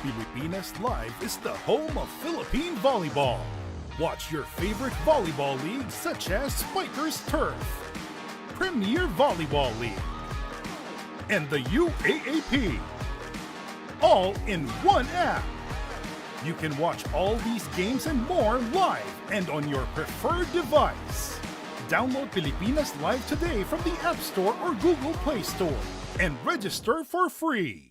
Pilipinas Live is the home of Philippine volleyball. Watch your favorite volleyball leagues such as Spikers Turf, Premier Volleyball League, and the UAAP, all in one app. You can watch all these games and more live and on your preferred device. Download Pilipinas Live today from the App Store or Google Play Store and register for free.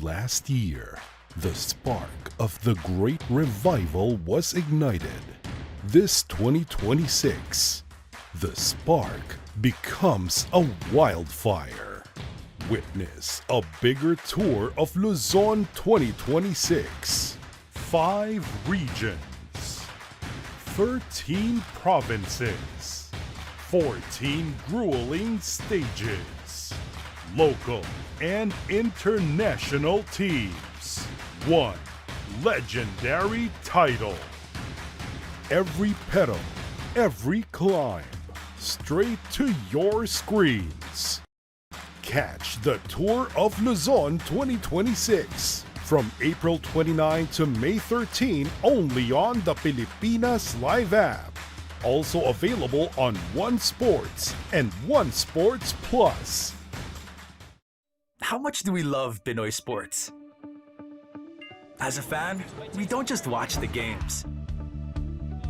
Last year, the spark of the Great Revival was ignited. This 2026, the spark becomes a wildfire. Witness a bigger tour of Luzon 2026. 5 regions, 13 provinces, 14 grueling stages, local and international teams, 1 legendary title. Every pedal, every climb, straight to your screens. Catch the Tour of Luzon 2026 from April 29 to May 13 only on the Pilipinas Live app. Also available on One Sports and One Sports Plus. How much do we love Pinoy sports? As a fan, we don't just watch the games.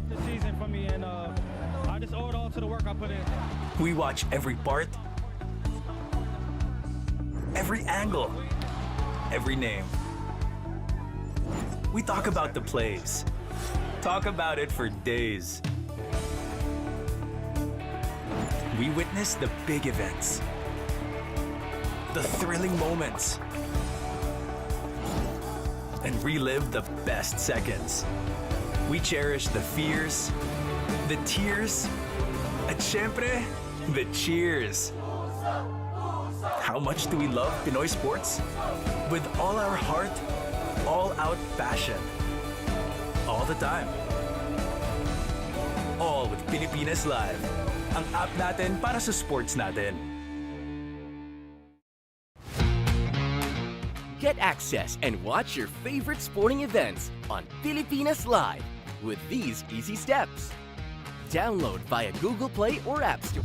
This season for me, and I just owe it all to the work I put in. We watch every part, every angle, every name. We talk about the plays, talk about it for days. We witness the big events, the thrilling moments, and relive the best seconds. We cherish the fears, the tears, at syempre, the cheers. How much do we love Pinoy sports? With all our heart, all-out passion. All the time. All with Pilipinas Live. Ang app natin para sa sports natin. Get access and watch your favorite sporting events on Pilipinas Live with these easy steps. Download via Google Play or App Store.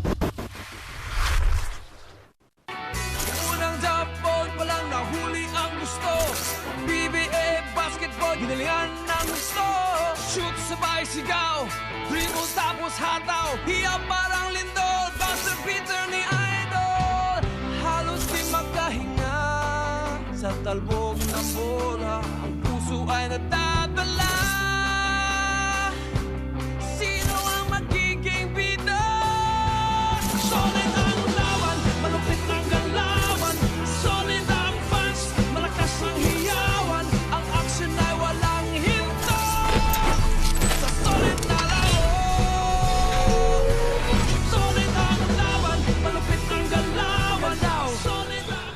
Unang jackpot, walang nahuli ang gusto. PBA basketball, ginalian ng gusto. Shoot, sabay sigaw, dribble tapos hataw. Hiya parang lindol, buzzer beater ni Idol. Halos di makahinga sa talbog ng bola. Ang puso ay nadadala. Sino ang magiging bida? Solid ang laban, malupit ang galawan. Solid ang fans, malakas ang hiyawan. Ang action ay walang hinto. Sa solid na laro. Solid ang laban, malupit ang galawan. Solid ang...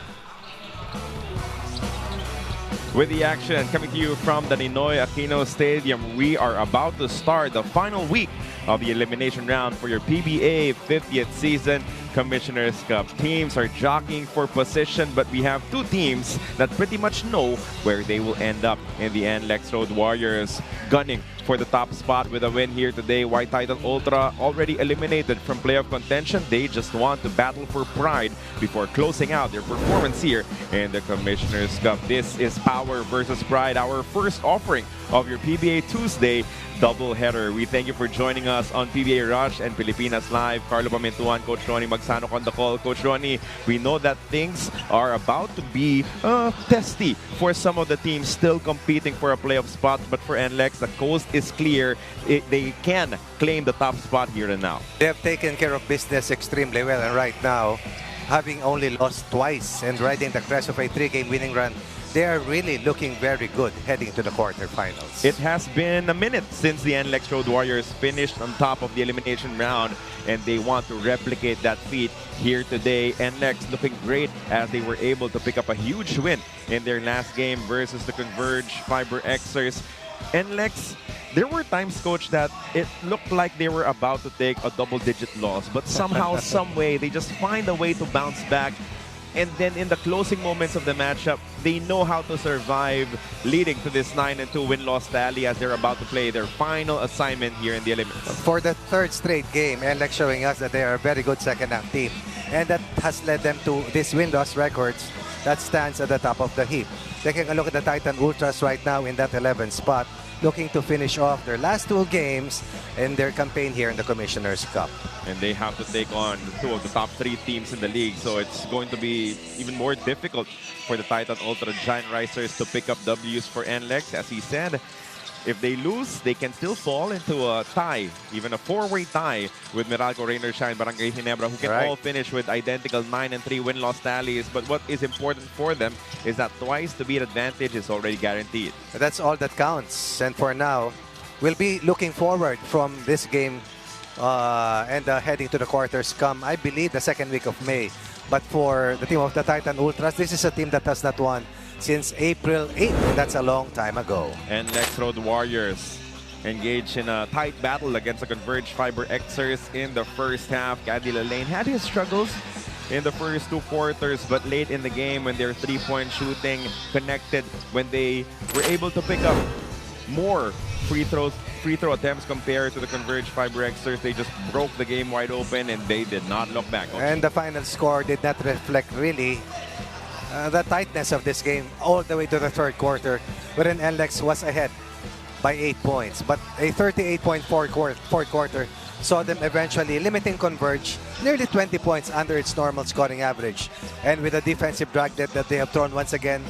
With the action coming to you from the Ninoy Aquino Stadium, we are about to start the final week of the elimination round for your PBA 50th season Commissioner's Cup. Teams are jockeying for position, but we have 2 teams that pretty much know where they will end up in the NLEX Road Warriors, gunning for the top spot with a win here today. White Titan Ultra already eliminated from playoff contention. They just want to battle for pride before closing out their performance here in the Commissioner's Cup. This is Power versus Pride, our first offering of your PBA Tuesday doubleheader. We thank you for joining us on PBA Rush and Pilipinas Live. Carlo Pamintuan, Coach Ronnie Magsanok on the call. Coach Ronnie, we know that things are about to be testy for some of the teams still competing for a playoff spot, but for NLEX, the coast is clear. They can claim the top spot here and now. They have taken care of business extremely well, and right now, having only lost twice and riding the crest of a 3-game winning run, they are really looking very good heading to the quarterfinals. It has been a minute since the NLEX Road Warriors finished on top of the elimination round, and they want to replicate that feat here today. NLEX looking great as they were able to pick up a huge win in their last game versus the Converge Fiber Xers. NLEX There were times, Coach, that it looked like they were about to take a double-digit loss, but somehow, some way, they just find a way to bounce back. And then in the closing moments of the matchup, they know how to survive, leading to this 9-2 win-loss tally as they're about to play their final assignment here in the eliminations. For the third straight game, NLEX showing us that they are a very good second-half team. And that has led them to these win-loss records that stands at the top of the heap. Taking a look at the Titan Ultras right now in that 11th spot, looking to finish off their last 2 games in their campaign here in the Commissioner's Cup. And they have to take on 2 of the top 3 teams in the league, so it's going to be even more difficult for the Titan Ultra Giant Risers to pick up W's for NLEX. As he said, if they lose, they can still fall into a tie, even a 4-way tie with Meralco, Rainer Shine, Barangay Ginebra, who can all finish with identical 9-3 win-loss tallies. But what is important for them is that twice to beat advantage is already guaranteed. That's all that counts. And for now, we'll be looking forward from this game and heading to the quarters come, I believe, the second week of May. But for the team of the Titan Ultras, this is a team that has not won since April 8th. That's a long time ago. NLEX Road Warriors engaged in a tight battle against the Converged Fiber Xers in the first half. Caddy Lane had his struggles in the first 2 quarters, but late in the game when their 3-point shooting connected, when they were able to pick up more free throw attempts compared to the Converged Fiber Xers, they just broke the game wide open and they did not look back. And the final score did not reflect really the tightness of this game all the way to the third quarter, wherein NLEX was ahead by 8 points. But a 38-point fourth quarter saw them eventually limiting Converge nearly 20 points under its normal scoring average. And with a defensive drag that they have thrown once again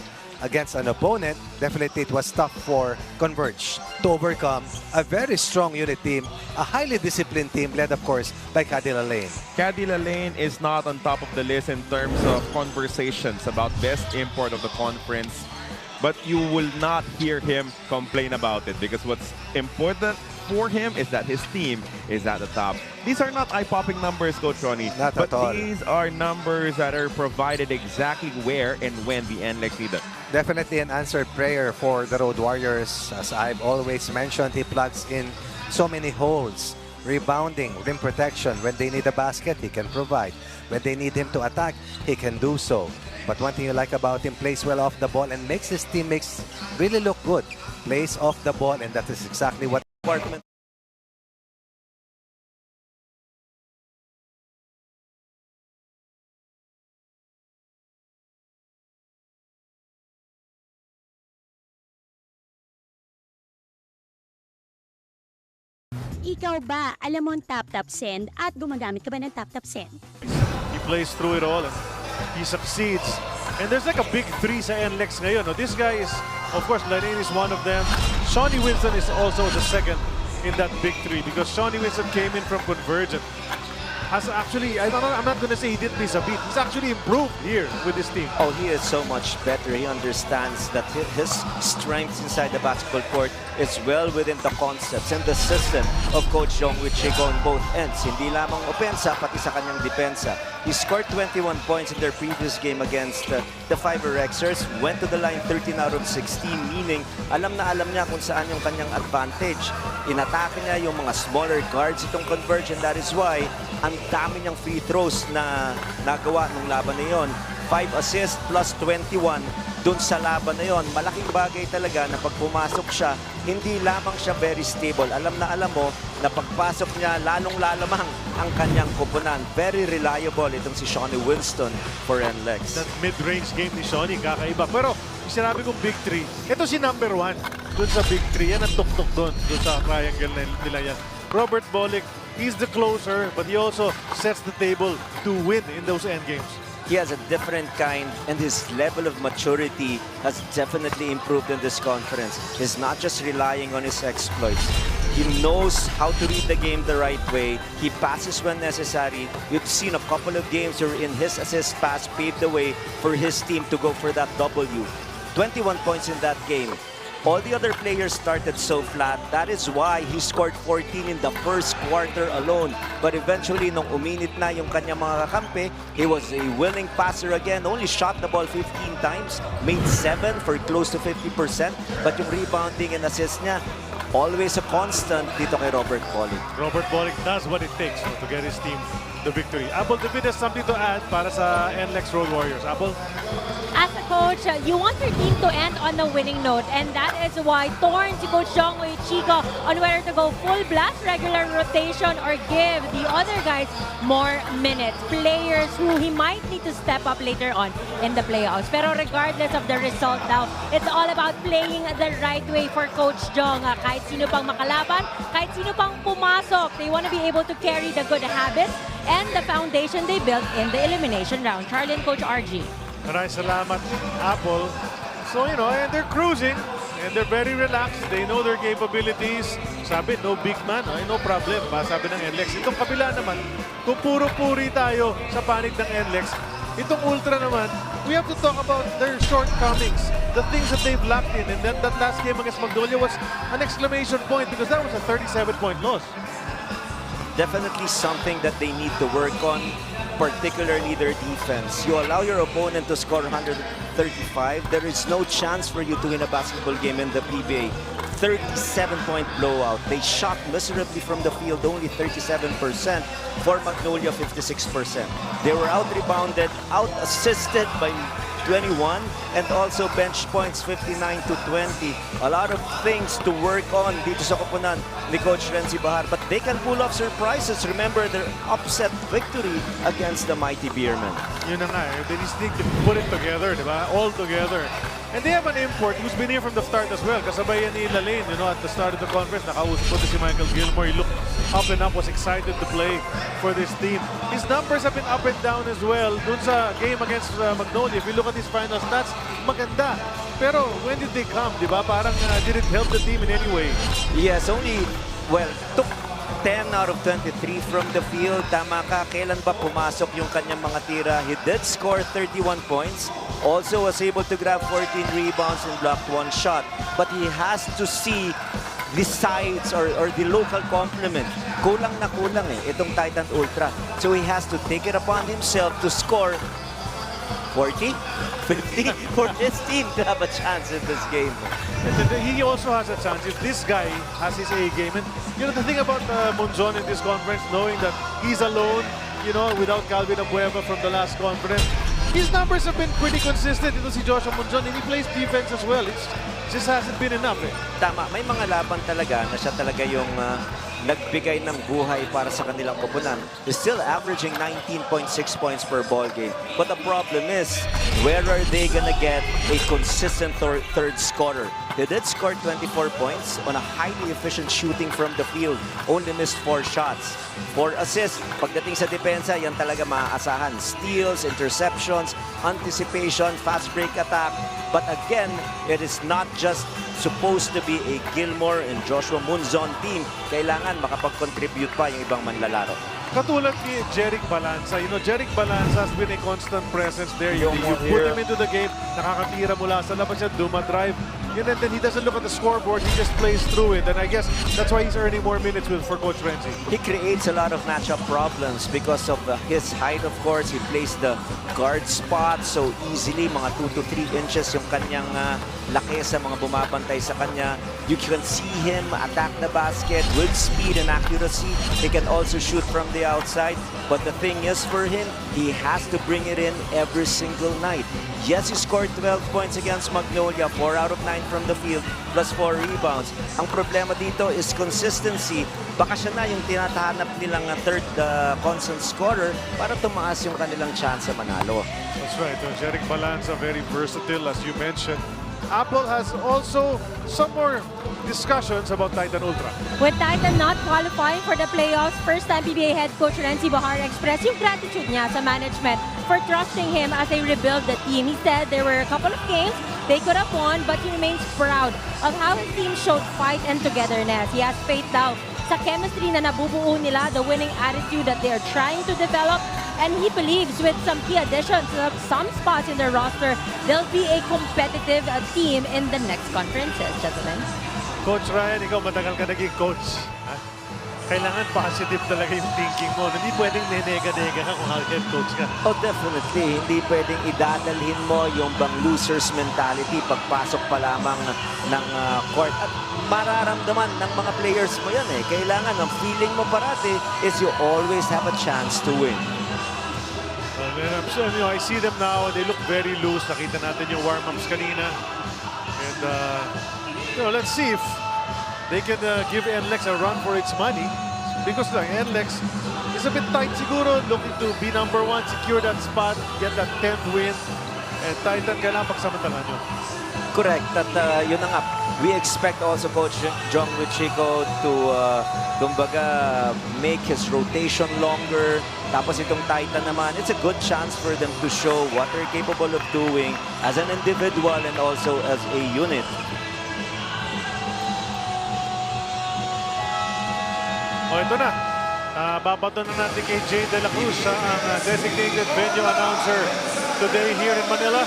against an opponent, definitely it was tough for Converge to overcome a very strong unit team, a highly disciplined team led, of course, by Caddy Lane. Caddy Lane is not on top of the list in terms of conversations about best import of the conference, but you will not hear him complain about it because what's important for him is that his team is at the top. These are not eye-popping numbers, Coach Ronnie, but these are numbers that are provided exactly where and when the NLEX need them. Definitely an answered prayer for the Road Warriors. As I've always mentioned, he plugs in so many holes. Rebounding, rim protection. When they need a basket, he can provide. When they need him to attack, he can do so. But one thing you like about him, plays well off the ball and makes his teammates really look good. Plays off the ball, and that is exactly what department. Ikaw ba, alam mo ang tap-tap send at gumagamit ka ba ng tap-tap send? He plays through it all and he succeeds. And there's like a big 3 sa NLEX ngayon. No? This guy is, of course, Lanane is one of them. Shawnee Winston is also the second in that big 3 because Shawnee Winston came in from Convergent. Has actually, I'm not going to say he did miss a beat. He's actually improved here with this team. Oh, he is so much better. He understands that his strengths inside the basketball court is well within the concepts and the system of Coach Jong, which he go on both ends. Hindi lamang opensa, pati sa kanyang depensa. He scored 21 points in their previous game against the Fiber Xers. Went to the line 13 out of 16, meaning alam niya kung saan yung kanyang advantage. Inatake niya yung mga smaller guards itong Converge, and that is why ang dami niyang free throws na nagawa nung laban na yon. 5 assists plus 21 dun sa laban na yon. Malaking bagay talaga na pag pumasok siya, hindi lamang siya very stable. Alam mo na pagpasok niya, lalong-lalamang ang kanyang kupunan. Very reliable itong si Shawnee Winston for NLEX. That mid-range game ni Shawnee, kakaiba. Pero, sinabi kong big 3, ito si number 1 dun sa big 3. Yan ang tuktok dun sa triangle nila yan. Robert Bolick, he's the closer, but he also sets the table to win in those end games. He has a different kind, and his level of maturity has definitely improved in this conference. He's not just relying on his exploits. He knows how to read the game the right way. He passes when necessary. We've seen a couple of games wherein his assist pass paved the way for his team to go for that W. 21 points in that game. All the other players started so flat. That is why he scored 14 in the first quarter alone. But eventually, nung uminit na yung kanyang mga kakampi, he was a willing passer again. Only shot the ball 15 times, made 7 for close to 50%. But yung rebounding and assist niya, always a constant dito kay Robert Bolick. Robert Bolick does what it takes to get his team the victory. Apple, David has something to add para sa NLEX Road Warriors. Apple? As a coach, you want your team to end on a winning note, and that is why torn si Coach Jongwei Chico on whether to go full blast, regular rotation, or give the other guys more minutes. Players who he might need to step up later on in the playoffs. Pero regardless of the result now, it's all about playing the right way for Coach Jong. Kahit sino pang makalaban, kahit sino pang pumasok, they want to be able to carry the good habits and the foundation they built in the elimination round. Charlie and Coach RG. Maraming salamat, Apple. So, and they're cruising and they're very relaxed. They know their capabilities. Sabi, no big man, no problem. Sabi ng NLEX. Itong kabila naman, kung puro-puri tayo sa panig ng NLEX, itong Ultra naman, we have to talk about their shortcomings, the things that they've lacked in. And then that last game against Magnolia was an exclamation point because that was a 37-point loss. Definitely something that they need to work on, particularly their defense. You allow your opponent to score 135, there is no chance for you to win a basketball game in the PBA. 37-point blowout. They shot miserably from the field, only 37%. For Magnolia, 56%. They were out-rebounded, out-assisted by 21, and also bench points 59 to 20. A lot of things to work on dito sa koponan ni Coach Renzi Bahar, but they can pull off surprises. Remember their upset victory against the mighty Beermen. Yun na nga, they just need to put it together, di ba? All together. And they have an import who's been here from the start as well. Kasabay yan ni Lalaine, at the start of the conference, nakausap si Michael Gilmore. He looked up and up, was excited to play for this team. His numbers have been up and down as well. Dun sa game against Magnolia, if you look at his final stats, maganda. Pero when did they come, di ba? Parang did it help the team in any way? Yes, took 10 out of 23 from the field. Tama ka, kailan ba pumasok yung kanyang mga tira? He did score 31 points. Also was able to grab 14 rebounds and blocked 1 shot. But he has to see the sides or the local complement. Kulang na kulang itong Titan Ultra. So he has to take it upon himself to score 40, 50 for his team to have a chance in this game. He also has a chance if this guy has his A game. And the thing about Monzon in this conference, knowing that he's alone, without Calvin Abueva from the last conference, his numbers have been pretty consistent. Ito si Joshua Monzon, and he plays defense as well. It just hasn't been enough. Tama, may mga laban talaga na siya talaga yung nagbigay ng buhay para sa kanilang koponan. Is still averaging 19.6 points per ball game. But the problem is, where are they gonna get a consistent third scorer? They did score 24 points on a highly efficient shooting from the field. Only missed 4 shots. 4 assists. Pagdating sa depensa, yan talaga maaasahan. Steals, interceptions, anticipation, fast break attack. But again, it is not just supposed to be a Gilmore and Joshua Monzon team. Kailangan makapag-contribute pa yung ibang manlalaro. Katulad ni Jeric Balanza. Jeric Balanza has been a constant presence there. You put him into the game, nakakatira mula sa labas siya, duma-drive. And then he doesn't look at the scoreboard, he just plays through it. And I guess that's why he's earning more minutes for Coach Renzi. He creates a lot of matchup problems because of his height, of course. He plays the guard spot so easily. Mga 2 to 3 inches yung kanyang laki sa mga bumabantay sa kanya. You can see him attack the basket with speed and accuracy. He can also shoot from the outside. But the thing is for him, he has to bring it in every single night. Yes, he scored 12 points against Magnolia, 4 out of 9 from the field, plus 4 rebounds. Ang problema dito is consistency. Baka siya na yung tinatahanap nilang third constant scorer para tumaas yung kanilang chance sa manalo. That's right. Jeric Balanza, very versatile, as you mentioned. Apple has also some more discussions about Titan Ultra. With Titan not qualifying for the playoffs, first-time PBA head coach Renzi Bahar expressed yung gratitude niya sa management for trusting him as they rebuild the team. He said there were a couple of games they could have won, but he remains proud of how his team showed fight and togetherness. He has faith daw sa chemistry na nabubuo nila, the winning attitude that they are trying to develop, and he believes with some key additions of some spots in their roster, they'll be a competitive team in the next conferences, gentlemen. Coach Ryan, ikaw matagal ka naging coach. kailangan positive talaga yung thinking mo. Hindi pwedeng nenega-nega ka kung head coach ka. Oh, definitely. Hindi pwedeng idadalhin mo yung bang loser's mentality pagpasok pa lamang ng court. At mararamdaman ng mga players mo yan eh. Kailangan, ang feeling mo parati is you always have a chance to win. And I'm sure, I see them now. They look very loose. Nakita natin yung warm-ups kanina. And, let's see if they can give NLEX a run for its money. Because NLEX is a bit tight siguro, looking to be number 1, secure that spot, get that 10th win. And Titan kailangan pagsamantalan nyo. Correct. At yun na nga, we expect also Coach Jong Wichico to kumbaga make his rotation longer. Tapos itong Titan naman, it's a good chance for them to show what they're capable of doing as an individual and also as a unit. O ito na, babato na natin kay Jay De La Cruz, ang designated venue announcer today here in Manila.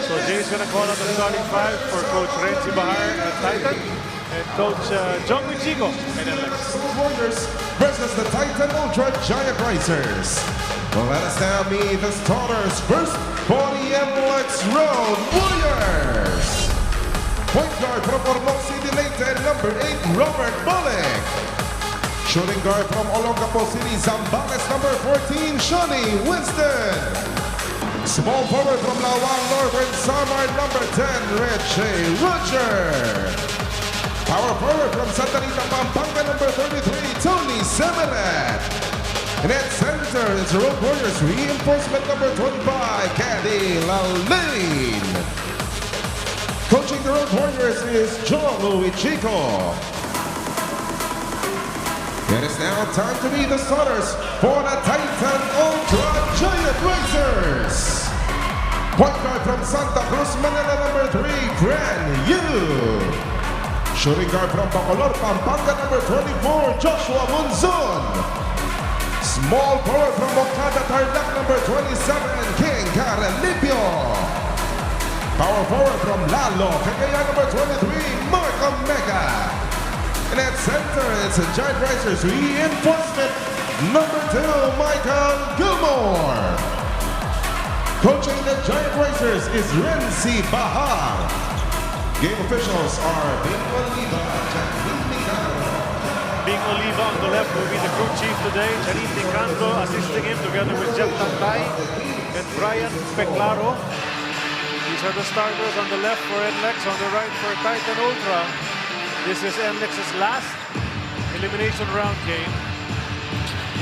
So Jay's gonna call out the starting 5 for Coach Renzi Bahar at Titan and Coach Jong Wichico and NLEX Warriors versus the Titan Ultra Giant Racers. Well, let us now meet the starters first for the NLEX Road Warriors. Point guard from Ormoc City Leyte, number 8, Robert Bullock. Shooting guard from Olongapo City, Zambales, number 14, Shawnee Winston. Small forward from Lawang Northern Samar, number 10, Richie Roger. Power forward from Santa Rita, Pampanga, number 33, Tony Semeret. And at center is Road Warriors reinforcement number 25, Caddy Lalane. Coaching the Road Warriors is Jong Wichico. It is now time to meet the starters for the Titan Ultra Giant Racers. Point guard from Santa Cruz, Manila, number 3, Brand Yu. Shooting guard from Bacolor, Pampanga, number 24, Joshua Munzon. Small forward from Okada, Tarlac, number 27, King Carelipio. Power forward from Lalo, Cagayan, number 23, Mark Omega. And at center, it's a Giant Racers reinforcement, number 2, Michael Gilmore. Coaching the Giant Racers is Renzi Bahar. Game officials are Bing Oliva and Janine Nicandro. Bing Oliva on the left will be the crew chief today. Janine Nicandro assisting him together with Jeff Tantay and Brian Peclaro. These are the starters on the left for NLEX, on the right for Titan Ultra. This is NLEX's last elimination round game.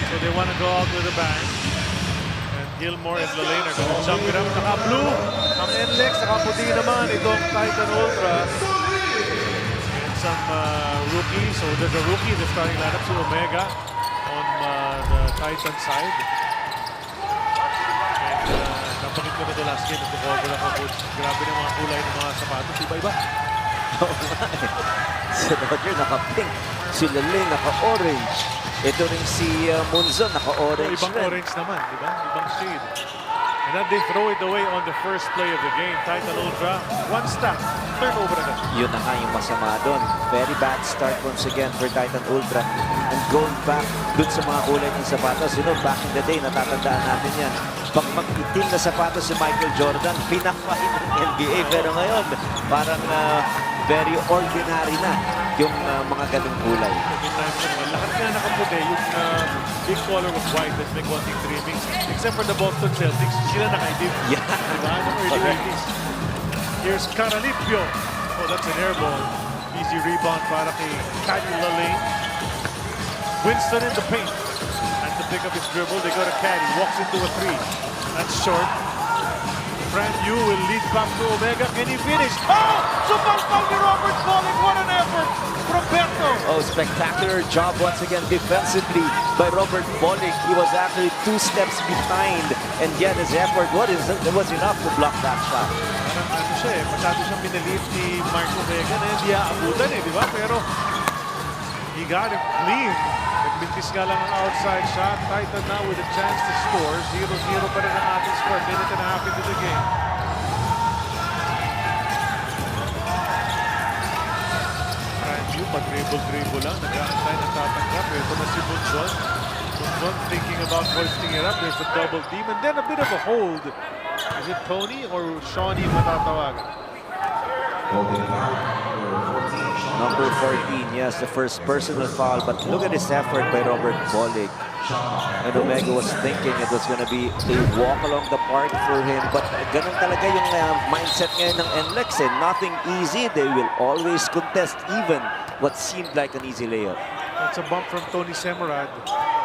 So they want to go out with a bang. And Gilmore and Lalane are going to jump it up. Naka-blue ang NLEX, naka-puti naman itong Titan Ultra. And some rookies. So there's a rookie in the starting lineup, si Omega on the Titan side. And napanit ko na ito last game. Nagpo-cover ako, coach. Grabe na mga kulay ng mga sapatos. Iba-iba. Si Roger naka-pink, si Lalane naka-orange. Ito rin si Munzon naka-orange. Ibang orange naman, di ba? Ibang shade. And then they throw it away on the first play of the game. Titan Ultra, one stop, turnover agad. Yun na nga yung masama doon. Very bad start once again for Titan Ultra. And going back dun sa mga kulay ng sapatos. You know, back in the day, natatandaan natin yan. Pag mag-itim na sapatos si Michael Jordan, pinakain ng NBA. Pero ngayon, parang very ordinary na yung mga ganung kulay. Lahat nga nakaputi, yung big color was white, that's may konting trimmings. Except for the Boston Celtics, sila nakaitim. Yeah. Diba? Early 80s. Here's Caralipio. Oh, that's an air ball. Easy rebound para kay Caddy Lalane. Winston in the paint. And to pick up his dribble, they go to Caddy. Walks into a 3. That's short. Brand Yu will lead back to Omega. Can he finish? Oh! Sumalpal ni Robert Bullock. What an effort from Berto. Oh, spectacular job once again defensively by Robert Bullock. He was actually 2 steps behind, and yet his effort was enough to block that shot. Ano siya eh, masyado siyang pinaliit ni Mark Omega na hindi aabutan eh, di ba? Pero he got it clean. Nagbintis nga lang ang outside shot. Titan now with a chance to score. 0-0 pa rin ang ating score. Minute and a half into the game. Brand Yu pa-dribble lang. Nag-aantay na tatanggap. Ito na si Munzon. Munzon thinking about hoisting it up. There's a double team and then a bit of a hold. Is it Tony or Shawnee matatawagan? Number 14, yes, the first personal foul. But look at this effort by Robert Bolig. And Omega was thinking it was going to be a walk along the park for him. But ganun talaga yung mindset ngayon ng NLEX. Nothing easy. They will always contest even what seemed like an easy layup. That's a bump from Tony Semerad.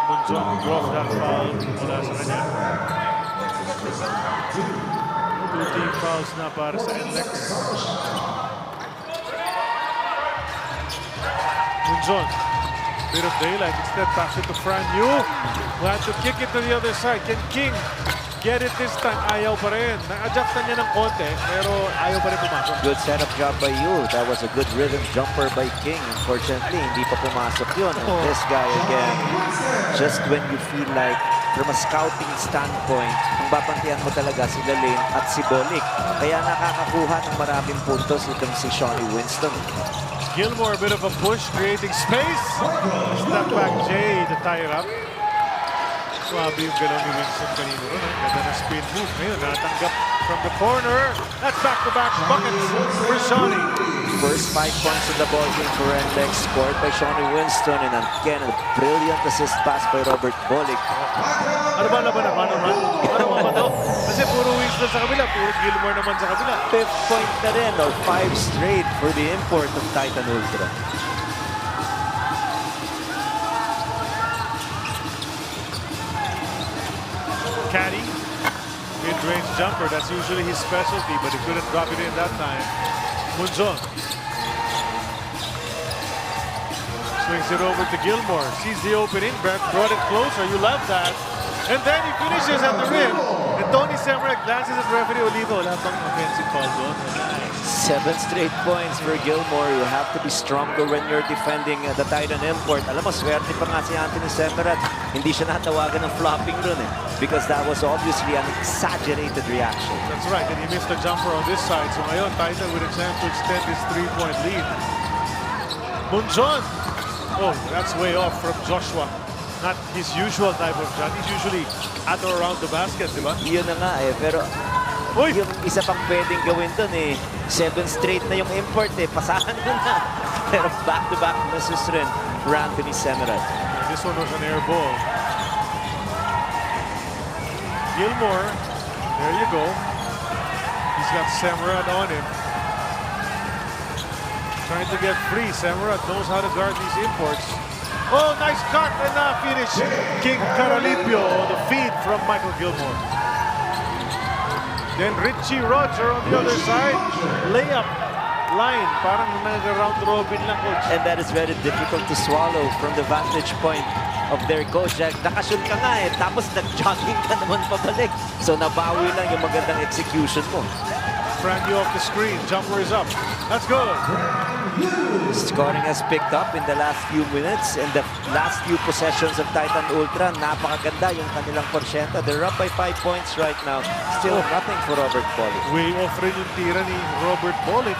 Munzon drove that foul mula sa kanya. 2 team fouls na para sa NLEX. Munzon, bit of daylight, instead pass it to Fran Yu, who had to kick it to the other side. Can King get it this time? Ayaw pa rin. Na-adjustan niya ng konti, pero ayaw pa rin pumasok. Good setup job by Yu. That was a good rhythm jumper by King. Unfortunately, hindi pa pumasok yun. And this guy again, just when you feel like, from a scouting standpoint, ang babantiyan mo talaga si Lane at si Bolik. Kaya nakakakuha ng maraming puntos itong si Shawnee Winston. Gilmore, a bit of a push, creating space. Step back Jay to tie it up. Swabe yung galaw ni Winston kanino ron. Ganda na spin move. Ngayon, natanggap from the corner. That's back-to-back buckets for Shawnee. First 5 points in the ball game for NLEX, scored by Shawnee Winston, and again, a brilliant assist pass by Robert Bolig. Ano ba laban na? Ano ba to? Kasi puro Winston sa kabila, puro Gilmore naman sa kabila. 5th point na rin, or 5 straight for the import of Titan Ultra. Caddy, mid-range jumper, that's usually his specialty, but he couldn't drop it in that time. Munzon. Swings it over to Gilmore. Sees the opening, brought it closer, you love that. And then he finishes at the rim. And Tony Semerad glances at referee Olivo. Wala bang offensive call doon? 7 straight points for Gilmore. You have to be stronger when you're defending the Titan import. Alam mo, swerte pa nga si Anthony Semerad. Hindi siya natawagan ng flopping run because that was obviously an exaggerated reaction. That's right, and he missed the jumper on this side. So ngayon, Titan with a chance to extend his 3-point lead. Munzon. Oh, that's way off from Joshua. Not his usual type of shot. He's usually at or around the basket, di ba? Yun na nga pero yung isa pang pwedeng gawin dun 7 straight na yung import pasahan mo na. Pero back-to-back misses rin for Anthony Semerad. This one was an air ball. Gilmore, there you go. He's got Semerad on him. Trying to get free. Semerad knows how to guard these imports. Oh, nice cut and finish. King Caralipio, the feed from Michael Gilmore. Then Richie Roger on the other side. Layup line. Parang nag-round robin lang, coach. And that is very difficult to swallow from the vantage point of their coach. Nakashoot ka nga tapos nag-jogging ka naman pabalik. So nabawi lang yung magandang execution mo. Fran Yu off the screen. Jumper is up. That's good. Scoring has picked up in the last few minutes and the last few possessions of Titan Ultra. Napakaganda yung kanilang porsyenta. They're up by 5 points right now. Still nothing for Robert Bolig. Way off rin yung tira ni Robert Bolig.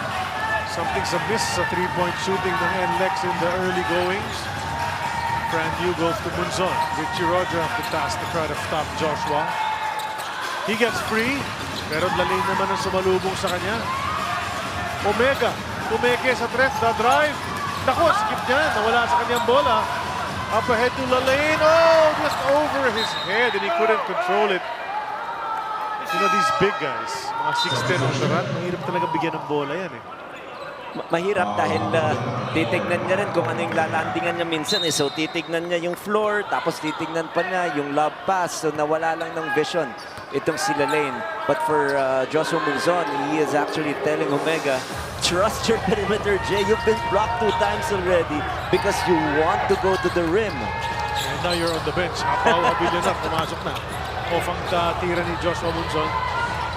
Something's amiss sa 3-point shooting ng NLEX in the early goings. Fran Yu goes to Munzon. Richie Roger have to task to try to stop Joshua. He gets free, pero Lane naman ang sumalubong sa kanya. Omega, tumeke sa tres, the drive. Naku, skip niya, nawala sa kanyang bola. Up ahead to Lane. Oh, just over his head and he couldn't control it. You know, these big guys, mga 6'10" veteran, mahirap talaga bigyan ng bola yan Mahirap dahil titignan niya rin kung ano yung lalandingan niya minsan So titignan niya yung floor, tapos titignan pa niya yung lob pass. So nawala lang ng vision itong si Lane. But for Joshua Munzon, he is actually telling Omega, trust your perimeter, Jay. You've been blocked 2 times already because you want to go to the rim. And now you're on the bench. Habilyonar, pumasok na. Off ang tira ni Joshua Munzon.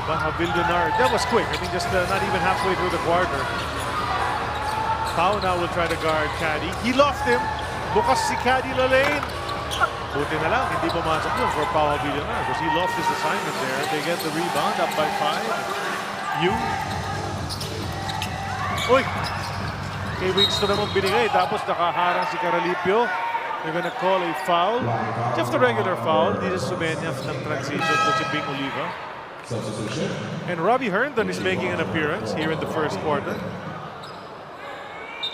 Habilyonar, that was quick. I mean, just not even halfway through the quarter. Pau now will try to guard Caddy. He lost him. Bukas si Caddy Lane. Buti na lang, hindi pumasok yun for Pau Habilyonar because he lost his assignment there. They get the rebound up by 5. Yu. Uy! Kay Winston naman binigay. Tapos nakaharang si Caralipio. They're gonna call a foul. Just a regular foul. This is Sumeñas ng transition to si Bing Oliva. And Robbie Herndon is making an appearance here in the first quarter.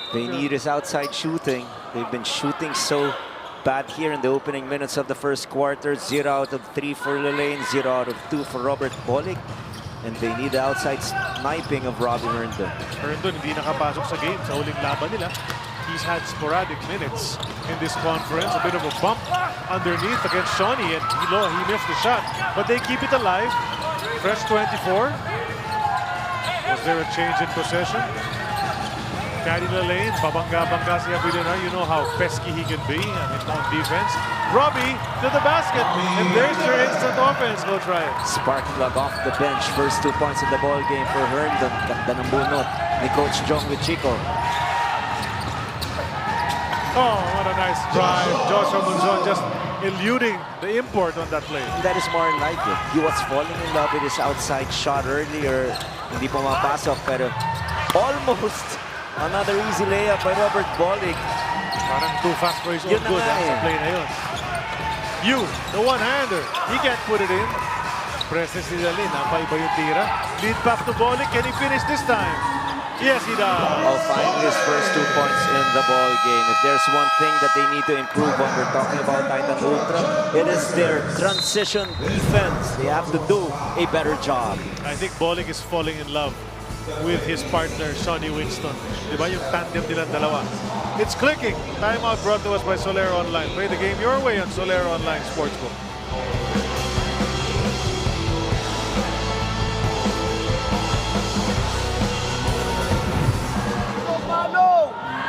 They need his outside shooting. They've been shooting so bad here in the opening minutes of the first quarter. 0 out of 3 for Lalaine, 0 out of 2 for Robert Bolick. And they need the outside sniping of Robbie Herndon. Herndon hindi nakapasok sa game sa huling laban nila. He's had sporadic minutes in this conference. A bit of a bump underneath against Shawnee, and he missed the shot. But they keep it alive. Fresh 24. Was there a change in possession? Caddy Lalaine, babangga-bangga si Abilinar. You know how pesky he can be on defense. Robbie to the basket, and there's your instant offense. Go try it. Spark plug off the bench. First 2 points in the ball game for Herndon. Ganda ng bunot ni Coach Jong with Chico. Oh, what a nice drive. Joshua Munzon just eluding the import on that play. That is more like it. He was falling in love with his outside shot earlier. Hindi pumapasok, pero almost another easy layup by Robert Bolick. Parang too fast for his own good sa play na yun. The one-hander. He can't put it in. Presses si Lalaine. Napaiba yung tira. Lead pass to Bolick. Can he finish this time? Yes, he does. Finding his first 2 points in the ball game. If there's one thing that they need to improve when we're talking about Titan Ultra, it is their transition defense. They have to do a better job. I think Bolick is falling in love with his partner, Shawnee Winston. Diba yung tandem nilang dalawa? It's clicking. Timeout brought to us by Solera Online. Play the game your way on Solera Online Sportsbook.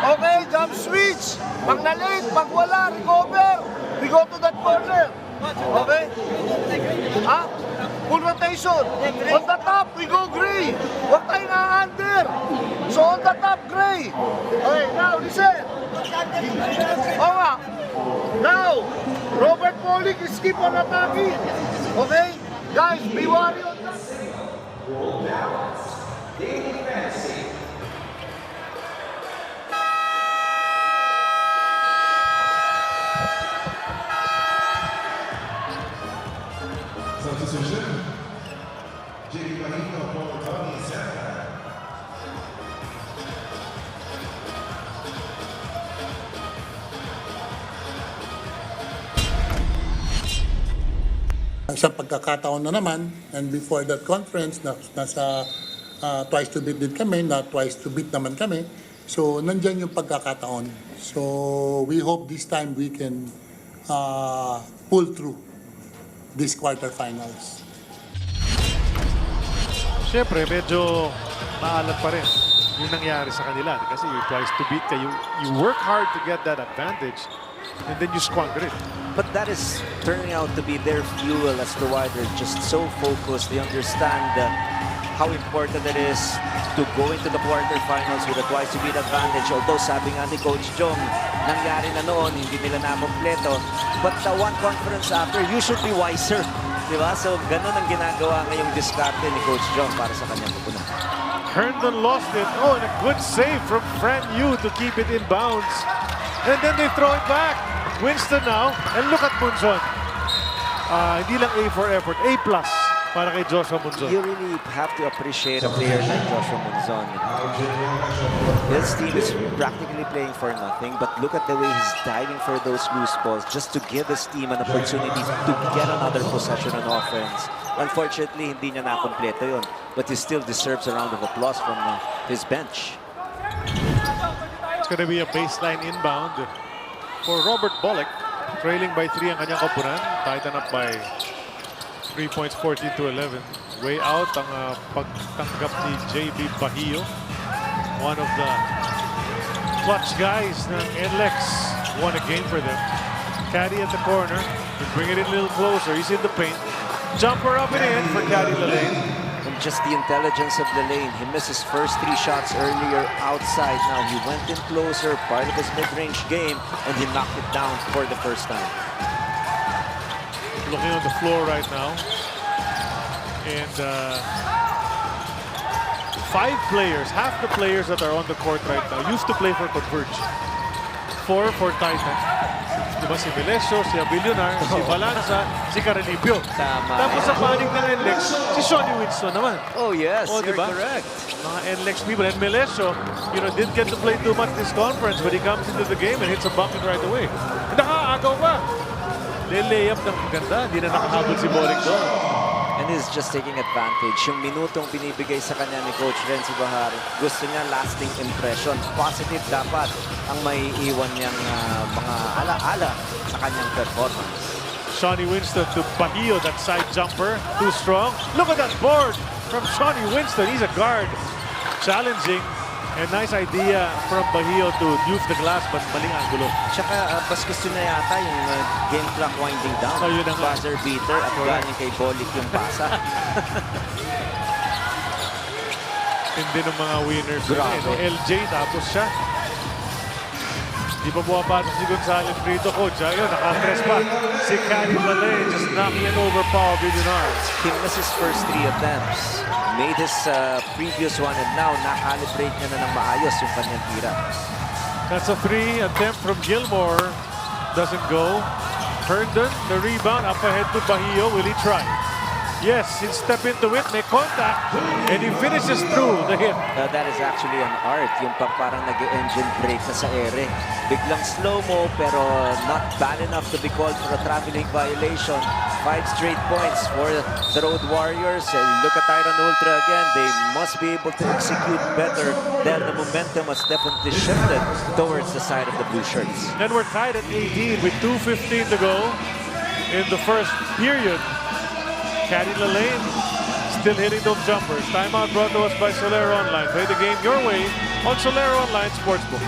Okay, jump switch. Pag na-late, pag wala, recover. We go to that corner. Okay? Ha? Full rotation. On the top, we go gray. Huwag tayo na-under. So on the top, gray. Okay, now listen. Oo nga. Now, Robert Bolick is keep on attacking. Okay? Guys, be wary on that. Substitution. JB Bahino for Tony Santa. Sa pagkakataon na naman, and before that conference, nasa twice to beat din kami, na twice to beat naman kami. So, nandyan yung pagkakataon. So, we hope this time we can pull through this quarterfinals. Siyempre, medyo maalat pa rin yung nangyari sa kanila. Kasi you twice to beat ka, you work hard to get that advantage, and then you squander it. But that is turning out to be their fuel as to why they're just so focused. They understand how important it is to go into the quarterfinals with a twice to beat advantage. Although sabi nga ni Coach Jong, nangyari na noon, hindi nila nakompleto. But the one conference after, you should be wiser. Diba? So ganun ang ginagawa ngayong diskarte ni Coach Jong para sa kanyang pupunan. Herndon lost it. Oh, and a good save from Fran Yu to keep it in bounds. And then they throw it back. Winston now, and look at Munzon. Hindi lang A for effort, A+ para kay Joshua Munzon. You really have to appreciate a player like Joshua Munzon. His team is practically playing for nothing, but look at the way he's diving for those loose balls just to give his team an opportunity to get another possession on offense. Unfortunately, hindi niya nakompleto yun, but he still deserves a round of applause from his bench. It's going to be a baseline inbound for Robert Bolick, trailing by 3 ang kanyang koponan. Tighten up by 3 points, 14-11. Way out ang pagtanggap ni JB Bahio. One of the clutch guys ng NLEX. Won a game for them. Caddy at the corner. Bring it in a little closer. He's in the paint. Jumper up and in for Caddy Lalaine. And just the intelligence of Lalaine. He missed his first 3 shots earlier outside. Now he went in closer, part of his mid-range game, and he knocked it down for the first time. Looking on the floor right now. And 5 players, half the players that are on the court right now used to play for Converge. 4 for Titan. Diba si Melesio, si Abilionar, si Balanza, si Caranibio. Tapos sa panig ng NLEX, si Shawnee Winston naman. Oh yes, you're diba? correct. Mga NLEX people. And Melesio, didn't get to play too much this conference, but he comes into the game and hits a bucket right away. Nakaagaw pa! Layup ng ganda, hindi na nakahabol si Bolick doon. And he's just taking advantage. Yung minutong binibigay sa kanya ni Coach Renzi Bahar, gusto niya lasting impression. Positive dapat ang may iwan niyang mga ala-ala sa kanyang performance. Shawnee Winston to Bahio, that side jumper. Too strong. Look at that board from Shawnee Winston. He's a guard. Challenging. And nice idea from Bahio to use the glass, but maling angulo. Tsaka mas gusto na yata yung game clock winding down. Yun na nga. Buzzer beater at galing kay Bolick yung pasa. Hindi ng mga winners. Grabe. LJ tapos siya. Di pa buwapasok si Gonzalez Brito, coach. Ayun, nakapress pa. Si Cali Malay just knocking it over Paul Villunar. He missed his first 3 attempts. Made his previous one and now nakalibrate niya na ng maayos yung kanyang tira. That's a 3 attempt from Gilmore. Doesn't go. Herndon, the rebound, up ahead to Bahio. Will he try? Yes, he'll step into it, make contact, and he finishes through the hit. That is actually an art. Yung parang nag-engine brake na sa ere. Biglang slow-mo pero not bad enough to be called for a traveling violation. 5 straight points for the Road Warriors. And look at Iron Ultra again. They must be able to execute better. Then the momentum has definitely shifted towards the side of the blue shirts. Then we're tied at 18 with 2:15 to go in the first period. Caddy Lalane still hitting those jumpers. Timeout brought to us by Solero Online. Play the game your way on Solero Online Sportsbook.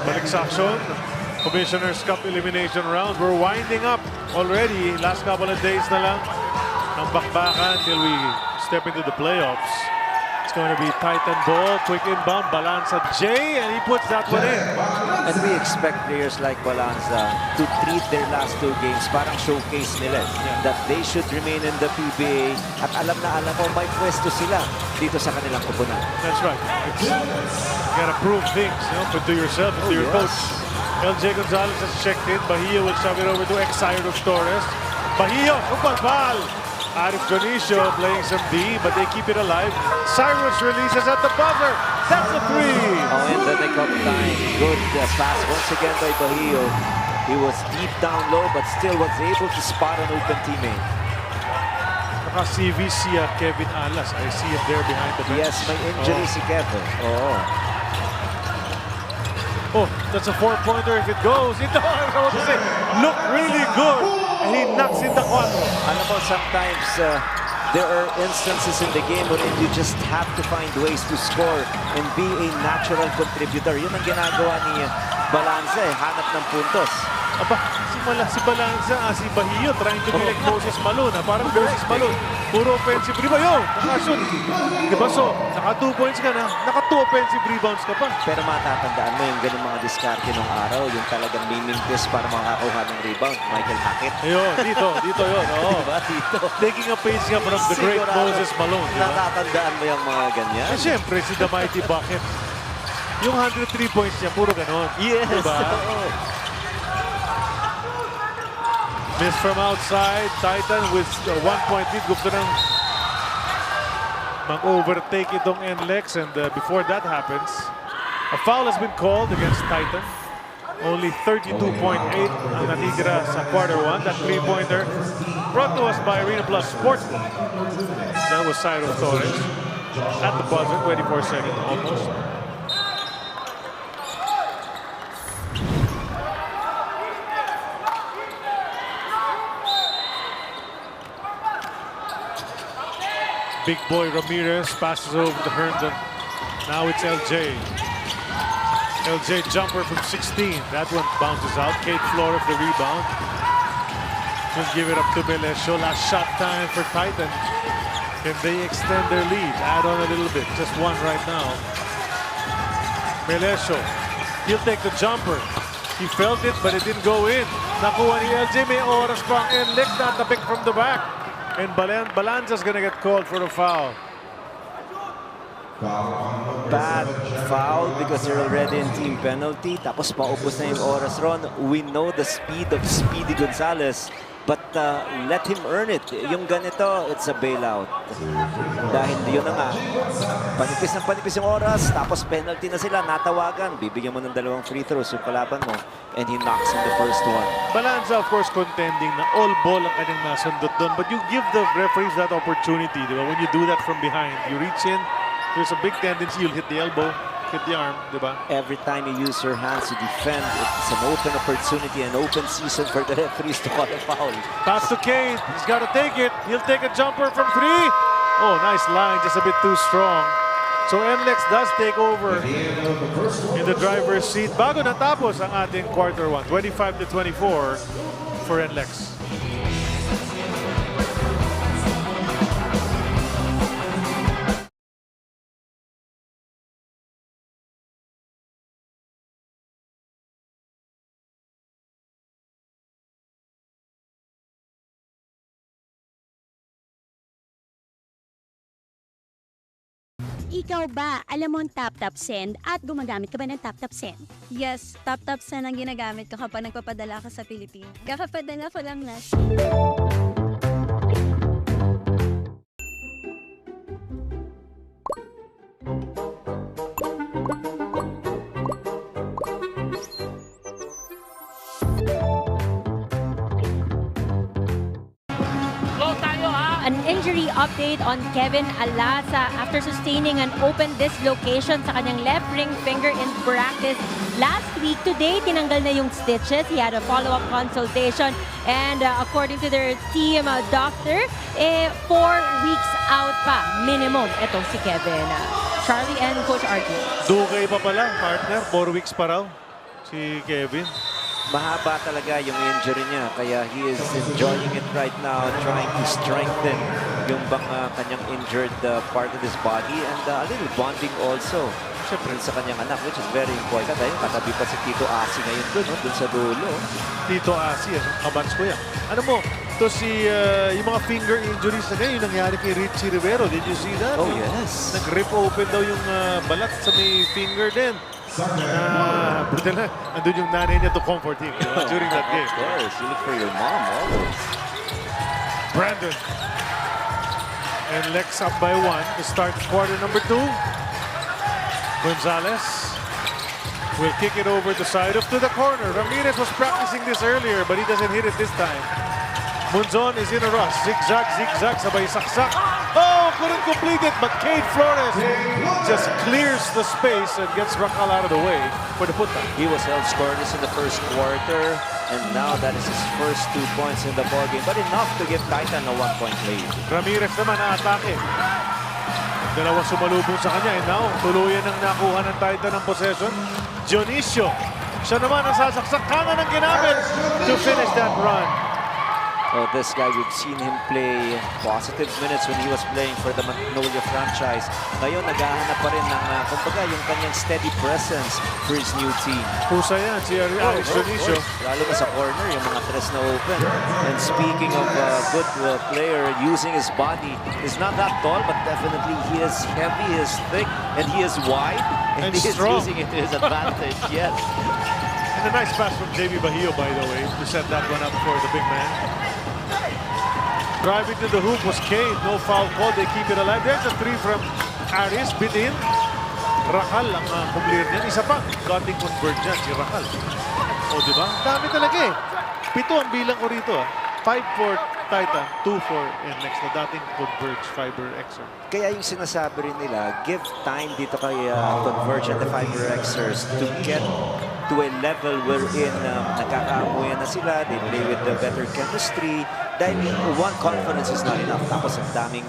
Balik sa action. Commissioner's Cup Elimination Round. We're winding up already. Last couple of days na lang ang bakbakan till we step into the playoffs. It's going to be Titan ball, quick inbound, Balanza J, and he puts that one in. And we expect players like Balanza to treat their last 2 games parang showcase nila. That they should remain in the PBA at alam mo may pwesto sila dito sa kanilang kupunan. That's right. You gotta prove things, to yourself and to your coach. LJ Gonzalez has checked in. Bahio will shove it over to Exire of Torres. Bahio, upal-pal! Arif Dionisio playing some D, but they keep it alive. Cyrus releases at the buzzer. That's a 3. Oh, in the nick of time. Good pass once again by Bahio. He was deep down low, but still was able to spot an open teammate. Naka-CV si Kevin Alas. I see him there behind the bench. Yes, may injury si Kevin. Oh, that's a 4-pointer if it goes. It does. I want to say, look really good. And he knocks in the quadro. Alam mo, sometimes there are instances in the game wherein you just have to find ways to score and be a natural contributor. Yun ang ginagawa ni Balanza, hanap ng puntos. Aba, si Balanza, si Bahio trying to be like Moses Malone. Parang Moses Malone. Puro offensive rebound. Yo, nakashoot. Diba so, naka 2 points ka na, naka 2 offensive rebounds ka pa. Pero matatandaan mo yung ganun mga diskarte nung araw, yung talagang mimintis para makakuha ng rebound, Michael Hackett. Ayun, dito yun. Oo. Diba, dito? Taking a page nga from the great Moses Malone. Diba? Natatandaan mo yung mga ganyan? Eh, siyempre, si The Mighty Bucket. Yung 103 points niya, puro ganon. Yes, diba? Miss from outside. Titan with a 1-point lead. Gusto ng mag-overtake itong NLEX, and before that happens, a foul has been called against Titan. Only 32.8 ang natitira sa quarter 1. That three-pointer brought to us by Arena Plus Sportsbook. That was Cyril Torres at the buzzer, 24 seconds almost. Big boy Ramirez passes over to Herndon. Now it's LJ. LJ jumper from 16. That one bounces out. Kate Flores the rebound. Just give it up to Melesio. Last shot time for Titan. Can they extend their lead? Add on a little bit. Just one right now. Melesio. He'll take the jumper. He felt it, but it didn't go in. Nakuha ni LJ. May oras pa ang NLEX. Not the pick from the back. And Balanza's gonna get called for a foul. Bad foul because they're already in team penalty. Tapos paubos na yung oras ron. We know the speed of Speedy Gonzalez, but let him earn it. Yung ganito, it's a bailout. Dahil yun na nga, panipis yung oras, tapos penalty na sila, natawagan. Bibigyan mo ng 2 free throws yung kalaban mo, and he knocks in the first one. Balanza, of course, contending na all ball ang kanyang nasundot doon, but you give the referees that opportunity, di ba? When you do that from behind, you reach in, there's a big tendency you'll hit the elbow, hit the arm, di ba? Every time you use your hands to defend, it's an open opportunity, an open season for the referees to call a foul. Pass to Kane. He's got to take it. He'll take a jumper from 3. Oh, nice line. Just a bit too strong. So NLEX does take over in the driver's seat. Bago natapos ang ating quarter 1. 25-24 for NLEX. Ikaw ba, alam mo ang tap-tap send at gumagamit ka ba ng tap-tap send? Yes, tap-tap send ang ginagamit ko kapag nagpapadala ka sa Pilipinas. Kakapadala ko lang last. An injury update on Kevin Alasa after sustaining an open dislocation sa kanyang left ring finger in practice last week. Today, tinanggal na yung stitches. He had a follow-up consultation and according to their team doctor, 4 weeks out pa minimum itong si Kevin. Charlie and Coach Artie. Dugay pa pala, partner. 4 weeks pa raw si Kevin. Mahaba talaga yung injury niya, kaya he is enjoying it right now, trying to strengthen yung kanyang injured part of his body, and a little bonding also siyempre sa kanyang anak, which is very important. Dahil katabi pa si Tito Asi ngayon dun sa dulo. Tito Asi, kabats ko yan. Ano mo, ito yung mga finger injuries na ngayon, yung nangyari kay Richie Rivero. Did you see that? Oh, yes. Nag-rip open daw yung balat sa may finger din. Buti na, andun yung nanay niya to comfort him during that game. Of course, you look for your mom always. Brandon. And NLEX up by 1 to start quarter number 2. Gonzalez will kick it over the side of to the corner. Ramirez was practicing this earlier, but he doesn't hit it this time. Munzon is in a rush. Zigzag, zigzag, sabay saksak. Oh, couldn't complete it, but Kate Flores just clears the space and gets Racal out of the way for the putback. He was held scoreless in the first quarter, and now that is his first 2 points in the ballgame, but enough to give Titan a 1-point lead. Ramirez naman na-atake. Dalawa sumalubong sa kanya, and now tuluyan ang nakuha ng Titan ng possession. Dionisio, siya naman ang sasaksak, kanan ang ginamit to finish that run. Oh, this guy, we've seen him play positive minutes when he was playing for the Magnolia franchise. Ngayon, naghahanap pa rin ng, kumbaga, yung kanyang steady presence for his new team. Pusa yan, si Alex Dionisio. Lalo na sa corner, yung mga tres na open. And speaking of good player using his body, he's not that tall, but definitely he is heavy, he is thick, and he is wide. And he strong. is using it to his advantage, yes. And a nice pass from JB Bahio, by the way, to set that one up for the big man. Driving to the hoop was Kane. No foul call. They keep it alive. There's a three from Aris. Bit in. Rakal ang kumlir niyan. Isa pa. Dating convert dyan si Rakal. O, diba? Dami talaga eh. 7 ang bilang ko rito. 5 for Titan, 2 for NLEX na dating Converge Fiber Xer. Kaya yung sinasabi rin nila, give time dito kay Converge and the Fiber Xers to get to a level wherein nagkakaamuyan na sila, they play with the better chemistry. Dahil one confidence is not enough. Tapos ang daming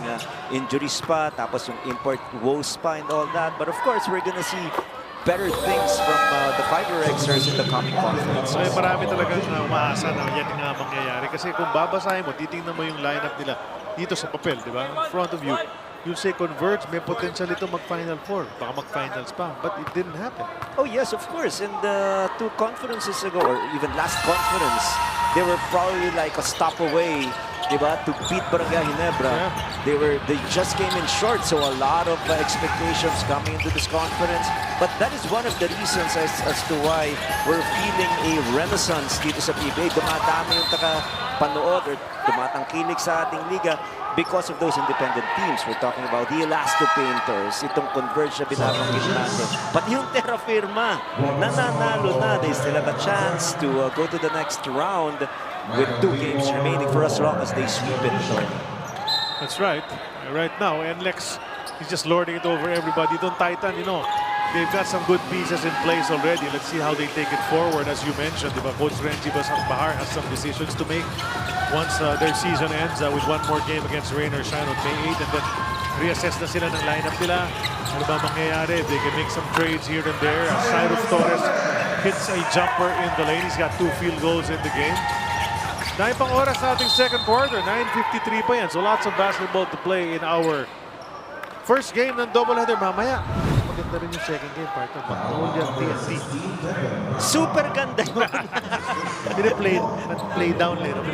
injuries pa, tapos yung import woes pa and all that. But of course, we're gonna see better things from the Fiber Xers in the coming conference. Ay, marami talagang umaasa na yan nga mangyayari. Kasi kung babasahin mo, titingnan mo yung lineup nila dito sa papel, di ba? In front of you, you'll say Converge, may potential ito mag-Final Four. Baka mag-Finals pa. But it didn't happen. Oh yes, of course. And 2 conferences ago, or even last conference, they were probably like a stop away, diba, to beat Barangay Ginebra. Yeah. They just came in short, so a lot of expectations coming into this conference. But that is one of the reasons as to why we're feeling a renaissance dito sa PBA. Dumadami yung taka-panood or tumatangkilik sa ating liga because of those independent teams. We're talking about the Elasto Painters, itong Converge na binabanggit natin. But yung Terra Firma, nananalo na. They still have a chance to go to the next round with 2 games remaining for as long as they sweep it. That's right. Right now, NLEX is just lording it over everybody. Don't Titan, you know, they've got some good pieces in place already. Let's see how they take it forward. As you mentioned, diba, Coach Renji Bahar has some decisions to make once their season ends with 1 more game against Rain or Shine on May 8, and then reassess na sila ng lineup nila. Ano ba mangyayari? They can make some trades here and there. Cyrus Torres hits a jumper in the lane. He's got 2 field goals in the game. Dahil pang oras sa ating second quarter, 9:53 pa yan. So lots of basketball to play in our first game ng doubleheader mamaya. Maganda rin yung second game, partner. Magnolia TNT. Super ganda yun. Play down later.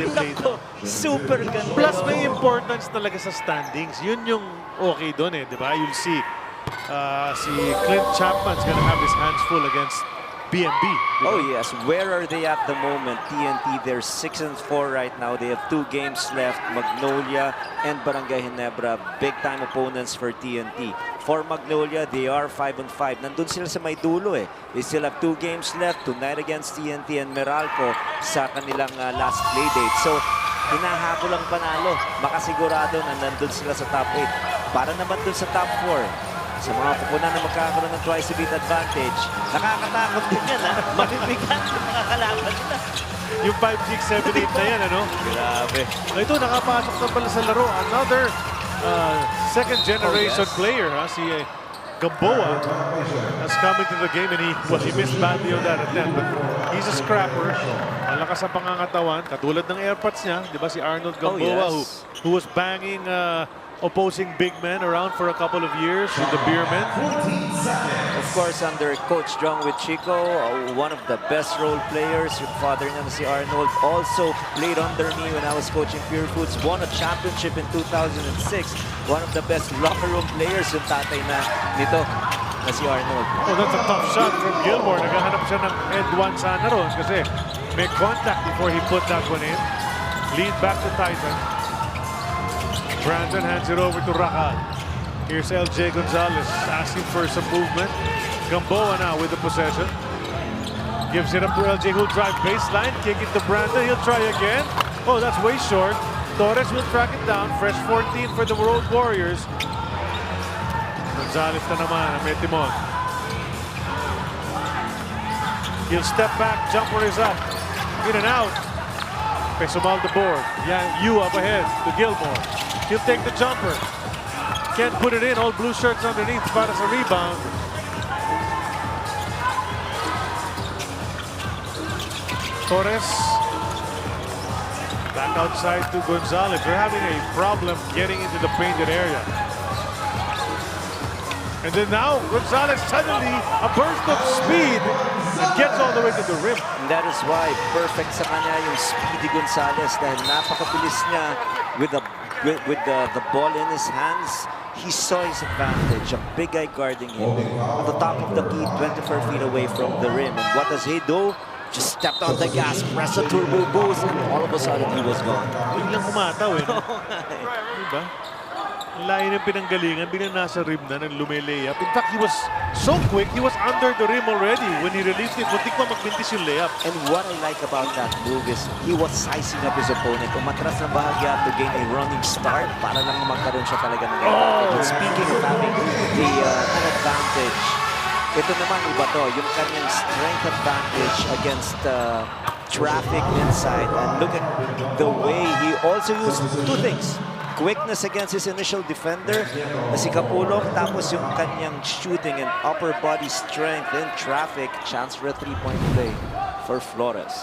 Super ganda. Plus may importance talaga sa standings. Yun yung okay doon eh, di ba? You'll see si Clint Chapman's gonna have his hands full against PNB. Oh yes, where are they at the moment? TNT, they're 6-4 right now. They have 2 games left. Magnolia and Barangay Ginebra, big-time opponents for TNT. For Magnolia, they are 5-5. Nandun sila sa may dulo eh. They still have 2 games left tonight against TNT and Meralco sa kanilang last play date. So, hinahabol ang panalo. Makasigurado na nandun sila sa top 8. Para naman dun sa top 4. Sa mga pupunan na magkakaroon ng twice a beat advantage, nakakatakot din yan, ha? Mabibigat yung mga kalaban nila. Yung 5, 6, 7, 8 na yan, ano? Grabe. Ito, nakapasok na pala sa laro. Another second generation player, ha? Si Gamboa has come into the game and he missed badly on that attempt. But he's a scrapper. Malakas ang pangangatawan. Katulad ng airpods niya, di ba si Arnold Gamboa who was banging opposing big men around for a couple of years with the Beermen. Of course, under Coach Jong with Chico, one of the best role players. Yung father niya na si Arnold also played under me when I was coaching Pure Foods. Won a championship in 2006. One of the best locker room players yung tatay na nito na si Arnold. Oh, that's a tough shot from Gilmore. Naghahanap siya ng end one sana ron kasi may contact before he put that one in. Lead back to Titan. Brandon hands it over to Rakal. Here's LJ Gonzalez asking for some movement. Gamboa now with the possession. Gives it up to LJ who'll drive baseline. Kick it to Brandon. He'll try again. Oh, that's way short. Torres will track it down. Fresh 14 for the Road Warriors. Gonzalez na naman ang may timon. He'll step back. Jumper is up. In and out. Pesumal the board. Yeah, you up ahead to Gilmore. He'll take the jumper. Can't put it in. All blue shirts underneath. Para sa rebound. Torres. Back outside to Gonzalez. They're having a problem getting into the painted area. And then now, Gonzalez suddenly, a burst of speed and gets all the way to the rim. And that is why perfect sa kanya yung speedy Gonzalez dahil napakabilis niya with the ball in his hands. He saw his advantage, a big guy guarding him at the top of the key, 24 feet away from the rim. And what does he do? just stepped on the gas, pressed the turbo boost, and all of a sudden he was gone. Biglang kumataw eh. No? Diba? Ang layo ng pinanggalingan, biglang nasa rim na, nang lume-layup. In fact, he was so quick, he was under the rim already when he released it. Muntik pa magbintis yung layup. And what I like about that move is he was sizing up his opponent. Umatras ng bahagya to gain a running start para lang magkaroon siya talaga ng advantage. And speaking of having an advantage, ito naman iba to, yung kanyang strength advantage against traffic inside. And look at the way he also used two things. Quickness against his initial defender na si Kapulong, tapos yung kanyang shooting and upper body strength in traffic. Chance for a three-point play for Flores.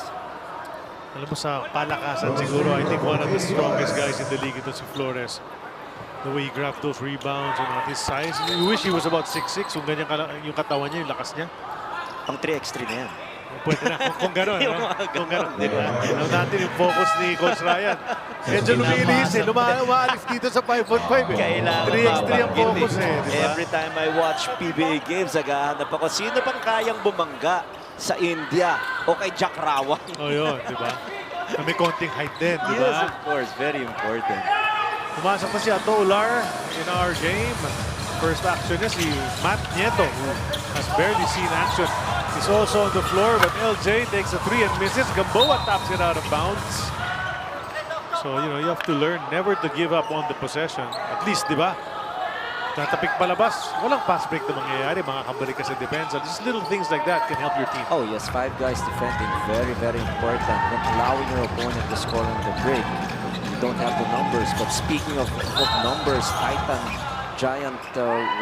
Alam mo, sa palakasan siguro, I think one of the strongest guys in the league ito si Flores. The way he grabbed those rebounds and at his size. You wish he was about 6'6", kung ganyan yung katawan niya, yung lakas niya. Ang 3x3 na yan. Pwede na, kung gano'n. Kung gano'n, diba? Alam natin yung focus ni Coach Ryan. Medyo lumilis eh. Lumaalis dito sa 5'5" eh. Kailangan 3x3 ang focus eh. Diba? Every time I watch PBA games, naghahanap ako, sino pang kayang bumangga sa India o kay Jack Rawan? Oh, yun, diba? May konting height din, diba? Yes, of course. Very important. Pumasok pa si Ato Ular in our game. First action niya si Matt Nieto, who has barely seen action. He's also on the floor, but LJ takes a three and misses. Gamboa taps it out of bounds. So, you know, you have to learn never to give up on the possession. At least, di ba? Tatapik palabas. Walang pass break na mangyayari. Makakabalik ka sa depensa. Just little things like that can help your team. Oh, yes. 5 guys defending. Very, very important. Not allowing your opponent to score on the break. You don't have the numbers. But speaking of numbers, Titan Giant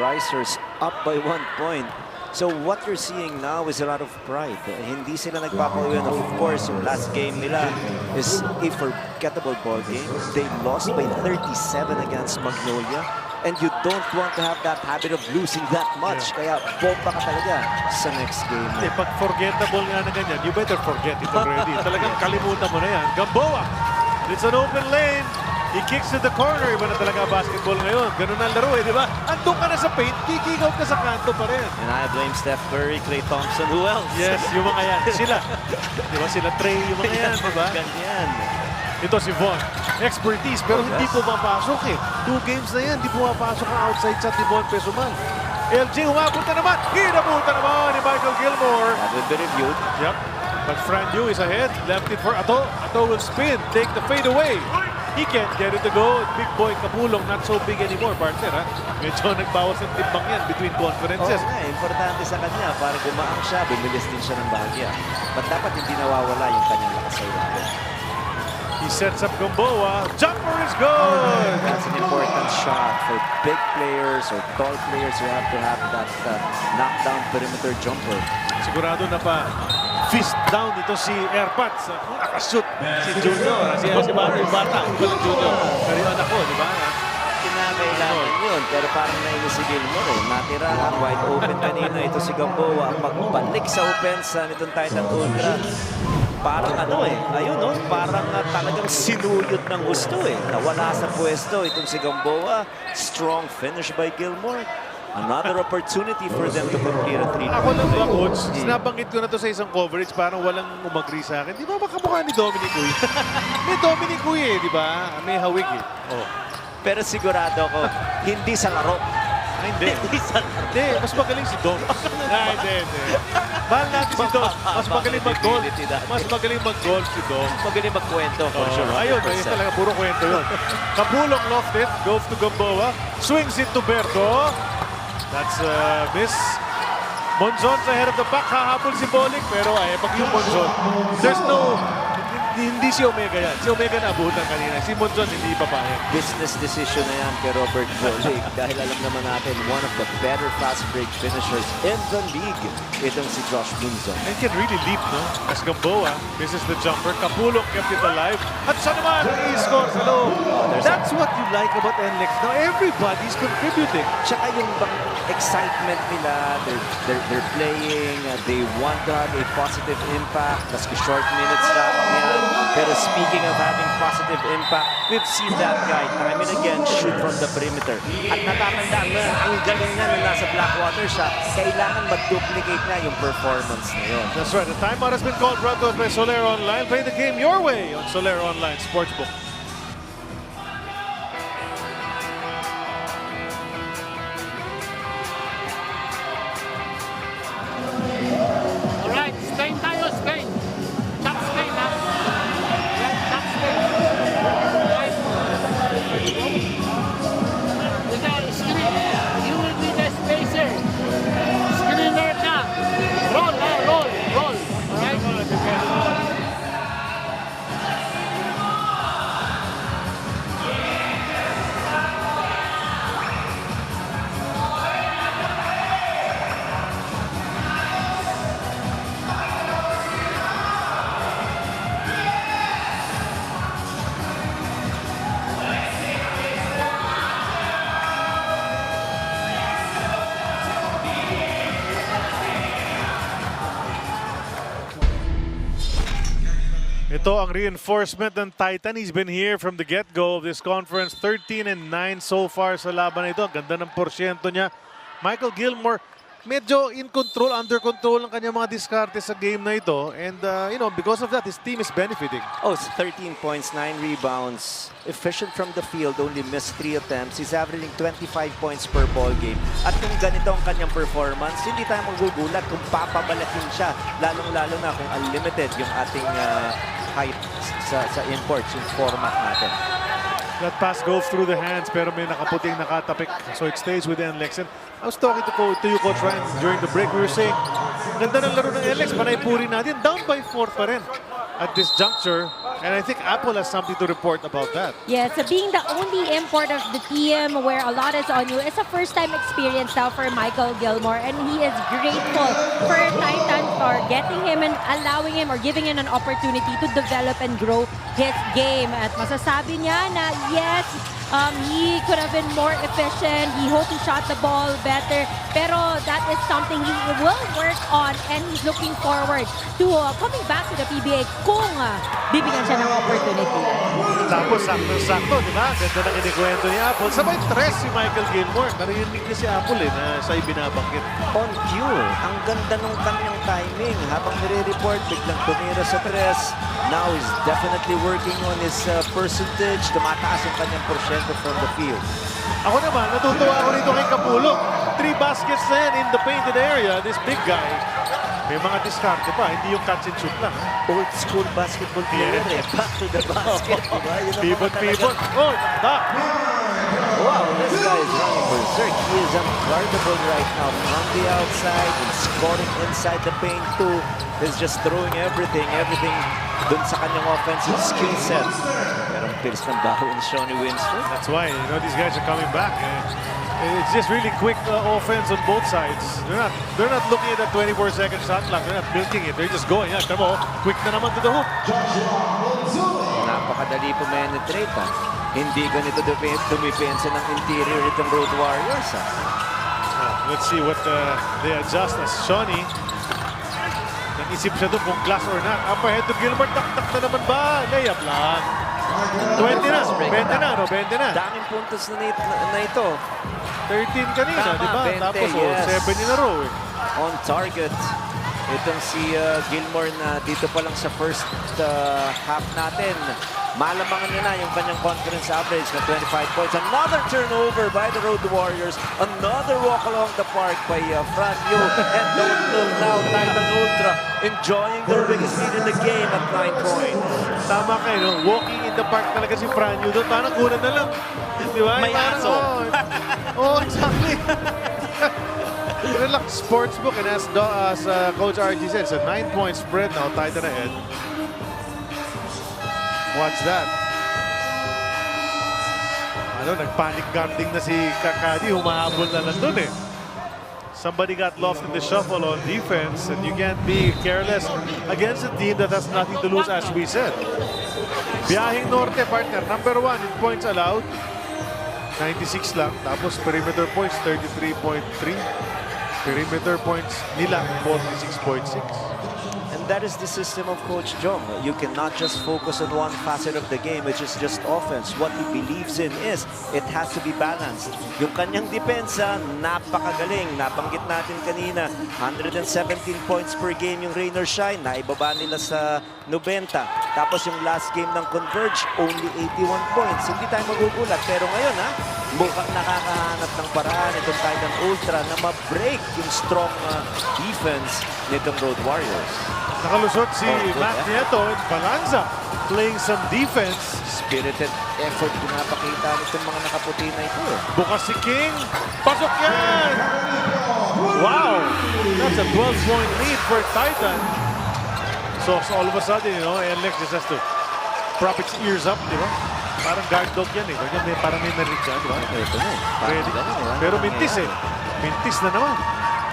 Risers up by 1 point. So what you're seeing now is a lot of pride. Hindi sila nagpapauwi. Of course, yung last game nila is a forgettable ball game. They lost by 37 against Magnolia. And you don't want to have that habit of losing that much. Kaya bomba ka talaga sa next game. Pag forgettable nga na ganyan, you better forget it already. Talagang kalimutan mo na yan. Gamboa! It's an open lane. He kicks to the corner. Iba na talaga basketball ngayon. Ganun ang laro eh, di ba? Andun ka na sa paint, kick out ka sa kanto pa rin. And I blame Steph Curry, Klay Thompson, who else? Yes, yung mga yan. Sila. Di ba? Sila Trey, yung mga yan, di ba? Ganyan. Ito si Von. Expertise, pero hindi pumapasok eh. 2 games na yan, hindi pumapasok ang outside shot ni Von Pesuman. LG, umabot na naman. Hinabutan naman ni Michael Gilmore. That will be reviewed. Yep. But Franyu is ahead. Left it for Ato. Ato will spin. Take the fade away. He can't get it to go. Big boy Kapulong, not so big anymore, partner. Ha? Medyo nagbawas ng timbang yan between conferences. Importante sa kanya. Para gumaang siya, bumilis din siya ng bahagya. But dapat hindi nawawala yung kanyang lakas sa ilalim. He sets up Gamboa. Jumper is good! That's an important shot for big players or tall players who have to have that knockdown perimeter jumper. Sigurado na pa fist down ito si Airpats. Nakashoot si Junior. Si Bata, yung bata. Yung Junior. Pero yung anak ko, di ba? Kinakailangan yun. Pero parang nainis si Gilmore eh. Natira ang wide open kanina. Ito si Gamboa. Ang pagbalik sa opensa nitong Titan Ultra. Parang ano eh. Ayun no. Parang talagang sinuyod ng gusto eh. Nawala sa pwesto itong si Gamboa. Strong finish by Gilmore. Another opportunity for them to complete a 3-point. Ako lang ba, Coach? Sinabanggit ko na to sa isang coverage, parang walang umagri sa akin. Di ba makamukha ni Dominic Uy? May Dominic Uy eh, di ba? May hawig eh. Oh. Pero sigurado ako, hindi sa laro. Hindi. Hindi, mas magaling si Dom. Hindi. Mahal natin si Dom. Mas magaling mag-golf. Mas magaling mag-golf si Dom. Magaling magkwento. Ayun, talaga puro kwento yun. Kapulong lofted, goes to Gamboa, swings it to Berto. That's miss. Monzon sa head of the pack, hahabol si Bolick, pero pag yung Monzon, there's no, hindi si Omega yan. Si Omega nabutan kanina. Si Monzon hindi papayag. Business decision na yan kay Robert Bolick dahil alam naman natin, one of the better fast break finishers in the league. Itong si Josh Monzon. And can really leap, no? As Gamboa, this is the jumper. Kapulong kept it alive. At siya naman, he scores. Hello. That's what you like about NLEX. Now, everybody's contributing. Tsaka yung excitement nila, they're playing, they want to have a positive impact. Maski short minutes lang yan. Pero speaking of having positive impact, we've seen that guy time and again shoot from the perimeter. At natatandaan mo yan, ang galing niya nung nasa Blackwater siya, kailangan mag-duplicate na yung performance niya. That's right. The timeout has been called, brought to us by Solera Online. Play the game your way on Solera Online Sportsbook. Alright, Spain tayo, Spain. Top Spain, ha? Right, top Spain. Right. Ikaw, screen. You will be the spacer. Screener ka. Roll, ha? Roll, roll. Alright? Ito ang reinforcement ng Titan. He's been here from the get-go of this conference. 13-9 so far sa laban na ito. Ganda ng porsyento niya. Michael Gilmore, medyo in control, under control ng kanyang mga diskarte sa game na ito. And, you know, because of that, his team is benefiting. Oh, it's 13 points, 9 rebounds. Efficient from the field, only missed 3 attempts. He's averaging 25 points per ball game. At kung ganito ang kanyang performance, hindi tayo magugulat kung papabalakin siya. Lalong-lalo na kung unlimited yung ating hype sa imports, yung format natin. That pass goes through the hands pero may nakaputing nakatapik. So it stays with NLEX. And I was talking to you, Coach Ryan, during the break. We were saying, ganda ng laro ng NLEX. Panay puri natin. Down by 4 pa rin at this juncture. And I think Apple has something to report about that. Yes, being the only import of the team where a lot is on you, it's a first-time experience now for Michael Gilmore, and he is grateful for Titan for getting him and allowing him or giving him an opportunity to develop and grow his game. At masasabi niya na yes, he could have been more efficient. He hoped he shot the ball better, pero that is something he will work on, and he's looking forward to coming back to the PBA kung bibigyan siya ng opportunity. Tapos sakto-sakto, di ba? Ganda na kinikwento ni Apple. Sabay tres si Michael Gilmore. Narinig niya si Apple na siya ibinabanggit. On cue. Ang ganda ng kanyang timing. Habang nire-report, biglang tumira sa tres. Now he's definitely working on his percentage. Tumataas yung kanyang porsyento from the field. Ako naman, natutuwa ako rito kay Kapulong. 3 baskets na yan in the painted area. This big guy. May mga diskarte pa, hindi yung catch and shoot lang. Old school basketball player eh. Back to the basket. Pivot. Oh, stop. Wow, this guy is running berserk. He is unguardable right now. From the outside, and scoring inside the paint too. He's just throwing everything dun sa kanyang offensive skill set. Pero ang pilis ng baho ni Shawnee Winston. That's why, you know, these guys are coming back. It's just really quick offense on both sides. They're not looking at that 24-second shot clock. They're not milking it. They're just going. Yeah, come on. Quick na naman to the hoop. Napakadali penetrate. Hindi ganito dumipensa ng interior itong Road Warriors. Let's see what they adjust as Shawnee. Nag-isip siya doon kung glass or not. Upper head to Gilbert. Tak-tak na naman ba? Layup lang. 20 na. 20 na. No? 20 na. Daming puntos na ito. 13 kanina, di ba? Tapos 7 in a row. On target. Itong si Gilmore na dito pa lang sa first half natin. Malamangan niya na yung kanyang conference average na 25 points. Another turnover by the Road Warriors. Another walk along the park by Franyo. And don't look now, Titan Ultra enjoying their biggest lead in the game at 9 points. Tama kayo, no? Walking in the park talaga si Franyo doon. Parang kunan na lang. Di ba? May aso. Oh, exactly. Relax Sportsbook, and as Coach RG said, it's a 9-point spread now, Titan ahead. Watch that. Ano, nag-panic guarding na si Kakadi, humahabol na lang dun eh. Somebody got lost in the shuffle on defense, and you can't be careless against a team that has nothing to lose, as we said. Biyahing Norte, partner, number 1 in points allowed. 96 lang. Tapos perimeter points, 33.3. Perimeter points nila, 46.6. And that is the system of Coach Jong. You cannot just focus on one facet of the game, which is just offense. What he believes in is it has to be balanced. Yung kanyang depensa, napakagaling. Nabanggit natin kanina, 117 points per game yung rain or shine. Naibaba nila sa 90. Tapos yung last game ng Converge, only 81 points. Hindi tayo magugulat. Pero ngayon, mukhang nakakahanap ng paraan itong Titan Ultra na ma-break yung strong defense nitong Road Warriors. Nakalusot si Matt Nieto in Balanza, playing some defense. Spirited effort pinapakita nitong mga nakaputi na ito. Bukas si King. Pasok yan! Wow! That's a 12-point lead for Titan. So all of a sudden, you know, NLEX just has to prop its ears up, di ba? Parang guard dog yan eh. Parang may narinig dyan, di ba? Pero mintis eh. Mintis na naman.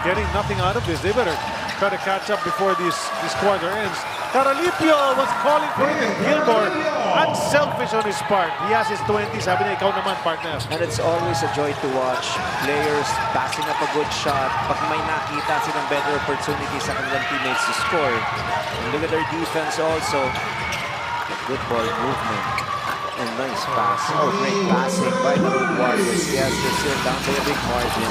Getting nothing out of this. They better try to catch up before this quarter ends. Caralipio was calling for it, and Gilmore, unselfish on his part. He has his 20, sabi niya, ikaw naman, partner. And it's always a joy to watch players passing up a good shot. Pag may nakita silang better opportunity sa kanilang teammates to score. And look at their defense also. Good ball movement. And nice pass. Oh, great passing by the Road Warriors. Yes, they're still down by a big margin.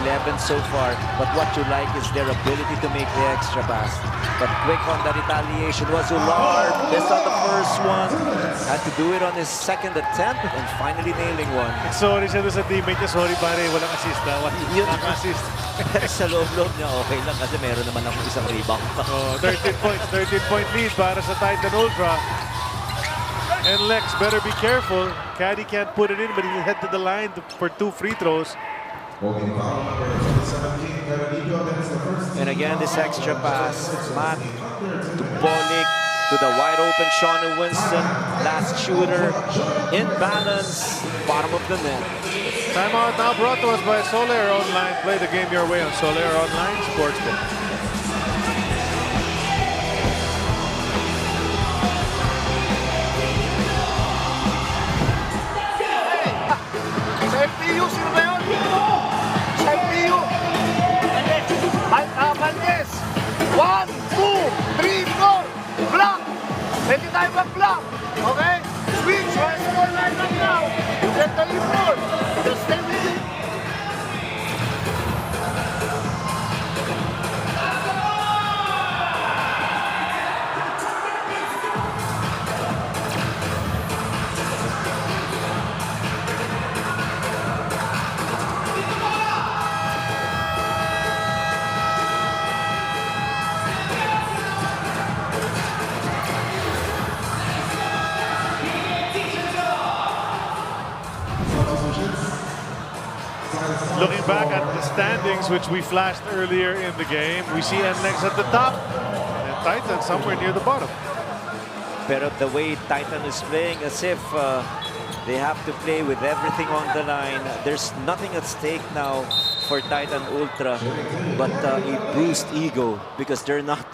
11 so far. But what you like is their ability to make the extra pass. But quick on the retaliation was Ular. Missed on the first one. Had to do it on his second attempt and finally nailing one. Sorry siya doon sa teammate niya. Sorry pare, walang assist. Walang assist. Sa loob-loob niya, okay lang kasi meron naman akong isang rebound. 13 points. 13-point lead para sa Titan Ultra. NLEX better be careful. Caddy can't put it in, but he'll head to the line for 2 free throws. And again, this extra pass, Matt to Bolik, to the wide open Shauna Winston, last shooter, in balance, bottom of the net. Timeout now brought to us by Soler Online. Play the game your way on Soler Online Sportsbook. LPU, sino ba yun? Sa LPU. Valdez. 1, 2, 3, 4. Block. Pwede tayo mag-block. Okay? Switch. Score line right now. You get the lead ball. Just stay with it. Looking back at the standings, which we flashed earlier in the game, we see NLEX at the top and Titan somewhere near the bottom. Pero the way Titan is playing, as if they have to play with everything on the line. There's nothing at stake now for Titan Ultra, but a bruised ego because they're not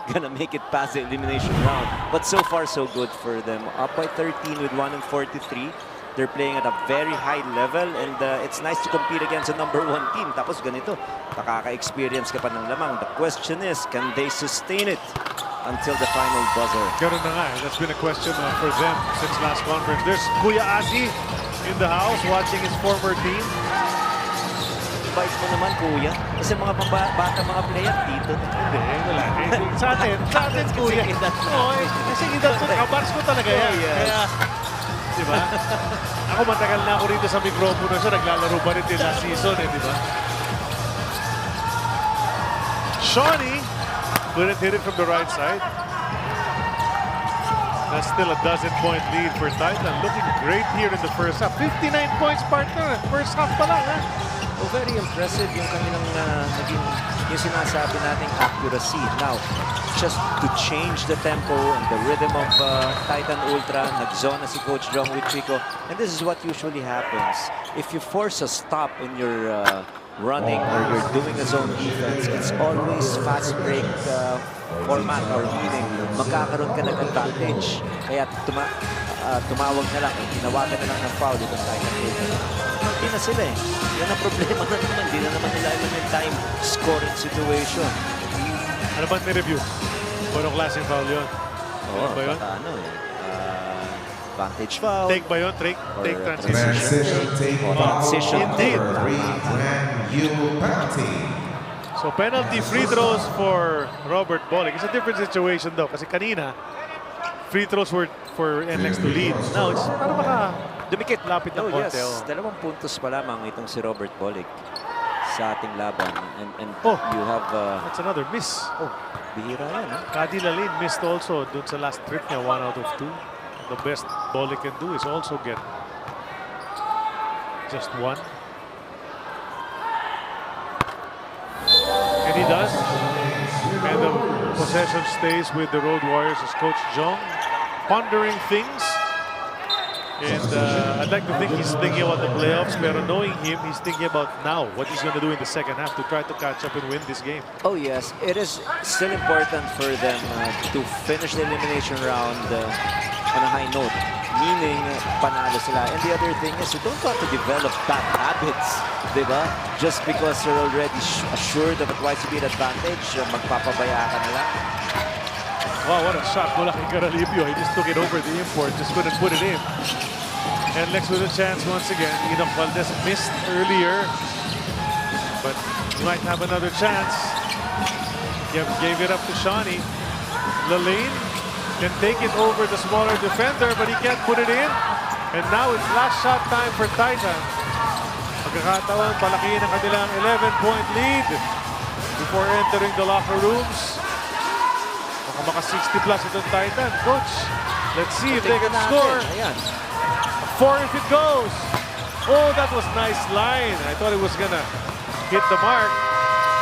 gonna make it past the elimination round. But so far, so good for them. Up by 13 with 1-43. They're playing at a very high level and it's nice to compete against a #1 team. Tapos ganito, nakaka-experience ka pa ng lamang. The question is, can they sustain it until the final buzzer? Ganun na nga. That's been a question for them since last conference. There's Kuya Asi in the house watching his former team. Advice mo naman, Kuya. Kasi mga bata, mga player dito. Hindi, wala. Sa atin, Kuya. Kasi edad ko, kabars ko talaga yan. Kaya, di ba? Ako matagal na ako rito sa mikropono siya. Naglalaro pa rin din last season, di ba? Shawnee couldn't hit it from the right side. That's still a 12-point lead for Titan. Looking great here in the first half. 59 points, partner. First half pa lang, ha? Oh, very impressive yung kanilang naging yung sinasabi nating accuracy. Now, just to change the tempo and the rhythm of Titan Ultra, nag-zone na si Coach Jong with Chico. And this is what usually happens. If you force a stop in your running or you're doing a zone defense, it's always fast break format or meaning magkakaroon ka ng advantage. Kaya tumawag na lang, tinawagan na lang ng foul itong Titan Ultra. Hindi na sila eh. Yan ang problema na naman. Hindi na naman nila yung time scoring situation. Ano ba may review? Anong klaseng foul yun? Oo, ba yun? baka ano eh. Advantage foul. Take ba yun? Take transition. Transition take Oh, foul. transition. Indeed. Number 3, brand new penalty. So penalty free throws for Robert Bolick. It's a different situation though kasi kanina free throws were for NLEX to lead. Now it's para maka dumikit. Lapit ng Oh, konti. yes. 2 puntos pa lamang itong si Robert Bolick sa ating laban. And Oh, you have... that's another miss. Oh, bihira yan. Kadi Lalin missed also dun sa last trip niya, 1 out of 2. The best Bolick can do is also get just 1. And he does. And the possession stays with the Road Warriors as Coach Jong pondering things. And I'd like to think he's thinking about the playoffs, pero knowing him, he's thinking about now, what he's going to do in the second half to try to catch up and win this game. Oh yes, it is still important for them to finish the elimination round on a high note. Meaning, panalo sila. And the other thing is, you don't want to develop bad habits, di ba? Just because you're already assured of a twice-speed advantage, magpapabaya ka na lang. Wow, what a shot mula kay Garalibio. He just took it over the import, just couldn't put it in. And NLEX with a chance once again. Enoch Valdez missed earlier, but he might have another chance. Gave it up to Shawnee. Lalane can take it over the smaller defender, but he can't put it in. And now it's last shot time for Titan. Pagkakataon, palakihin ang kanilang 11-point lead before entering the locker rooms. Maka 60 plus itong Titan. Coach, let's see if they can score. Ayan. 4 if it goes. Oh, that was nice line. I thought it was gonna hit the mark.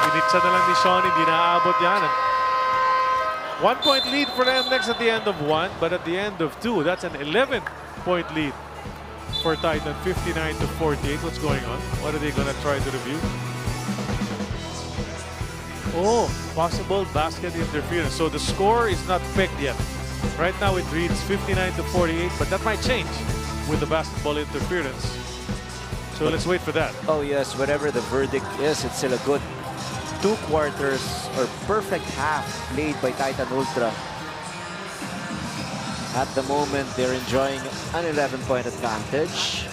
Initsa na lang ni Shawnee, hindi naaabot yan. 1-point lead for NLEX at the end of 1, but at the end of 2, that's an 11-point lead for Titan, 59-48. What's going on? What are they gonna try to review? Oh, possible basket interference. So the score is not picked yet. Right now it reads 59-48, but that might change with the basketball interference. So let's wait for that. Oh yes, whatever the verdict is, it's still a good 2 quarters or perfect half played by Titan Ultra. At the moment, they're enjoying an 11-point advantage.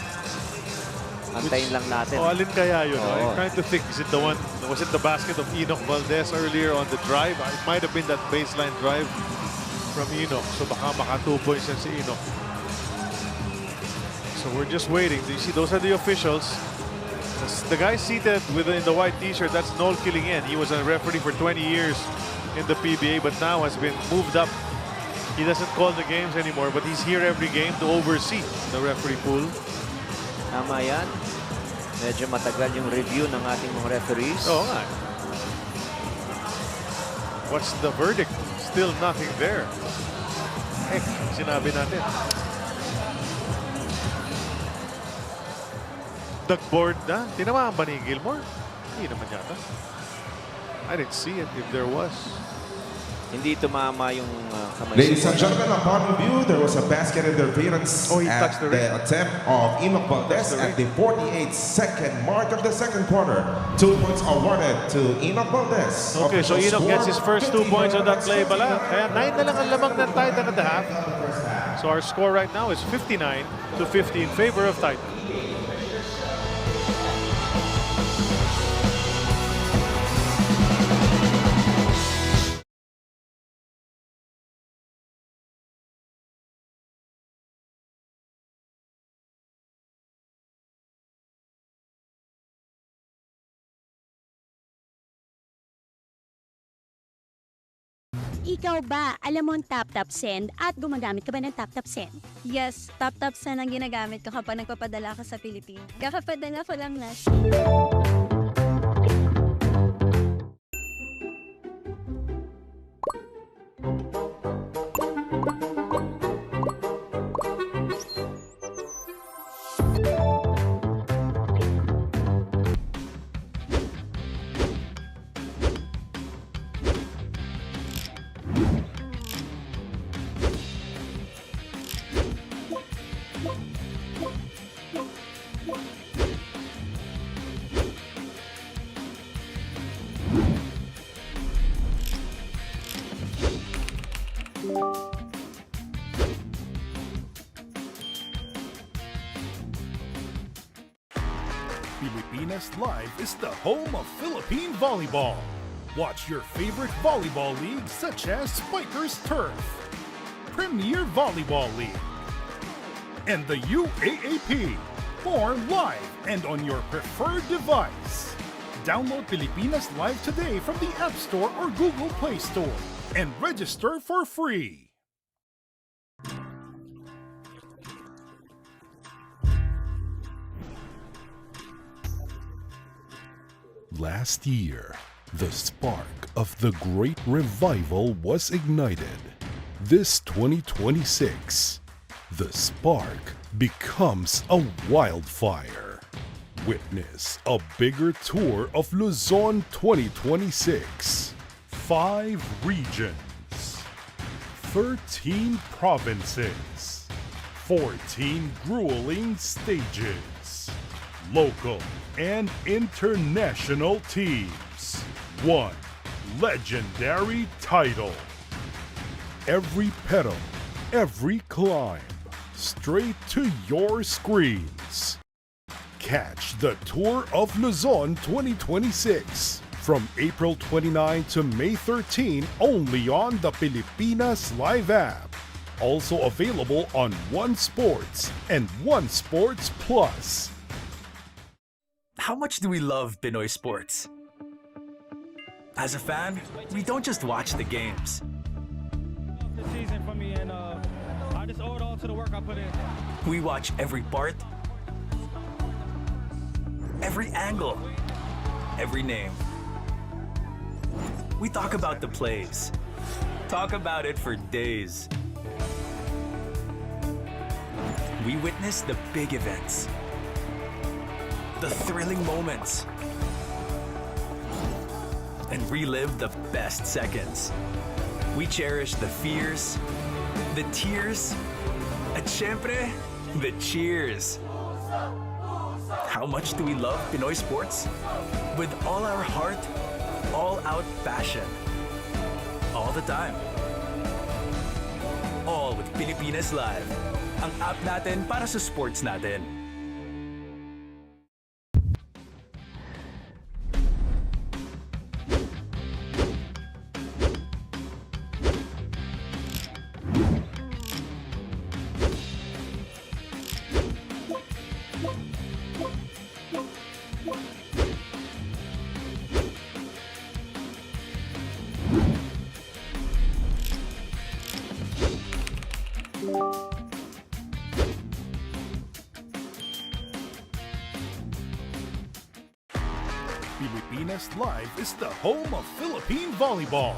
Antayin lang natin. Oh, alin kaya yun? Oh. I'm trying to think, is it the one, was it the basket of Enoch Valdez earlier on the drive? It might have been that baseline drive from Enoch. So baka 2 points yan si Enoch. So we're just waiting. Do you see, those are the officials. The guy seated in the white t-shirt, that's Noel Kilingen. He was a referee for 20 years in the PBA, but now has been moved up. He doesn't call the games anymore, but he's here every game to oversee the referee pool. Tama yan. Medyo matagal yung review ng ating mga referees. Oo nga. What's the verdict? Still nothing there. Heck, sinabi natin. Dugboard na. Tinamaan ba ni Gilmore? Hindi naman yata. I didn't see it if there was. Hindi tumama yung kamay. Ladies and gentlemen, upon review, there was a basket interference at the attempt of Enoch Valdez at the 48-second mark of the second quarter. 2 points awarded to Enoch Valdez. Okay, so Enoch gets his first 2 points on that play bala. Kaya 9 na lang ang lamang ng Titan at the half. So our score right now is 59-50 in favor of Titan. Ikaw ba, alam mo ang tap-tap send at gumagamit ka ba ng tap-tap send? Yes, tap-tap send ang ginagamit ko kapag nagpapadala ka sa Pilipinas. Kakapadala ko lang last. Pilipinas Live is the home of Philippine volleyball. Watch your favorite volleyball leagues such as Spikers Turf, Premier Volleyball League, and the UAAP. More live and on your preferred device. Download Pilipinas Live today from the App Store or Google Play Store and register for free. Last year, the spark of the Great Revival was ignited. This 2026, the spark becomes a wildfire. Witness a bigger tour of Luzon 2026. 5 regions, 13 provinces, 14 grueling stages, local and international teams, 1 legendary title. Every pedal, every climb, straight to your screens. Catch the Tour of Luzon 2026 from April 29 to May 13 only on the Pilipinas Live app. Also available on One Sports and One Sports Plus. How much do we love Pinoy sports? As a fan, we don't just watch the games. This season for me, and I just owe it all to the work I put in. We watch every part, every angle, every name. We talk about the plays. Talk about it for days. We witness the big events, the thrilling moments, and relive the best seconds. We cherish the fears, the tears, at syempre, the cheers. How much do we love Pinoy sports? With all our heart, all-out passion. All the time. All with Pilipinas Live. Ang app natin para sa sports natin. Pilipinas Live is the home of Philippine volleyball.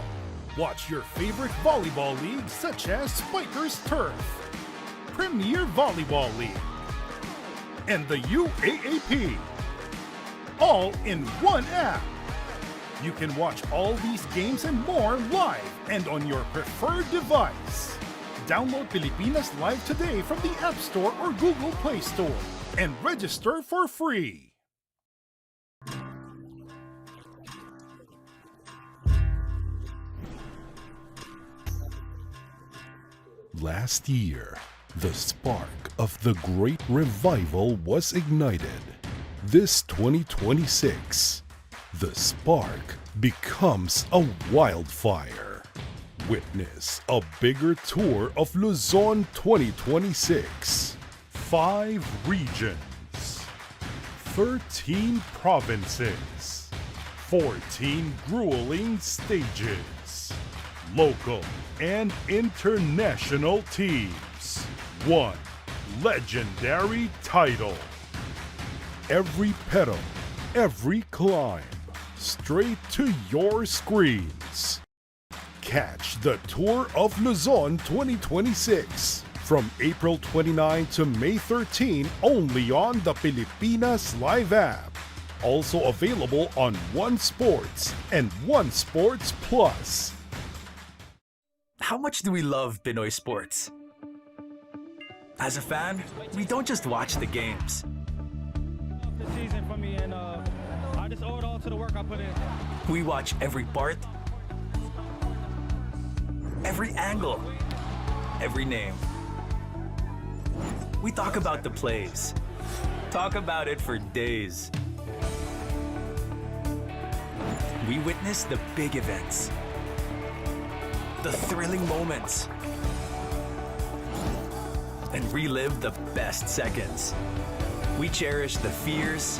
Watch your favorite volleyball leagues such as Spikers Turf, Premier Volleyball League, and the UAAP. All in one app. You can watch all these games and more live and on your preferred device. Download Pilipinas Live today from the App Store or Google Play Store and register for free. Last year, the spark of the Great Revival was ignited. This 2026, the spark becomes a wildfire. Witness a bigger tour of Luzon 2026. 5 regions, 13 provinces, 14 grueling stages, local and international teams, 1 legendary title. Every pedal, every climb, straight to your screens. Catch the Tour of Luzon 2026 from April 29 to May 13 only on the Pilipinas Live app. Also available on One Sports and One Sports Plus. How much do we love Pinoy sports? As a fan, we don't just watch the games. This season for me, and I just owe it all to the work I put in. We watch every part, every angle, every name. We talk about the plays. Talk about it for days. We witness the big events, the thrilling moments, and relive the best seconds. We cherish the fears,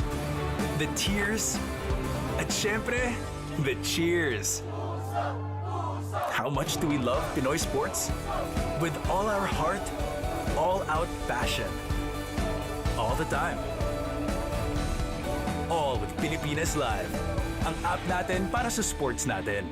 the tears, at syempre, the cheers. How much do we love Pinoy sports? With all our heart, all-out passion. All the time. All with Pilipinas Live. Ang app natin para sa sports natin.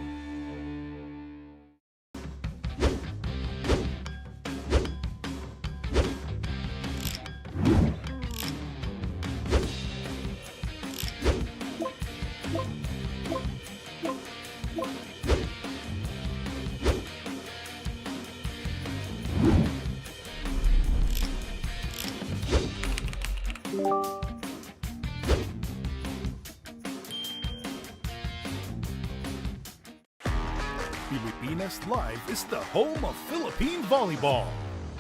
Pilipinas Live is the home of Philippine volleyball.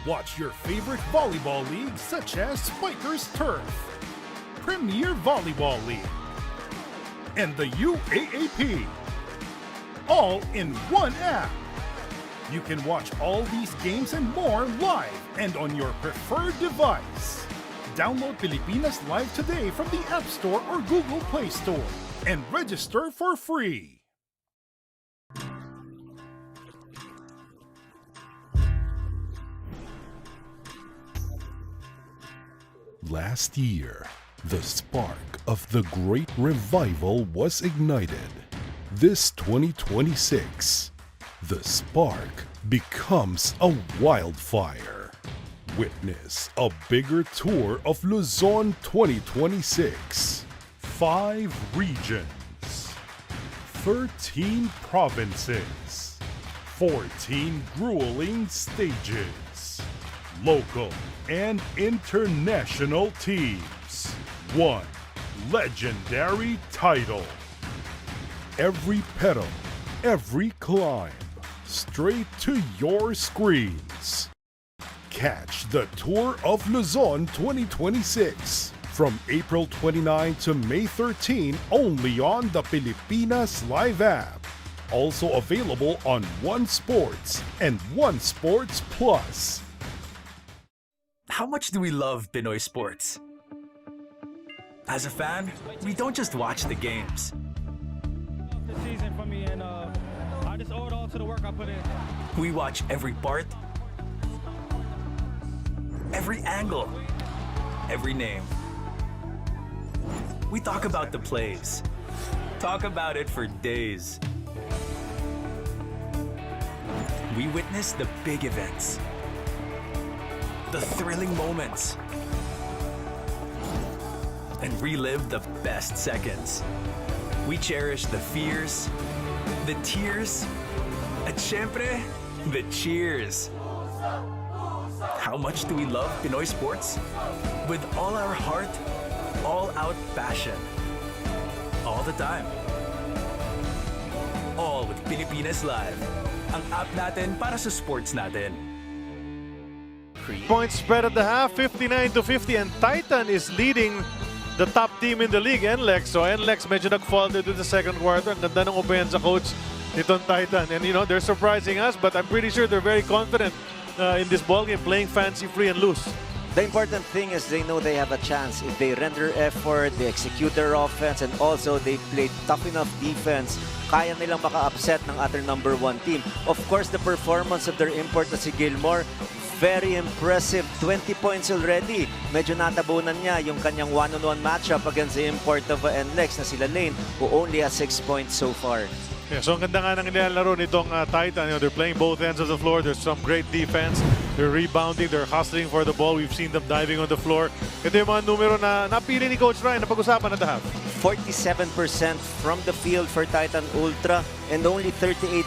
Watch your favorite volleyball leagues such as Spikers Turf, Premier Volleyball League, and the UAAP. All in one app. You can watch all these games and more live and on your preferred device. Download Pilipinas Live today from the App Store or Google Play Store and register for free. Last year, the spark of the Great Revival was ignited. This 2026, the spark becomes a wildfire. Witness a bigger tour of Luzon 2026. 5 regions, 13 provinces, 14 grueling stages, local and international teams. 1 legendary title. Every pedal, every climb, straight to your screens. Catch the Tour of Luzon 2026 from April 29 to May 13 only on the Pilipinas Live app. Also available on One Sports and One Sports Plus. How much do we love Pinoy sports? As a fan, we don't just watch the games. This season for me, and I just owe it all to the work I put in. We watch every part, every angle, every name. We talk about the plays. Talk about it for days. We witness the big events, the thrilling moments, and relive the best seconds. We cherish the fears, the tears, at syempre, the cheers. How much do we love Pinoy sports? With all our heart, all-out passion. All the time. All with Pilipinas Live. Ang app natin para sa sports natin. Point spread at the half, 59-50, and Titan is leading the top team in the league, NLEX. So NLEX medyo nag-fall dito sa second quarter. Ang ganda ng opensa coach nitong Titan. And you know, they're surprising us, but I'm pretty sure they're very confident in this ballgame, playing fancy, free, and loose. The important thing is they know they have a chance. If they render effort, they execute their offense, and also they play tough enough defense, kaya nilang maka-upset ng other number 1 team. Of course, the performance of their import na si Gilmore, very impressive. 20 points already. Medyo natabunan niya yung kanyang one-on-one matchup against the import of NLEX na sila Lane, who only has 6 points so far. Yeah, so ang ganda nga ng nilalaro nitong Titan. You know, they're playing both ends of the floor. There's some great defense. They're rebounding. They're hustling for the ball. We've seen them diving on the floor. Ito yung mga numero na napili ni Coach Ryan na pag-usapan at the half. 47% from the field for Titan Ultra and only 38%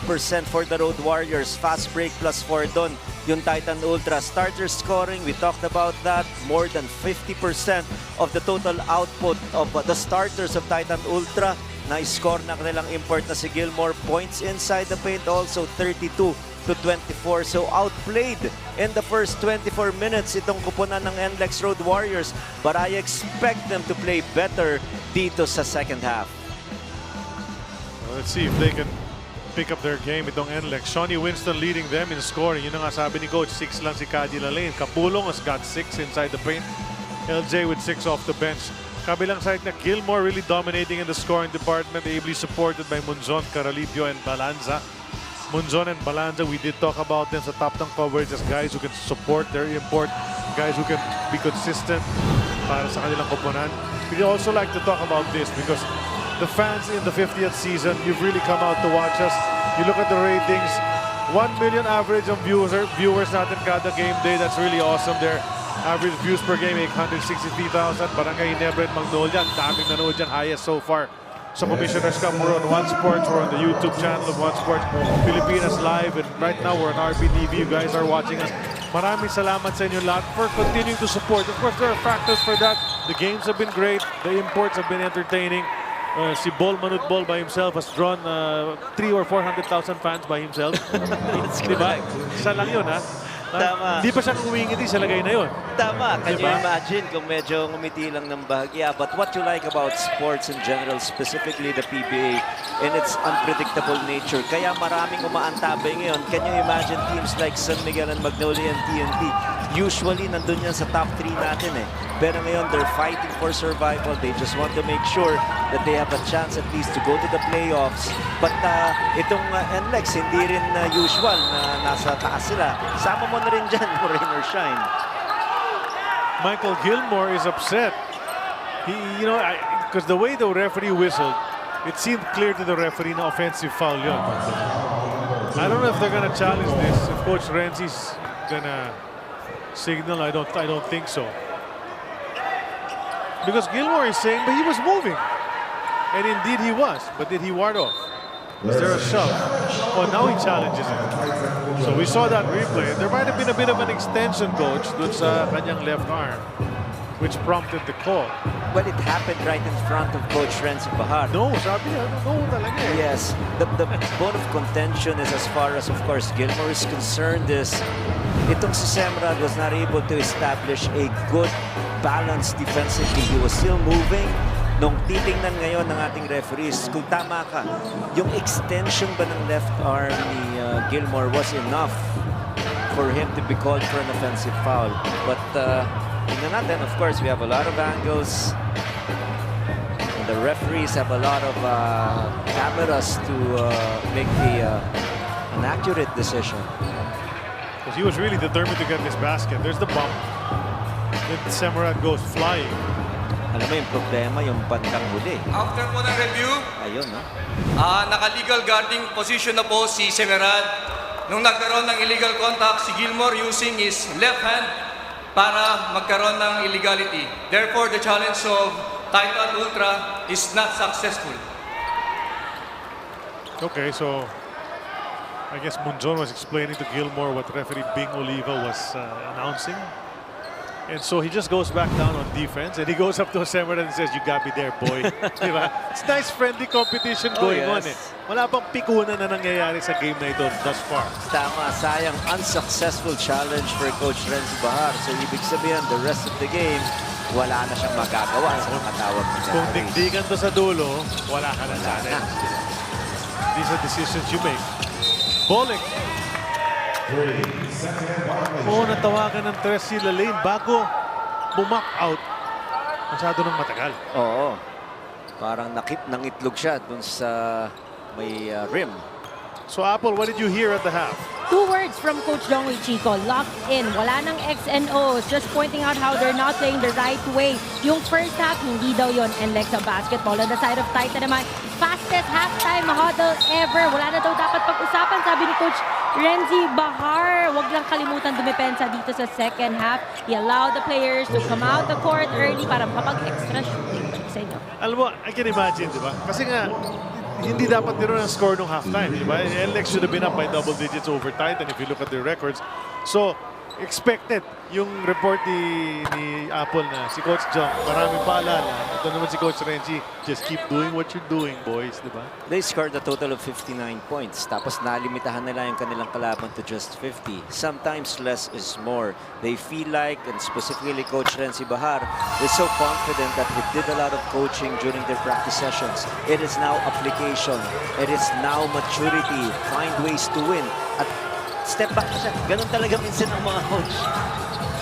for the Road Warriors. Fast break plus 4 doon yung Titan Ultra. Starter scoring, we talked about that. More than 50% of the total output of the starters of Titan Ultra. Na-score na kanilang import na si Gilmore. Points inside the paint also 32-24. So outplayed in the first 24 minutes itong kupunan ng NLEX Road Warriors. But I expect them to play better dito sa second half. Let's see if they can pick up their game itong NLEX. Shawnee Winston leading them in scoring. Yun nga sabi ni Coach, 6 lang si Caddy Lane. Kapulong has got 6 inside the paint. LJ with 6 off the bench. Kabilang side na Gilmore really dominating in the scoring department, ably supported by Munzon, Caralipio, and Balanza. Munzon and Balanza, we did talk about them sa top ng coverage as guys who can support their import, guys who can be consistent para sa kanilang koponan. We also like to talk about this because the fans in the 50th season, you've really come out to watch us. You look at the ratings, 1 million average of viewers natin kada game day. That's really awesome there. Average views per game, 863,000. Barangay Ginebra and Magnolia, daming nanood dyan, highest so far. So Commissioners Cup, we're on One Sports, we're on the YouTube channel of One Sports, Pilipinas Live, and right now we're on RBTV. You guys are watching us. Maraming salamat sa inyo lahat for continuing to support. Of course, there are factors for that. The games have been great. The imports have been entertaining. Si Bol Manutbol by himself has drawn 300,000 or 400,000 fans by himself. Diba? Isa lang yun, ha? Tama. Hindi pa siya ngumingiti sa lagay na yun. Tama. Can Diba? you imagine kung medyo ngumiti lang ng bahagya? But what you like about sports in general, specifically the PBA, in its unpredictable nature, kaya maraming umaantabay ngayon. Can you imagine teams like San Miguel and Magnolia and TNT? Usually, nandun yan sa top 3 natin eh. Pero ngayon, they're fighting for survival. They just want to make sure that they have a chance at least to go to the playoffs. But itong NLEX, hindi rin usual na nasa taas sila. Sama mo na rin dyan, rain or shine. Michael Gilmore is upset. Because the way the referee whistled, it seemed clear to the referee na offensive foul yun. I don't know if they're gonna challenge this. If Coach Renzi's gonna signal, I don't think so. Because Gilmore is saying that he was moving. And indeed he was. But did he ward off? Is there a shove? Oh, now he challenges him. So we saw that replay. There might have been a bit of an extension, Coach, dun sa kanyang left arm, which prompted the call. But it happened right in front of Coach Renzi Bahar. No, sabi niya, no talaga eh. Yes, the bone of contention is, as far as, of course, Gilmore is concerned, is itong si Semrad was not able to establish a good balance defensively. He was still moving. Nung titingnan ngayon ng ating referees, kung tama ka, yung extension ba ng left arm ni Gilmore was enough for him to be called for an offensive foul. But tingnan natin, of course, we have a lot of angles. And the referees have a lot of cameras to make an accurate decision. Because he was really determined to get this basket. There's the bump. Then Semrad goes flying. Alam mo yung problema, yung bandang huli. After po ng review, ayun, no? naka-legal guarding position na po si Semerad. Nung nagkaroon ng illegal contact, si Gilmore using his left hand para magkaroon ng illegality. Therefore, the challenge of Titan Ultra is not successful. Okay, so I guess Munzon was explaining to Gilmore what referee Bing Oliva was announcing. And so he just goes back down on defense and he goes up to Semrad and says, "You got me there, boy." Diba? It's nice friendly competition going on eh. Wala pang pikunan na nangyayari sa game na ito thus far. Tama, sayang unsuccessful challenge for Coach Renzi Bahar. So ibig sabihin, the rest of the game, wala na siyang magagawa sa nakatawag na Kung tigdigan to sa dulo, wala ka na challenge. These are decisions you make. Bolick. Natawagan ng 3 si Lane bago bumak out. Masyado nang matagal. Oo. Parang nangitlog siya dun sa may rim. So Apple, what did you hear at the half? 2 words from Coach Jongwei Chico, locked in. Wala nang X and O's. Just pointing out how they're not playing the right way. Yung first half, hindi daw yon NLEX sa basketball. On the side of Titan naman, fastest halftime huddle ever. Wala na daw dapat pag-usapan, sabi ni Coach Renzi Bahar. Huwag lang kalimutan dumepensa dito sa second half. He allowed the players to come out the court early para makapag-extra shooting. Sa inyo. Alam mo, I can imagine, di ba? Kasi nga, hindi dapat nila ng score nung halftime, di ba? NLEX should have been up by double digits over Titan if you look at their records. So, expected yung report ni Apple na si Coach Jong, maraming paalala. Ito naman si Coach Renzi, just keep doing what you're doing, boys, di ba? They scored a total of 59 points. Tapos nalimitahan nila yung kanilang kalaban to just 50. Sometimes less is more. They feel like, and specifically Coach Renzi Bahar, is so confident that he did a lot of coaching during their practice sessions. It is now application. It is now maturity. Find ways to win. At step back na siya. Ganun talaga minsan ang mga coach.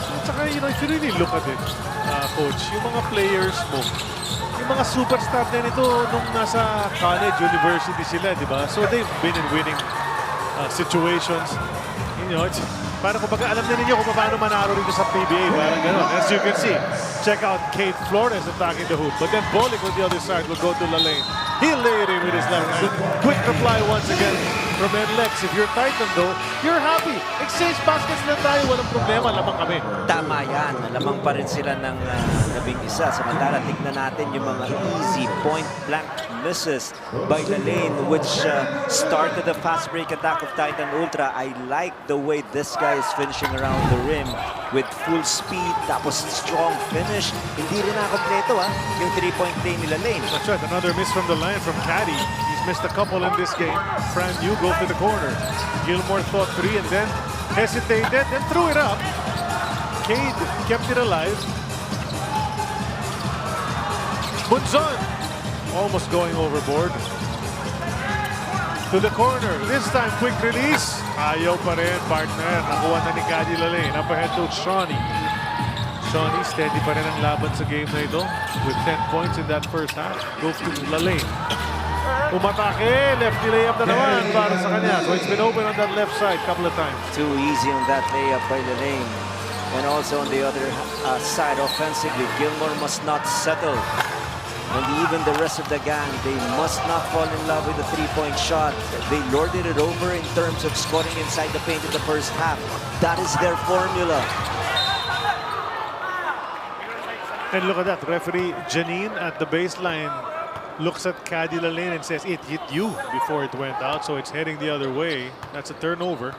At saka, you know, if you really look at it, Coach, yung mga players mo, yung mga superstar din ito nung nasa college, university sila, di ba? So they've been in winning situations. You know, it's, parang kumbaga alam na ninyo kung paano manaro rito sa PBA. Parang gano'n. As you can see, check out Kate Flores attacking the hoop. But then Bolik on the other side will go to the lane. He'll lay it in with his left hand. Quick reply once again from NLEX. If you're Titan though, you're happy. Exchange baskets lang tayo. Walang problema. Lamang kami. Tama yan. Lamang pa rin sila ng 11. Samantala, tignan natin yung mga easy point-blank misses by the lane, which started the fast break attack of Titan Ultra. I like the way this guy is finishing around the rim with full speed, tapos strong finish. Hindi rin na-kompleto yung 3-point play nila lane. That's right. Another miss from the line from Caddy. He's missed a couple in this game. Fran Yu go to the corner. Gilmore thought 3 and then hesitated, then threw it up. Cade kept it alive. Bunzon almost going overboard. To the corner. This time, quick release. Ayaw pa rin, partner. Nakuha na ni Caddy Lalane. Up ahead to Shawnee. Shawnee, steady pa rin ang laban sa game na ito with 10 points in that first half. Goes to Lalane. Umatake. Lefty layup na naman para sa kanya. So it's been open on that left side a couple of times. Too easy on that layup by Lalane. And also on the other side, offensively, Gilmore must not settle. And even the rest of the gang, they must not fall in love with the three-point shot. They lorded it over in terms of scoring inside the paint in the first half. That is their formula. And look at that. Referee Janine at the baseline looks at Caddy Lalane and says, it hit you before it went out. So it's heading the other way. That's a turnover.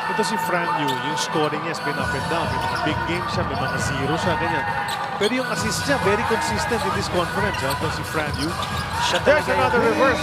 Ito si Fran Yu, yung scoring niya has been up and down. May mga big game siya, may mga zero siya, ganyan. Pero yung assist niya, very consistent in this conference. Ito si Fran Yu. There's another reverse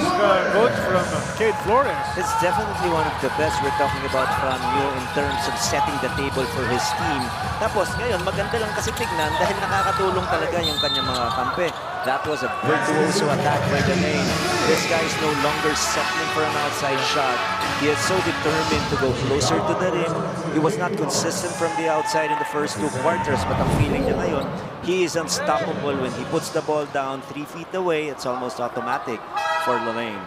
coach from Kate Flores. It's definitely one of the best we're talking about Fran Yu in terms of setting the table for his team. Tapos ngayon, maganda lang kasi tignan dahil nakakatulong talaga yung kanyang mga kampe. That was a virtuoso attack by the lane. This guy is no longer settling for an outside shot. He is so determined to go closer to the rim. He was not consistent from the outside in the first 2 quarters, but ang feeling niya ngayon, he is unstoppable when he puts the ball down 3 feet away. It's almost automatic for Lalane.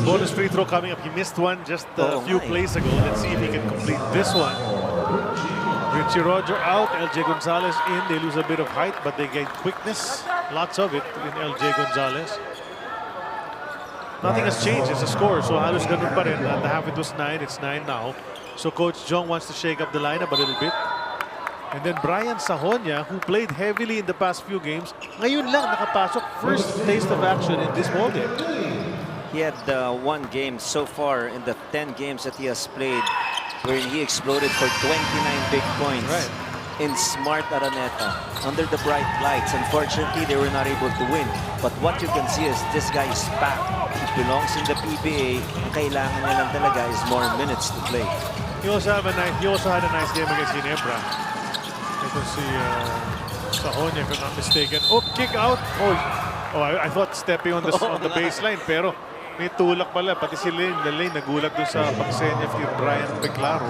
Bonus free throw coming up. He missed one just a few plays ago. Let's see if he can complete this one. Richie Roger out, LJ Gonzalez in. They lose a bit of height, but they gain quickness. Lots of it in LJ Gonzalez. Nothing has changed. It's a score. So halos ganun pa rin. At the half it was 9. It's 9 now. So Coach Jong wants to shake up the lineup a little bit. And then Brian Sahonia, who played heavily in the past few games, ngayon lang nakapasok. First taste of action in this ballgame. He had 1 game so far in the 10 games that he has played wherein he exploded for 29 big points in Smart Araneta under the bright lights. Unfortunately, they were not able to win. But what you can see is this guy is packed. He belongs in the PBA. Ang kailangan niya lang talaga is more minutes to play. He also had a nice game against Ginebra. Ito si Sahonia, if I'm not mistaken. Oh, kick out. Oh, I thought stepping on the baseline, pero may tulak pala. Pati si Lane nagulat dun sa pagsenya ni Brian Peclaro.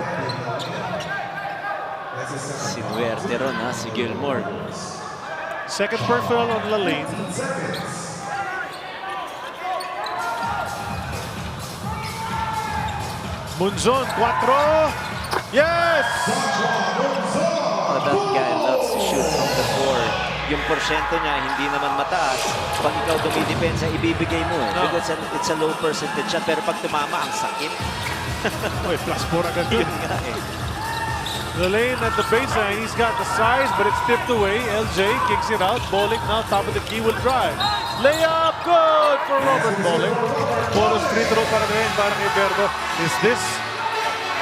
Sinuwerte ron si Gilmore. Second personal on Lalane. Bunzon, 4. Yes! Oh, that guy loves to shoot from the floor. Yung porsyento niya hindi naman mataas. Pag ikaw dumidepensa, ibibigay mo because it's a low percentage siya. Pero pag tumama, ang sakit. Uy, plus 4 agad yun. Lalane at the baseline. He's got the size, but it's tipped away. LJ kicks it out. Bowling now, top of the key will drive. Layup, good for Robert Bolick. Bonus free throw para rin para kay Berto. Is this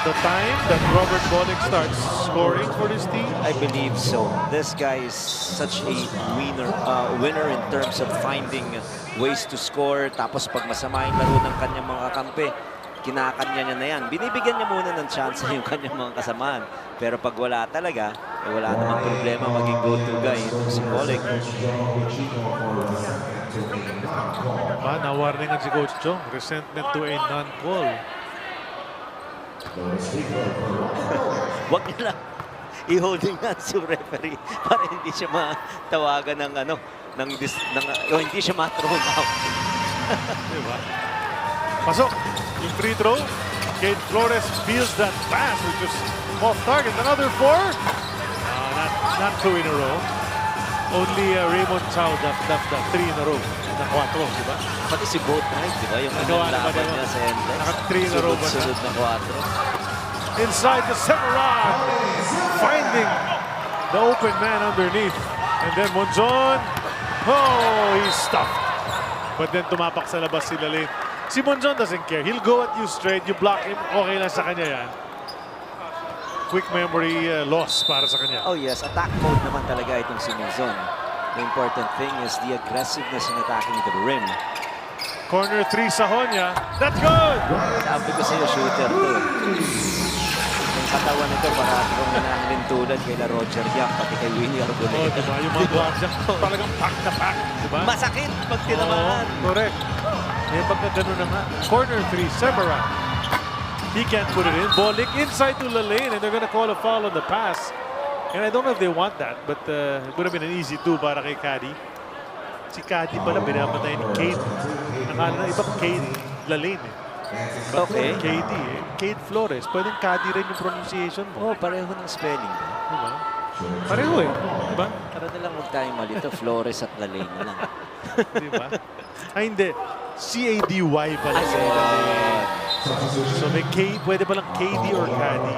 the time that Robert Bolick starts scoring for this team? I believe so. This guy is such a winner in terms of finding ways to score. Tapos pag masama yung laro ng kanyang mga kampe, kinakanya niya na yan. Binibigyan niya muna ng chance yung kanyang mga kasamaan. Pero pag wala talaga, wala namang problema maging go-to guy. Ito si Bolick. Na-warningan si Coach Chong. Resentment to a non-call. Wag niya lang i-holding hands yung referee para hindi siya matawagan ng hindi siya ma-thrown out. Diba? Pasok yung free throw. Kate Flores feels that pass, which is off target. Another 4. Not 2 in a row. Only Raymond Chow left 3 in a row. Na 4, diba? Pati si Boat Knight, diba? Yung laban niya sa NLEX. Naka 3 in a row ba siya? Sunod na 4. Inside the center rod. Finding the open man underneath. And then Monzon. Oh, he's stuffed. But then tumapak sa labas si Lalane. Si Monzon doesn't care. He'll go at you straight. You block him. Okay lang sa kanya yan. Quick memory loss para sa kanya. Oh yes, attack mode naman talaga itong si Monzon. The important thing is the aggressiveness in attacking the rim. Corner 3 sa Honya. That's good! Sabi ko sa'yo, shooter to. Yung katawan nito, parang nangalin tulad kay Roger Young, pati kay Winnie Arboleda. Oh, diba? Yung mga guardia, talagang pack na pack. Diba? Masakit pag tinamaan. Correct. Eh, pagka gano'n naman. Corner 3, Semera. He can't put it in. Bolick inside to Lalane, and they're gonna call a foul on the pass. And I don't know if they want that, but it would have been an easy 2 para kay Caddy. Si Caddy pala, binamatay ni Kate. Nakala na iba Kate Lalane eh. Okay. KD eh. Kate Flores. Pwedeng Caddy rin yung pronunciation mo. Oh, pareho ng spelling. Diba? Pareho eh. Diba? Para na lang huwag tayong malito. Flores at Lalane na lang. Diba? Ay hindi. C-A-D-Y pala. So may K, pwede palang KD or Caddy.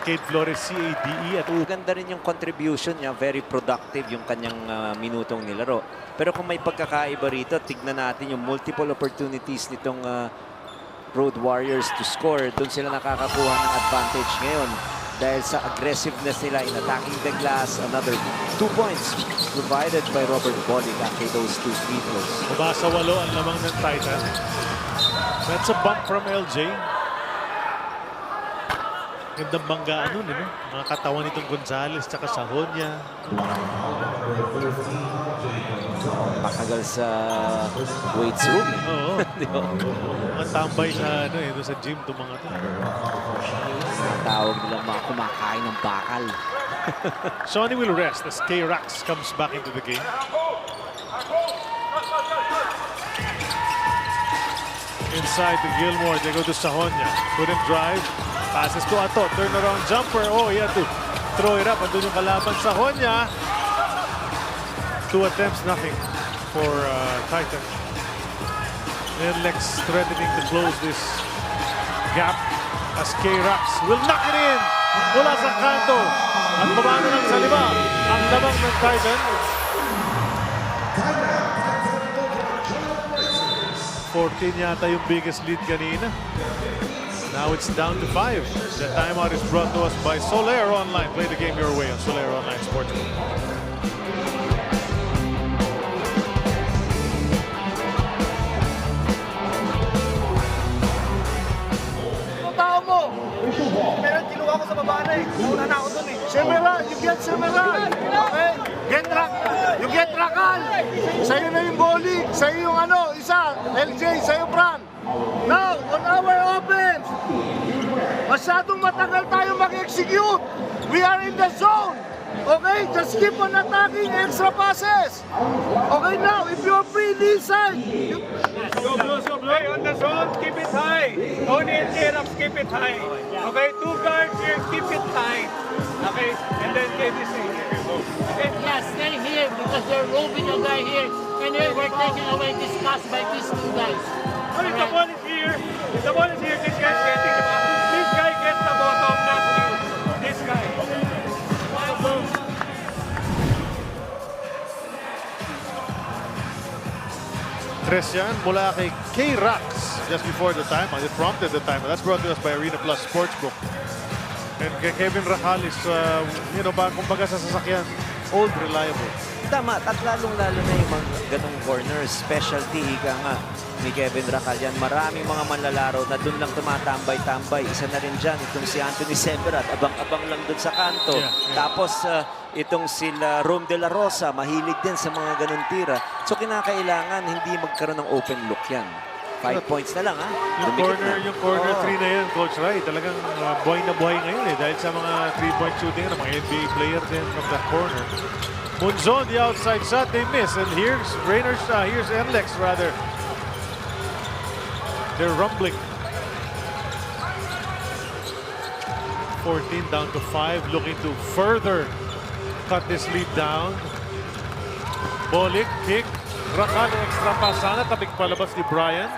Kate Flores, C-A-D-E. At Ganda rin yung contribution niya. Very productive yung kanyang minutong nilaro. Pero kung may pagkakaiba rito, tignan natin yung multiple opportunities nitong Road Warriors to score. Doon sila nakakakuha ng advantage ngayon. Dahil sa aggressiveness nila in attacking the glass. Another 2 points provided by Robert Bolick after those 2 free throws. Mabasa 8 ang lamang ng Titan. That's a bump from LJ. Gandang banggaan nun, ano? Mga katawan nitong Gonzales tsaka sa Honya. Makagal sa weights room. Oo. Mga tambay sa, sa gym itong mga ito. Tawag nila mga kumakain ng bakal. Sonny will rest as K-Rax comes back into the game. Inside to Gilmore, they go to Sahonya. Couldn't drive. Passes to Ato. Turnaround jumper. Oh, he had to throw it up. Andun yung kalaban sa Honya. 2 attempts, nothing for Titan. NLEX threatening to close this gap as K-Rax will knock it in. Mula sa kanto. At baba na lang sa liba. Ang lamang ng Titan. 14 yata yung biggest lead kanina. Now it's down to 5. The timeout is brought to us by Soler Online. Play the game your way on Soler Online Sportsbook. Tao mo! Pero kinuha ko sa baba na eh. Nauna na ako dun eh. Semeran! You get Semeran! Okay? You get Rakal! Sa'yo na yung Bolick. Sa'yo yung isa. LJ, sa'yo Fran. Now, on our offense, masyadong matagal tayo mag-execute. We are in the zone. Okay, just keep on attacking extra passes. Okay, now, if you're free inside, Go, hey, on the zone, keep it high. Only in K-Rax, keep it high. Okay, 2 guards here, keep it tight. Okay, and then KBC, here you go. Okay? Yeah, stay here because they're roving a guy here. And we're taking away this pass by these 2 guys. Well, if the ball is here, this guy's getting the ball. This guy gets the bottom, not you. This guy. Tres yan mula kay K-Rax just before the time. It prompted the time. That's brought to us by Arena Plus Sportsbook. And kay Kevin Racal is, kumbaga sa sasakyan, old, reliable. Tama, at lalong-lalo na yung mga ganong corners, specialty, ika nga ni Kevin Racal yan. Maraming mga manlalaro na dun lang tumatambay-tambay. Isa na rin dyan, itong si Anthony Severat, abang-abang lang dun sa kanto. Tapos, itong sila Rome de la Rosa, mahilig din sa mga ganong tira. So, kinakailangan hindi magkaroon ng open look yan. 5 points na lang, ha? Yung corner 3 na yan, Coach Rai, talagang buhay na buhay ngayon eh. Dahil sa mga 3-point shooting ng mga NBA player din from that corner. Munzon, the outside shot, they miss. And here's here's NLEX rather. They're rumbling. 14 down to 5, looking to further cut this lead down. Bolik, kick. Racal, extra pass sana, tabing palabas ni Brian.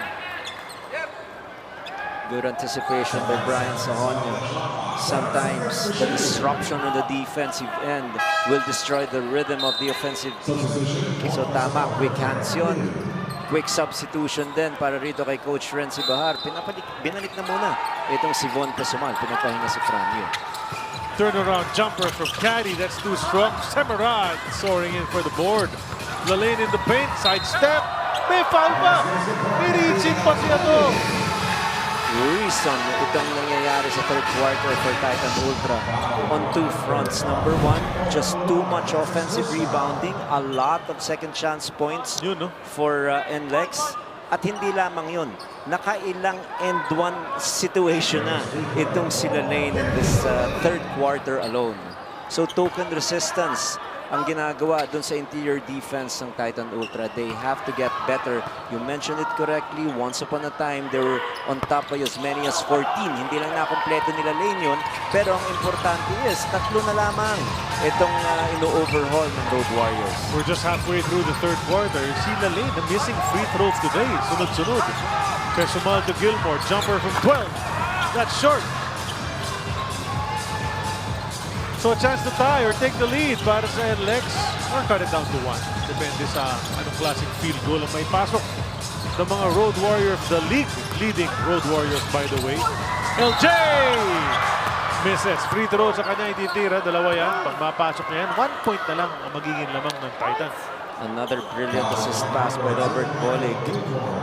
Good anticipation by Brian Sahonyo. Sometimes the disruption on the defensive end will destroy the rhythm of the offensive team. So tama, quick hands yun. Quick substitution din para rito kay Coach Renzi Bahar. Binalik na muna itong si Von Pesumal. Pinagpahinga si Franyo. Turnaround jumper from Caddy. That's too strong. Semerad soaring in for the board. Lalaine in the paint. Side step. May foul pa. May reaching pa siya to. Reason itong nangyayari sa third quarter for Titan Ultra on two fronts. Number one, just too much offensive rebounding, a lot of second chance points for NLEX. At hindi lamang yun, nakailang end one situation na itong sila Lane in this third quarter alone. So token resistance ang ginagawa dun sa interior defense ng Titan Ultra. They have to get better. You mentioned it correctly. Once upon a time, they were on top by as many as 14. Hindi lang nakompleto nila Lane yun. Pero ang importante is, 3 na lamang itong ino-overhaul ng Road Warriors. We're just halfway through the third quarter. You see Lane, the missing free throws today. Sunod-sunod. Pesumal to Gilmore. Jumper from 12. That's short. So a chance to tie or take the lead para sa NLEX or cut it down to 1. Depende sa anong klaseng field goal ang may pasok ng mga Road Warriors, the league-leading Road Warriors by the way. LJ! Misses. Free throw sa kanya ititira. Dalawa yan. Pag mapasok niya yan, 1 point na lang ang magiging lamang ng Titan. Another brilliant assist pass by Robert Bolig.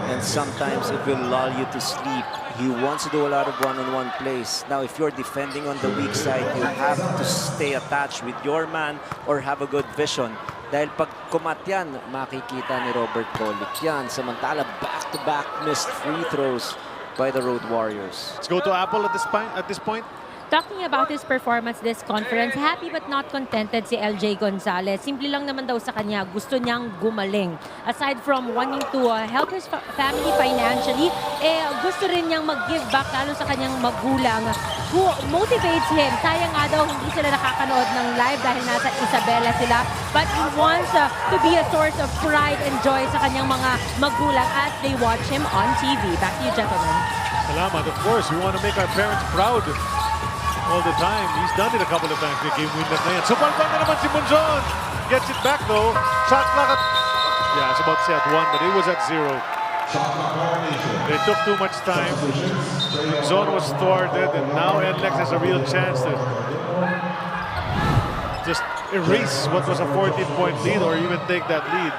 And sometimes it will lull you to sleep. He wants to do a lot of one-on-one plays. Now, if you're defending on the weak side, you have to stay attached with your man or have a good vision. Dahil pag kumat yan, makikita ni Robert Bolig yan. Samantala, back-to-back missed free throws by the Road Warriors. Let's go to Apple at this point. Talking about his performance this conference, happy but not contented si LJ Gonzalez. Simple lang naman daw sa kanya, gusto niyang gumaling. Aside from wanting to help his family financially, gusto rin niyang mag-give back lalo sa kanyang magulang who motivates him. Sayang nga daw hindi sila nakakanood ng live dahil nasa Isabela sila. But he wants to be a source of pride and joy sa kanyang mga magulang as they watch him on TV. Back to you, gentlemen. Salamat. Of course, we want to make our parents proud. All the time. He's done it a couple of times. May game winner na yan. Supalpal na naman si Munzon. Gets it back though. Shot clock at... Yeah, it's about to say at 1, but it was at 0. They took too much time. Munzon was thwarted, and now NLEX has a real chance to just erase what was a 14-point lead or even take that lead.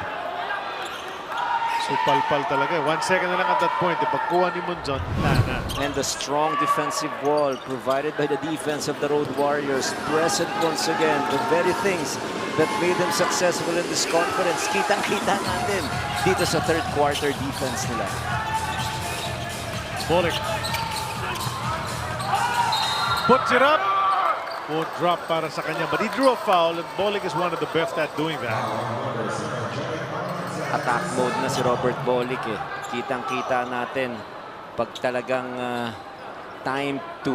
Supalpal talaga. 1 second na lang at that point. Pagkuha ni Munzon, na. And the strong defensive wall provided by the defense of the Road Warriors. Present once again, the very things that made them successful in this conference. Kitang-kita natin dito sa third quarter defense nila. Bolik. Puts it up. Won't drop para sa kanya. But he drew a foul and Bolik is one of the best at doing that. Attack mode na si Robert Bolik eh. Kitang-kita natin pag talagang time to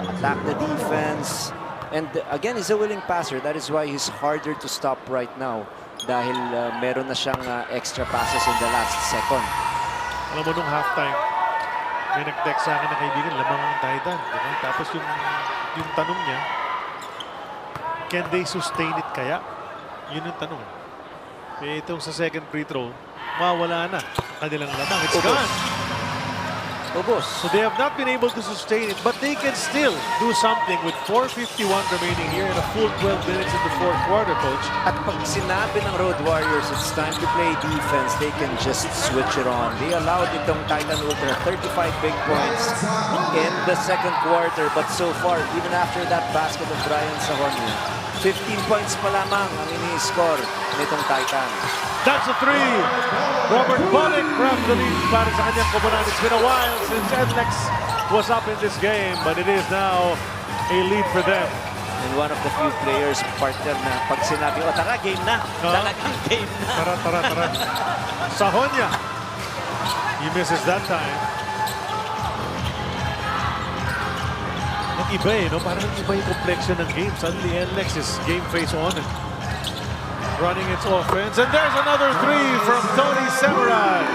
attack the defense. And again, he's a willing passer. That is why he's harder to stop right now. Dahil meron na siyang extra passes in the last second. Alam mo nung halftime, may nag-text sa akin na kaibigan, lamang ang Titan. Diba? Tapos yung tanong niya, can they sustain it kaya? Yun yung tanong. Itong sa second free throw, mawala na. kanilang lamang. It's gone. Ubos. So they have not been able to sustain it, but they can still do something with 4:51 remaining here in a full 12 minutes in the fourth quarter, Coach. At pag sinabi ng Road Warriors, it's time to play defense, they can just switch it on. They allowed itong Titan Ultra 35 big points in the second quarter, but so far, even after that basket of Brian Sahonia, 15 points pa lamang ang ini-score nitong Titan. That's a three. Robert Bullock grabbed the lead para sa kanyang koponan. It's been a while since NLEX was up in this game, but it is now a lead for them. And one of the few players, partner, na pag sinabi, oh, tara, game na. Talagang game na. Tara. Sahonia. He misses that time. Nag-iba no? Parang nag-iba yung complexion ng game. Suddenly, NLEX is game face on. Running its offense, and there's another three from Tony Samurai.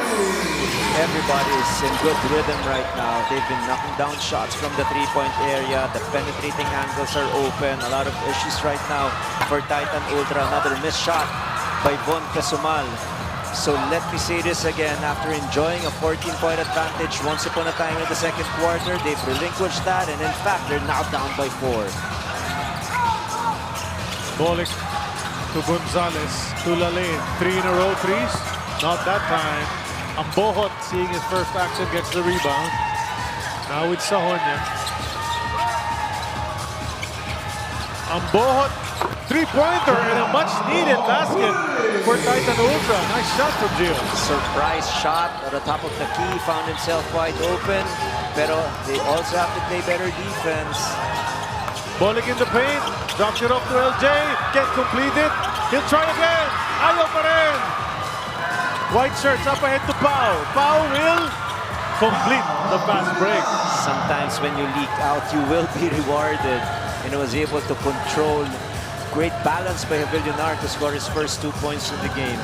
Everybody is in good rhythm right now. They've been knocking down shots from the three-point area. The penetrating angles are open. A lot of issues right now for Titan Ultra. Another missed shot by Von Casumal. So let me say this again. After enjoying a 14-point advantage once upon a time in the second quarter, they've relinquished that, and in fact, they're now down by 4. Bullock to Gonzalez, to La Lane. 3 in a row threes. Not that time. Ambohot, seeing his first action, gets the rebound. Now it's Sahonia. Ambohot, three-pointer, and a much-needed basket for Titan Ultra. Nice shot from Gio. Surprise shot at the top of the key. Found himself wide open. Pero they also have to play better defense. Bullock in the paint. Drops it off to LJ. Can't complete it. He'll try again. Ayaw pa rin. White shirts up ahead to Pau. Pau will complete the fast break. Sometimes when you leak out, you will be rewarded. And he was able to control. Great balance by Villunar to score his first 2 points in the game.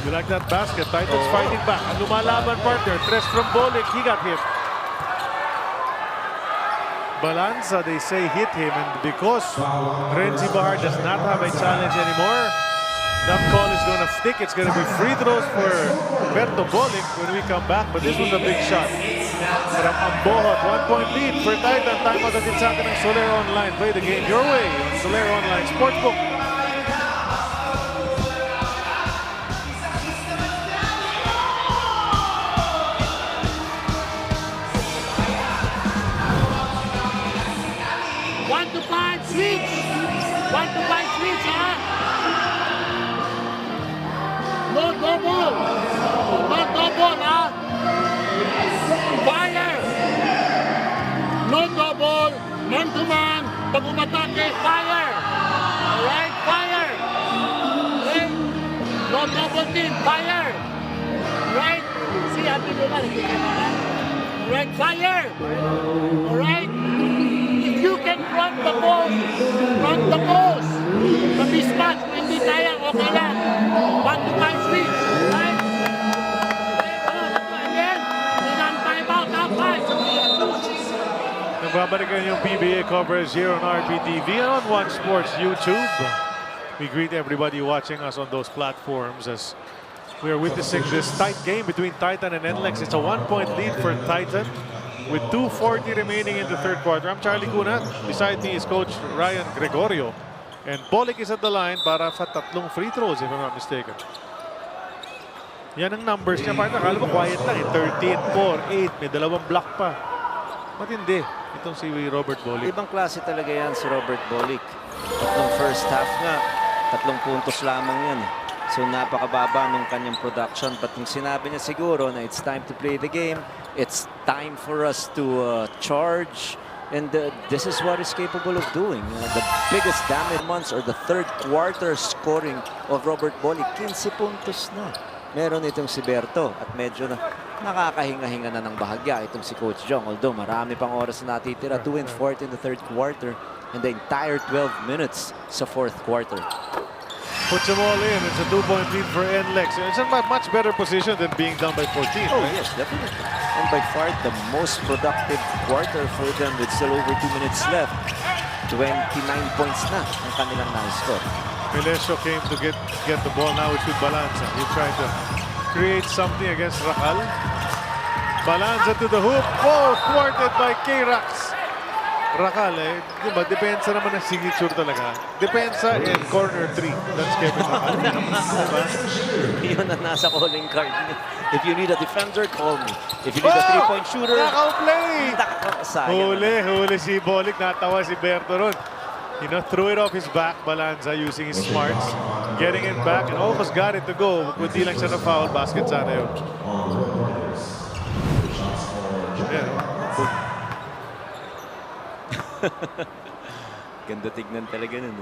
You like that basket. Titans fighting back. Ang lumalaban partner. Tres from Bullock. He got hit. Balanza, they say, hit him, and because Renzi Bahar does not have a challenge anymore, that call is going to stick. It's going to be free throws for Berto Bullock when we come back, but this was a big shot from Ambohot. 1-point lead for Titan. Time out natin sa atin ng Solero Online. Play the game your way on Solero Online Sportsbook. Switch! 1-5 switch, ha? No double! No double, ha? Fire! No double! Man-to-man! Pag umatake, fire! Alright, fire! Okay? No double team, fire! Right? See, happy naman. Alright, fire! Alright? You can run the post. The mismatch, kung hindi kaya, okay lang. 1-5 switch, right? And then, time out, now 5. Nagbabalikan yung PBA coverage here on RPTV and on One Sports YouTube. We greet everybody watching us on those platforms as we are witnessing this tight game between Titan and NLEX. It's a 1-point lead for Titan with 2:40 remaining in the third quarter. I'm Charlie Cunat. Beside me is Coach Ryan Gregorio. And Bullock is at the line para sa 3 free throws, if I'm not mistaken. Yan ang numbers niya. Parang nakala mo quiet lang. 13, 4, 8. May 2 block pa. Matindi. Itong si Robert Bullock. Ibang klase talaga yan si Robert Bullock. Tatlong first half nga. 3 puntos lamang yan. So napakababa nung kanyang production. But yung sinabi niya siguro na it's time to play the game. It's time for us to charge. And this is what he's capable of doing. The biggest damage months or the third quarter scoring of Robert Bullock. 15 puntos na. Meron itong si Berto. At medyo na nakakahinga-hinga na ng bahagya itong si Coach Jong. Although marami pang oras na natitira. 2 and 4 in the third quarter. And the entire 12 minutes sa fourth quarter. Puts them all in. It's a 2-point lead for NLEX. It's in a much better position than being down by 14. Oh, right? yes, definitely. And by far the most productive quarter for them with still over 2 minutes left. 29 points na ang kanilang na-score. Melesio came to get the ball. Now it's with Balanza. He tried to create something against Racal. Balanza to the hoop. Oh, thwarted by K-Rax. Racal, di ba, depensa naman ang signature talaga. Depensa in corner 3. That's Kevin Racal. Diba? Yun ang nasa calling card niya. If you need a defender, call me. If you need a three-point shooter, naka-play! Sayang. Huli si Bolic. Natawa si Berto ron. Threw it off his back, Balanza, using his smarts. Getting it back and almost got it to go. Kundi lang siya na-foul. Basket sana yun. Ganda tignan talaga nun.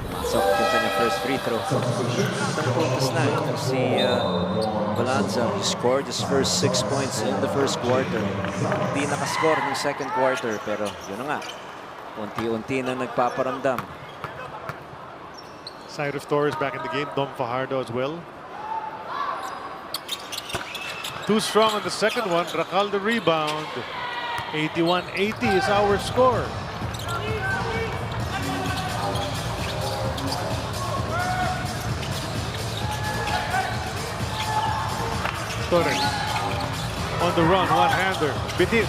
Pasok din sa niya first free throw. Isang focus na. Si Balanza, he scored his first 6 points in the first quarter. Hindi nakascore ng second quarter, pero yun na nga. Unti-unti na nagpaparamdam. Cyrus Torres back in the game. Dom Fajardo as well. Too strong on the second one. Racal the rebound. 81-80 is our score. Torres on the run, one-hander. Bitin.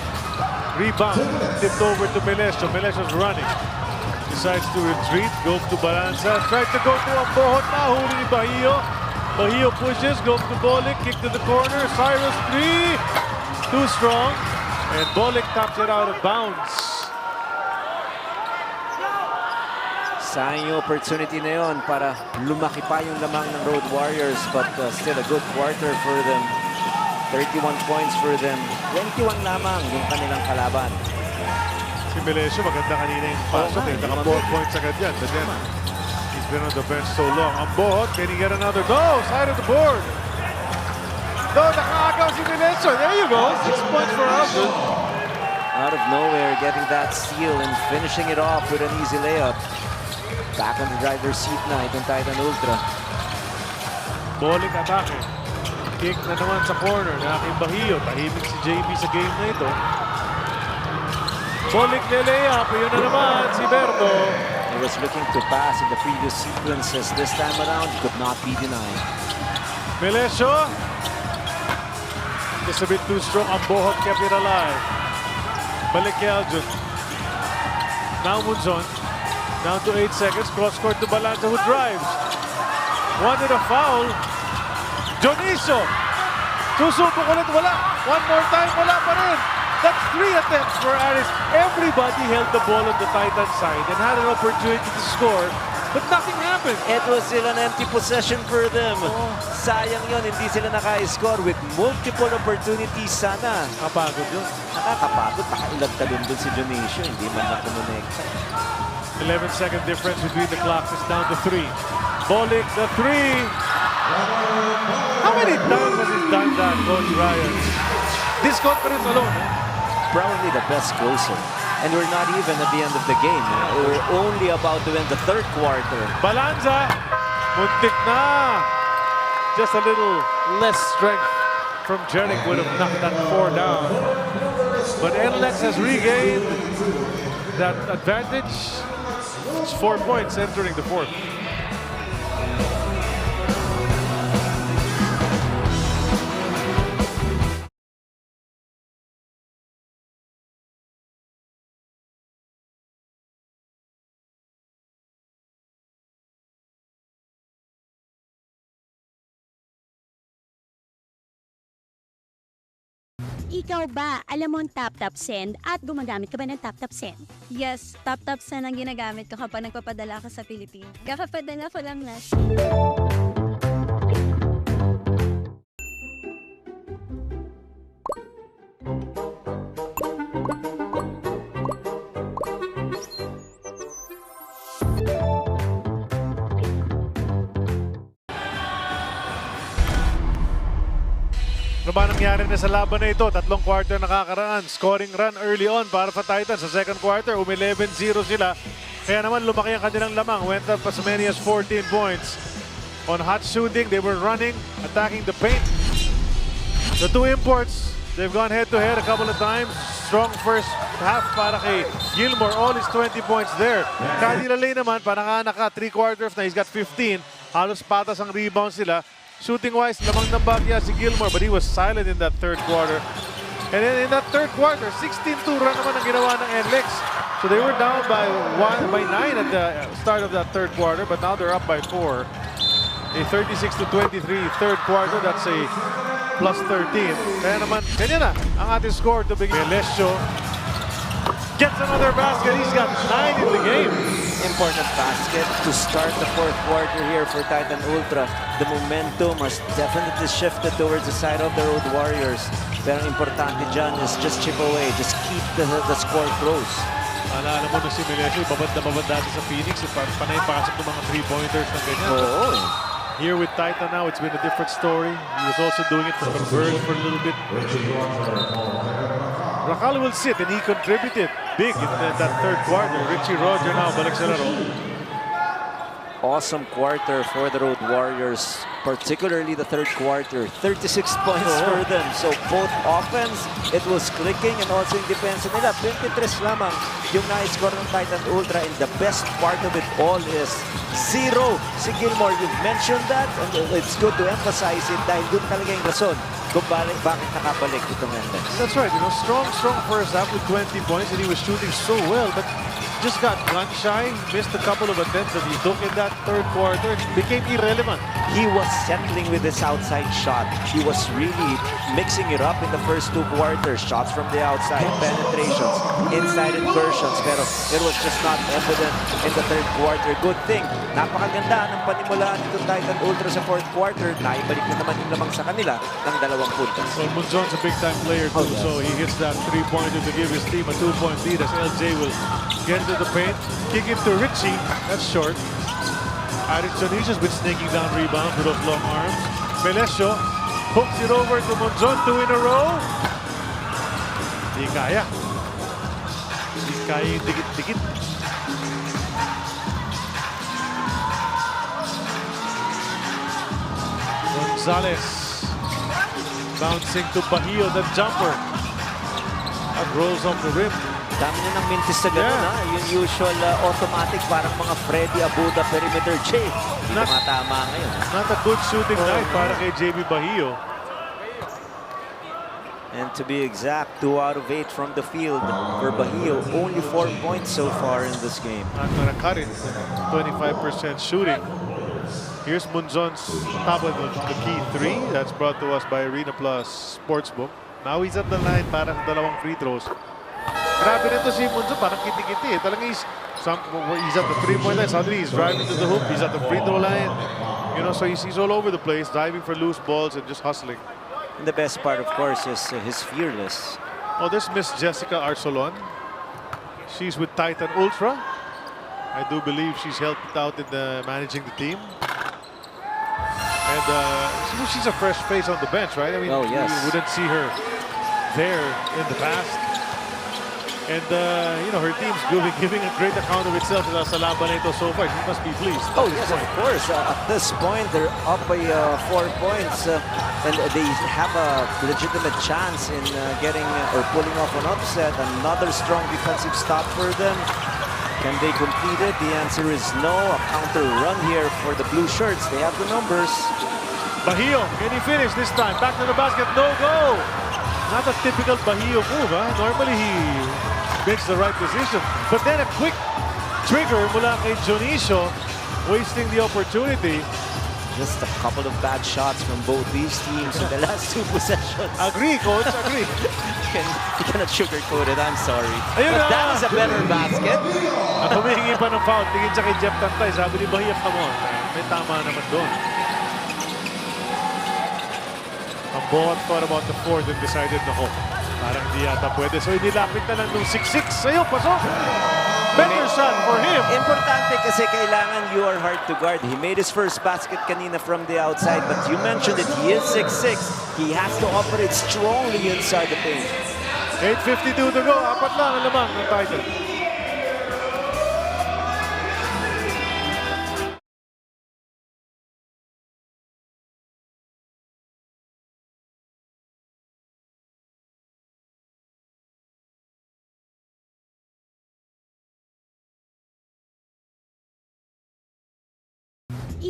Rebound. Tipped over to Melesio. Melesio's running. Decides to retreat. Goes to Balanza. Tried to go to Ambohot. Nahuli ni Bahio. Bahio pushes. Goes to Bolic. Kick to the corner. Cyrus 3. Too strong. And Bolic taps it out of bounds. Sayang yung opportunity na yun para lumaki pa yung lamang ng Road Warriors, but still a good quarter for them. 31 points for them. 21 lamang yung kanilang kalaban. Si Melesio, maganda kanina yung pasok. Naka 4 points agad yan. But then, he's been on the bench so long. Ambohot, can he get another goal? Side of the board. No, nakaagaw si Melesio. There you go. 6 points for Alvin. Out of nowhere, getting that steal and finishing it off with an easy layup. Back on the driver's seat na itong Titan Ultra. Bolic atake. Kick na naman sa corner. Naki Bahio. Tahimik si JB sa game na ito. Bolic lay-up. Yun na naman si Berto. He was looking to pass in the previous sequences. This time around, could not be denied. Melesio. Just a bit too strong. Ambohot kept it alive. Balik kay Aljun. Now Munzon. Down to 8 seconds. Cross court to Balanza who drives. Wanted a foul. Jonicio. Susubok ulit. Wala. One more time. Wala pa rin. That's 3 attempts for Aris. Everybody held the ball on the Titan side and had an opportunity to score. But nothing happened. It was still an empty possession for them. Sayang yun, hindi sila naka-score with multiple opportunities sana. Nakapagod yun. Nakakapagod. Nakailag talon dun si Jonicio. Hindi man na kumonekta. 11-second difference between the clocks. It's down to 3. Bolic, the 3. How many times has he done that, Coach Ryan? This conference alone. Probably the best closer. And we're not even at the end of the game. We're only about to end the third quarter. Balanza, muntik na. Just a little less strength from Jeric would have knocked that 4 down. But NLEX has regained that advantage. It's 4 points entering the fourth. Ikaw ba, alam mo ang tap-tap send at gumagamit ka ba ng tap-tap send? Yes, tap-tap send ang ginagamit ko kapag nagpapadala ka sa Pilipinas. Kakapadala ko lang last. Ano ba nangyari na sa laban na ito? 3 quarter nakakaraan. Scoring run early on para sa Titans. Sa second quarter, 11-0 sila. Kaya naman lumaki ang kanilang lamang. Went up as many as 14 points. On hot shooting, they were running, attacking the paint. The 2 imports, they've gone head-to-head a couple of times. Strong first half para kay Gilmore. All his 20 points there. Kadilalay naman, panaka 3 quarters na. He's got 15. Halos patas ang rebound sila. Shooting-wise, lamang ng bagya si Gilmore, but he was silent in that third quarter. And then in that third quarter, 16-2 run naman ang ginawa ng NLEX. So they were down by 9 at the start of that third quarter, but now they're up by 4. A 36-23 third quarter, that's a plus 13. Kaya naman, ganyan na ang ating score to begin. Melesio gets another basket. He's got 9 in the game. Important basket to start the fourth quarter here for Titan Ultra. The momentum has definitely shifted towards the side of the Road Warriors. Pero importante dyan is just chip away, just keep the score close. Alala mo na si Melesio, babad dati sa Phoenix. Panay pakasok ng mga 3-pointers na ganyan. Oo. Here with Titan now, it's been a different story. He was also doing it for Converge for a little bit. Rakal will sit, and he contributed big in that third quarter. Richie Roger now balik sa laro. Awesome quarter for the Road Warriors, particularly the third quarter. 36 points for them. So both offense, it was clicking, and also in defense nila. 23 lamang yung na-score ng Titan Ultra, and the best part of it all is 0 si Gilmore. You've mentioned that, and it's good to emphasize it dahil dun talaga yung rason kung bakit nakabalik itong NLEX. That's right. You know, strong first half with 20 points, and he was shooting so well, but just got gun shy, missed a couple of attempts that he took in that third quarter, became irrelevant. He was settling with his outside shot. He was really mixing it up in the first two quarters. Shots from the outside, penetrations, inside inversions, pero it was just not evident in the third quarter. Good thing, napakaganda ng panimulaan nitong Titan Ultra sa fourth quarter. Naibalik na naman yung lamang sa kanila ng 2 puntos. Well, Munzon's a big-time player too, so he hits that three-pointer to give his team a 2-point lead as LJ will get into the paint, kick it to Richie. That's short. Addison, he's just been sneaking down rebounds with those long arms. Melesio hooks it over to Munzon, 2 in a row. Di kaya. Di kaya yung dikit-dikit. Gonzalez bouncing to Bahio, the jumper. That rolls off the rim. Dami na ng mintis sa ganun, ha? Yung usual automatic, parang mga Freddy Abuda perimeter J. Hindi tumatama ngayon. Not a good shooting night para kay JB Bahio. And to be exact, 2 out of 8 from the field for Bahio. Only 4 points so far in this game. Not gonna cut it. 25% shooting. Here's Munzon's top of the key 3. That's brought to us by Arena Plus Sportsbook. Now he's at the line para sa 2 free throws. Grabe nito si Munzon, parang kiti-kiti. Talagang he's at the 3-point line. Suddenly he's driving to the hoop. He's at the free throw line. You know, so he's all over the place, diving for loose balls and just hustling. And the best part, of course, is his fearless. Oh, there's Miss Jessica Arsolon. She's with Titan Ultra. I do believe she's helped out in managing the team. And she's a fresh face on the bench, right? I mean, you wouldn't see her there in the past. And, you know, her team's giving a great account of itself sa laban na ito so far. She must be pleased. Oh, yes, of course. At this point, they're up by 4 points. And they have a legitimate chance in getting or pulling off an upset. Another strong defensive stop for them. Can they complete it? The answer is no. A counter run here for the blue shirts. They have the numbers. Bahio, can he finish this time? Back to the basket, no go. Not a typical Bahio move, huh? Normally he makes the right decision. But then a quick trigger mula kay Jonicio, wasting the opportunity. Just a couple of bad shots from both these teams in the last 2 possessions. Agree, coach, agree. You cannot sugarcoat it, I'm sorry. Ayun But that is a better basket. At humihingi pa ng foul, tingin siya kay Jeff Tantay. Sabi ni Bahia, come on. May tama naman doon. Ang Boat thought about the fourth and decided na parang di yata pwede. So inilapit na lang nung 6-6. Ayun, pasok! Better shot for him. Importante kasi kailangan you are hard to guard. He made his first basket kanina from the outside, but you mentioned it, he is 6'6". He has to operate strongly inside the paint. 8:52 to go. Apat lang ang lamang ng Titan.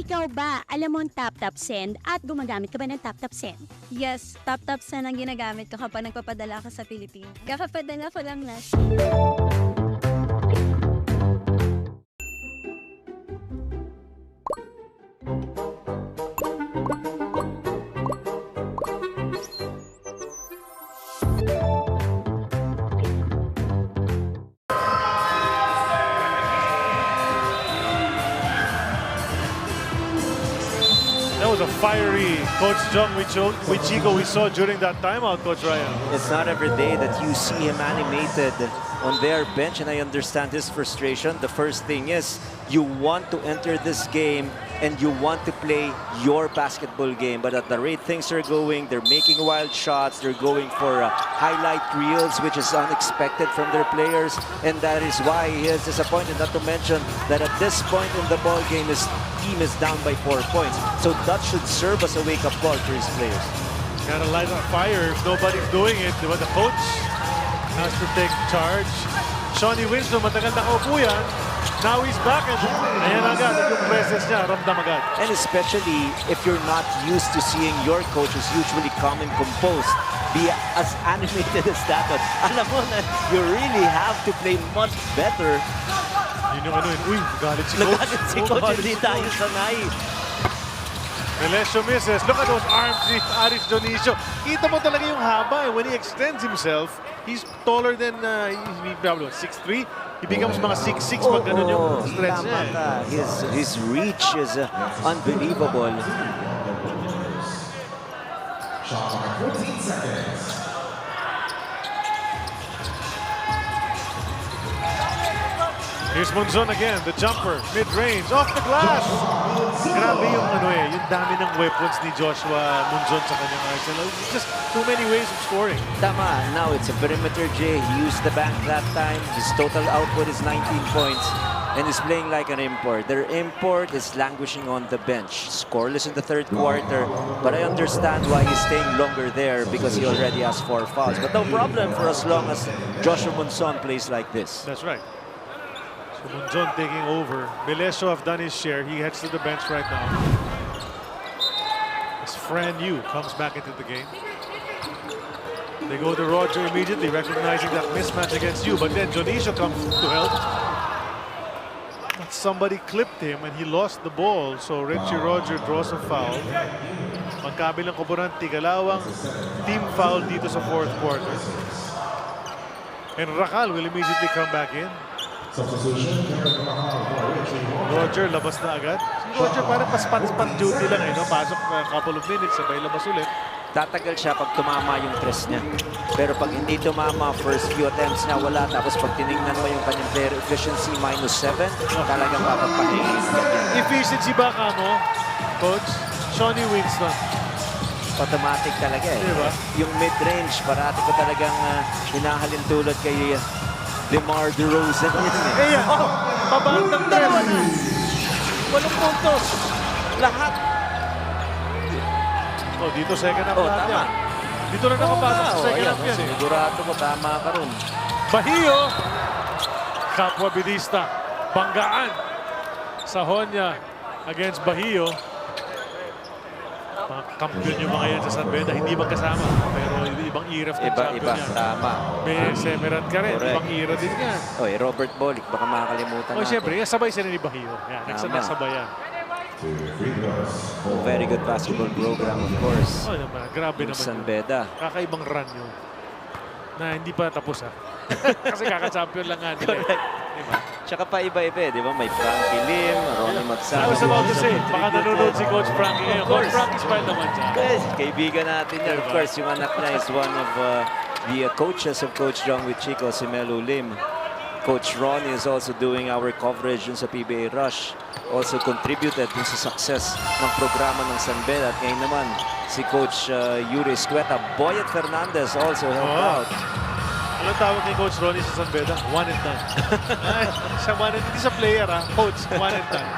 Ikaw ba, alam mo ang tap-tap send at gumagamit ka ba ng tap-tap send? Yes, tap-tap send ang ginagamit ko kapag nagpapadala ka sa Philippines. Kakapadala ko lang last. That was a fiery Coach Jong Wichigo we saw during that timeout, Coach Ryan. It's not every day that you see him animated on their bench, and I understand his frustration. The first thing is you want to enter this game and you want to play your basketball game, but at the rate things are going, they're making wild shots, they're going for highlight reels, which is unexpected from their players, and that is why he is disappointed. Not to mention that at this point in the ball game, his team is down by 4 points, so that should serve as a wake-up call for his players. Gotta light on fire if nobody's doing it. But the coach has to take charge. Shawnee Winslow, matagal nakaupo yan. Now he's back and ayan agad yung presence niya, ramdam agad. And especially if you're not used to seeing your coaches usually calm and composed, be as animated as that one. Alam mo na, you really have to play much better. Yun yung ano yun, uy, galit si coach. Nagalit si coach, hindi tayo sanay. Melesio misses. Look at those arms ni Aris Dionisio. Kita mo talaga yung haba. When he extends himself, he's taller than, he's probably 6'3". He becomes mga 6'6" pag ganun yung stretch niya. His reach is unbelievable. Shot clock 14 seconds. Here's Monzon again, the jumper, mid-range, off the glass. Grabe yung yung dami ng weapons ni Joshua Monzon sa kanyang arsenal. Just too many ways of scoring. Tama, now it's a perimeter J. He used the bank that time. His total output is 19 points. And he's playing like an import. Their import is languishing on the bench. Scoreless in the third quarter. But I understand why he's staying longer there because he already has 4 fouls. But no problem for as long as Joshua Monzon plays like this. That's right. So Monzon taking over. Melesio have done his share. He heads to the bench right now. As Fran Yu comes back into the game. They go to Roger immediately, recognizing that mismatch against you. But then Dionisio comes to help. But somebody clipped him and he lost the ball. So Richie Roger draws a foul. Magkabilang kuburan, tigalawang team foul dito sa fourth quarter. And Racal will immediately come back in. Roger, labas na agad. Si Roger parang pa-spot duty lang no? Pasok a couple of minutes, sabay labas ulit. Tatagal siya pag tumama yung tres niya. Pero pag hindi tumama, first few attempts niya wala. Tapos pag tinignan mo yung kanyang player efficiency, -7, talagang papapahingin. Efficiency ba ka mo, Coach? Shawnee Winston. Automatic talaga eh. Diba? Yung mid-range, parati ko talagang hinahalin tulad kay DeMar DeRozan. Eh yan, pabandang tres. 8 puntos. Lahat. Oh, dito second half lahat tama. yan. Dito na nakapasok sa second half yan. Sigurado ko, tama ka ron. Bahio. Kapwa Bidista. Banggaan. Sahonya against Bahio. Mga kampiyon yung mga yan sa San Beda. Hindi magkasama. Pero ibang era of the champion Iba, yan. tama. May Semerat ka rin. Correct. Ibang era din yan. Oy, Robert Bolick, baka makakalimutan Oh, natin. siyempre, sabay sila ni Bahio. Yan, nagsabay yan. Very good basketball program, of course. Oh, naman. Grabe naman. San yun. Beda. Kakaibang run yun. Na hindi pa tapos ha. Kasi kaka-champion lang nga nila. Diba? Tsaka pa iba-iba, di ba? May Frankie Lim, Ronnie Magsano. I was about to say, baka nanonood si Coach Frankie ngayon. Coach Frankie smile naman siya. Yes, kaibigan natin yan. Of course, yung anak niya is one of the coaches of Coach Jong Wichigo, si Melo Lim. Coach Ron is also doing our coverage dun sa PBA Rush. Also contributed dun sa success ng programa ng San Beda. At ngayon naman, si Coach Yuri Escueta. Boyet Fernandez also helped out. Anong tawag ni Coach Ronnie sa San Beda? One and done. Siya one and, hindi sa player ha. Coach, one and done.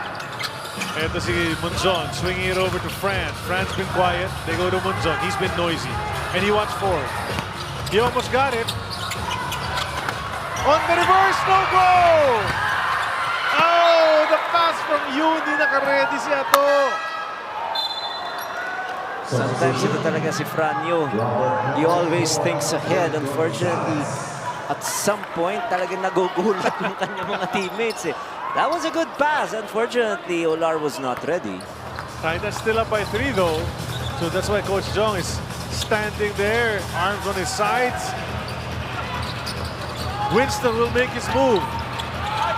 Ito si Monzon, swinging it over to Fran. Fran's been quiet. They go to Monzon. He's been noisy. And he wants forward. He almost got it. On the reverse, no go! Oh, the pass from you. Hindi naka-ready si Ato. Sometimes ito talaga si Franyo. He always thinks ahead. Unfortunately, at some point, talagang nagugulat yung kanyang mga teammates. That was a good pass. Unfortunately, Olar was not ready. Titans still up by 3 though. So that's why Coach Jong is standing there, arms on his sides. Winston will make his move.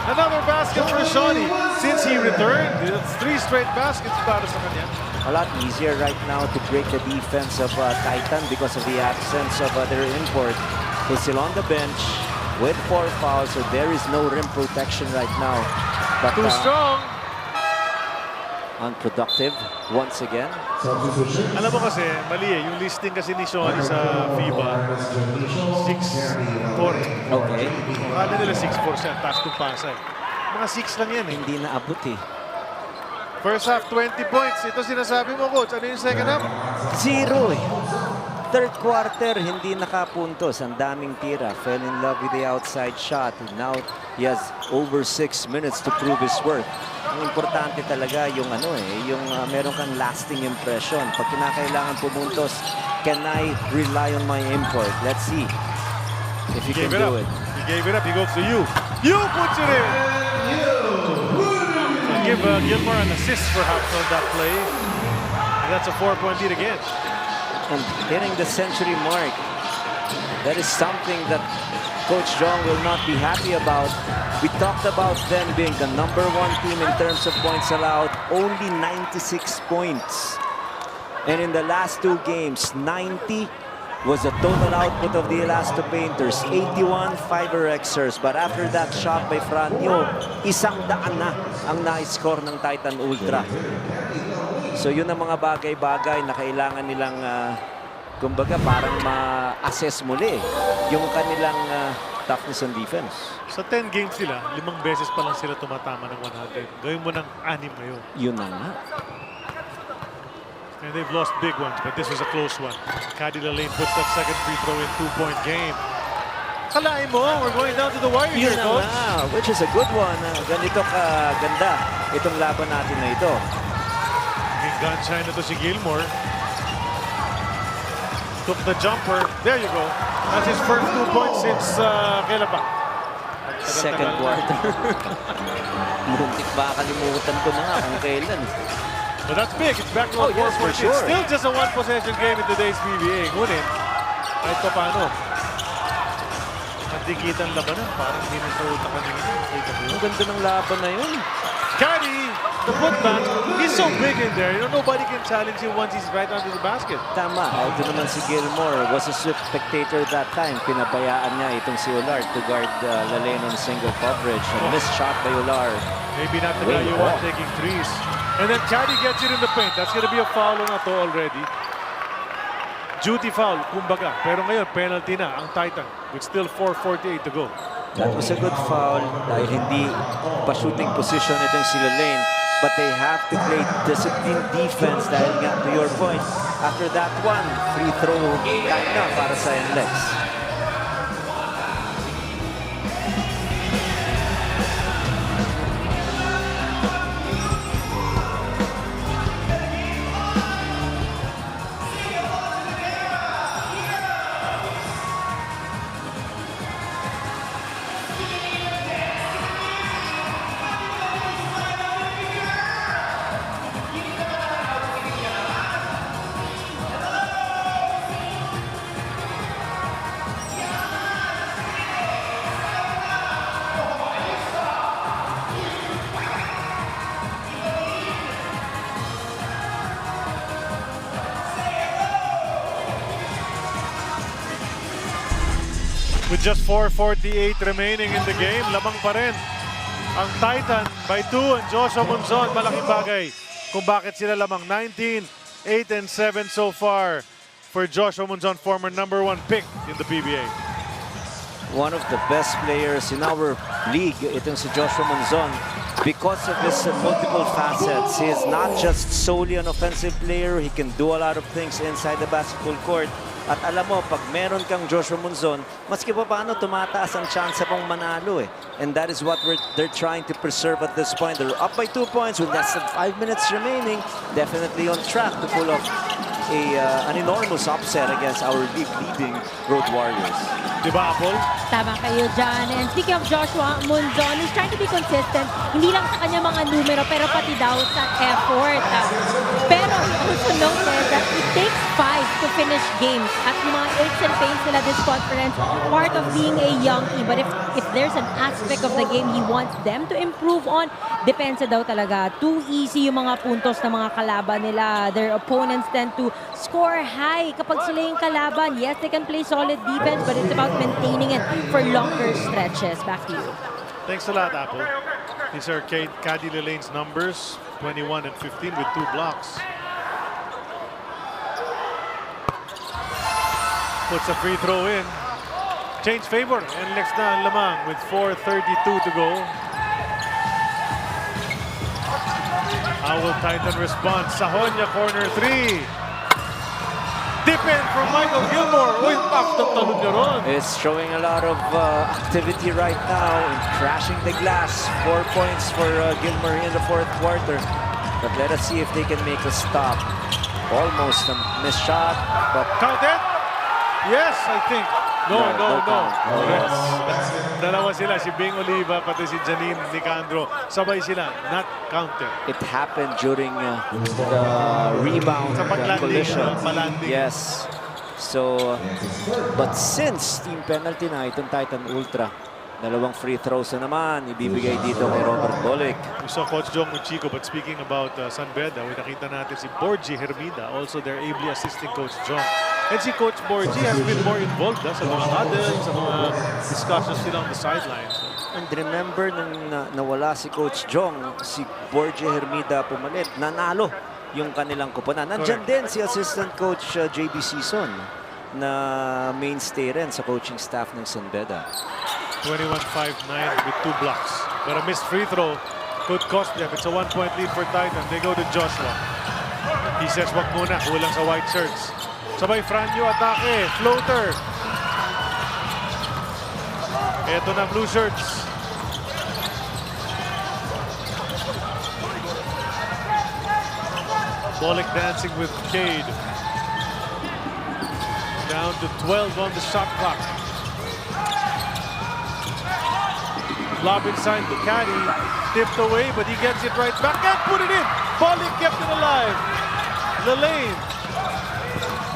Another basket for Shawnee. Since he returned, it's 3 straight baskets para sa kanya. A lot easier right now to break the defense of Titan because of the absence of their import. He's still on the bench with 4 fouls, so there is no rim protection right now. But, too strong. Unproductive once again. Alam mo kasi, mali eh. Yung listing kasi ni Shawnee sa FIBA, 6'4". Okay. Akala nila 6'4" siya, taas kong pasa eh. Mga 6 lang yan eh. Hindi naabot eh. First half, 20 points. Ito sinasabi mo, Coach. Ano yung second half? 0 eh. Third quarter, hindi nakapuntos. Ang daming tira. Fell in love with the outside shot. Now, he has over 6 minutes to prove his worth. Ang importante talaga yung meron kang lasting impression. Pag kinakailangan pumuntos, can I rely on my import? Let's see if he can do it. He gave it up. He goes to you. You puts it in. Give Gilmore an assist perhaps on that play. And that's a 4-point lead again. And hitting the century mark, that is something that Coach Jong will not be happy about. We talked about them being the #1 team in terms of points allowed, only 96 points. And in the last 2 games, 90 was the total output of the Elasto Painters, 81 5-rexers. But after that shot by Franyo, 100 na ang na-score ng Titan Ultra. So yun ang mga bagay-bagay na kailangan nilang kumbaga parang ma-assess muli yung kanilang toughness on defense. Sa 10 games sila, 5 beses pa lang sila tumatama ng 100. Gawin mo ng 6 ngayon. Yun na nga. And they've lost big ones, but this was a close one. Caddy Lane puts that second free throw in, 2-point game. Kalain mo, we're going down to the wire here, Coach. Which is a good one. Ganito kaganda itong laban natin na ito. Naging gunshine na to si Gilmore. Took the jumper. There you go. That's his first 2 points since kailan pa? Second quarter. Muntik ba kalimutan ko na nga kung kailan. But that's big. It's back to a 4-point. Sure. It's still just a 1-possession game in today's PBA. Ngunit, kahit pa paano, nagdikitan labanan. Parang hindi na sa kanina. Ang ganda ng laban na yun. Caddy, the putback, he's so big in there. You know, nobody can challenge him once he's right under the basket. Tama. Ito naman si Gilmore was a swift spectator that time. Pinabayaan niya itong si Olar to guard Lalaine on single coverage. A missed shot by Olar. Maybe not the guy you want taking threes. And then Caddy gets it in the paint. That's gonna be a foul on Ato already. Duty foul, kumbaga. Pero ngayon, penalty na ang Titan with still 4:48 to go. That was a good foul dahil hindi pa-shooting position itong si Lalaine. But they have to play disciplined defense dahil nga to your point. After that one, free throw time na para sa NLEX. With just 4:48 remaining in the game, lamang pa rin ang Titan by 2 and Joshua Monzon. Malaking bagay kung bakit sila lamang 19, 8 and 7 so far for Joshua Monzon, former #1 pick in the PBA. One of the best players in our league, itong si Joshua Monzon, because of his multiple facets. He is not just solely an offensive player. He can do a lot of things inside the basketball court. At alam mo, pag meron kang Joshua Monzon, maski pa paano, tumataas ang chance mong manalo eh. And that is what they're trying to preserve at this point. They're up by 2 points with less than 5 minutes remaining. Definitely on track to pull off an enormous upset against our league-leading Road Warriors. Diba, Apple? Tama kayo dyan. And speaking of Joshua Monzon, he's trying to be consistent. Hindi lang sa kanya mga numero, pero pati daw sa effort. Pero he also noted that it takes 5 to finish games. At yung mga aches and pains nila this conference, part of being a young team. But if there's an aspect of the game he wants them to improve on, depensa daw talaga. Too easy yung mga puntos ng mga kalaban nila. Their opponents tend to score high kapag sila yung kalaban. Yes, they can play solid defense, but it's about maintaining it for longer stretches. Back to you. Thanks a lot, Apple. These are Caddy Lelane's numbers, 21 and 15 with 2 blocks. Puts a free throw in. Change favor. NLEX na ang lamang with 4:32 to go. How will Titan respond? Sahonya, corner 3. Dip in from Michael Gilmore. Uy, tough na talon niya ron. It's showing a lot of activity right now in crashing the glass. 4 points for Gilmore in the 4th quarter. But let us see if they can make a stop. Almost a missed shot, but... Count it? Yes, I think. No. Yes. Dalawa sila, si Bing Oliva, pati si Janine Nicandro. Sabay sila, not counted. It happened during the rebound collision. Yes. So, but since team penalty na itong Titan Ultra, dalawang free throws na naman ibibigay dito kay Robert Bolick. We saw Coach Jong Chico, but speaking about San Beda, nakita natin si Borgie Hermida, also they're ably assisting Coach Jong. And si Coach Borgie has been more involved sa mga huddles, sa mga discussions sila on the sidelines. And remember, nung nawala si Coach Jong, si Borgie Hermida pumalit, nanalo yung kanilang kuponan. Nandyan din si Assistant Coach JB Sison na mainstay rin sa coaching staff ng San Beda. 21-5-9 with 2 blocks. But a missed free throw could cost them. It's a 1-point lead for Titan. They go to Joshua. He says, wag muna, kulang sa white shirts. Sabay Franjo, atake, floater. Eto na blue shirts. Bolick dancing with Cade. Down to 12 on the shot clock. Lob inside to Caddy. Tipped away, but he gets it right back and put it in. Bolick kept it alive. Lelane.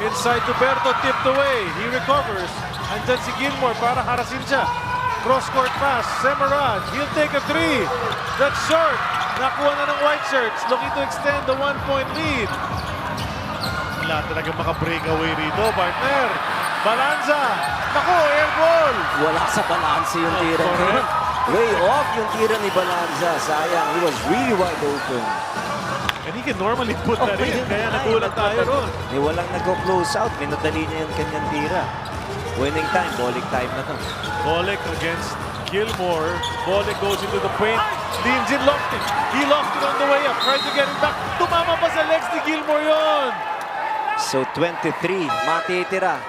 Inside to Berto, tipped away. He recovers. Andyan si Gilmore para harasin siya. Cross-court pass. Semerad. He'll take a 3. That's short. Nakuha na ng white shirts. Looking to extend the 1-point lead. Wala talagang maka-breakaway rito, partner. Balanza. Naku, air ball. Wala sa balanse yung tira. Way off yung tira ni Balanza. Sayang. He was really wide open. And he can normally put that in. Kaya nagulat tayo ron. Walang nag-close out. Minadali niya yung kanyang tira. Winning time. Bolick time na to. Bolick against Gilmore. Bolick goes into the paint. Leans in, lost it. He lost it on the way up. Tried to get it back. Tumama pa sa legs ni Gilmore yon. So 23. Matitira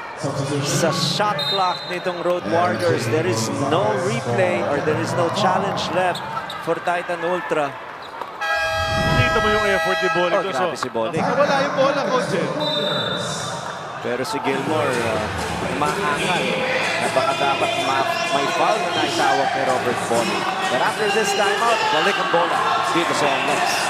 sa shot clock nitong Road Warriors. There is no replay or there is no challenge left for Titan Ultra. Nakita mo yung effort ni Bolick. Oh, grabe si Bolick. Wala yung bola, coach. Pero si Gilmore, maangal na baka dapat may foul na naitawag kay Robert Bolick. But after this timeout, balik ang bola dito sa NLEX.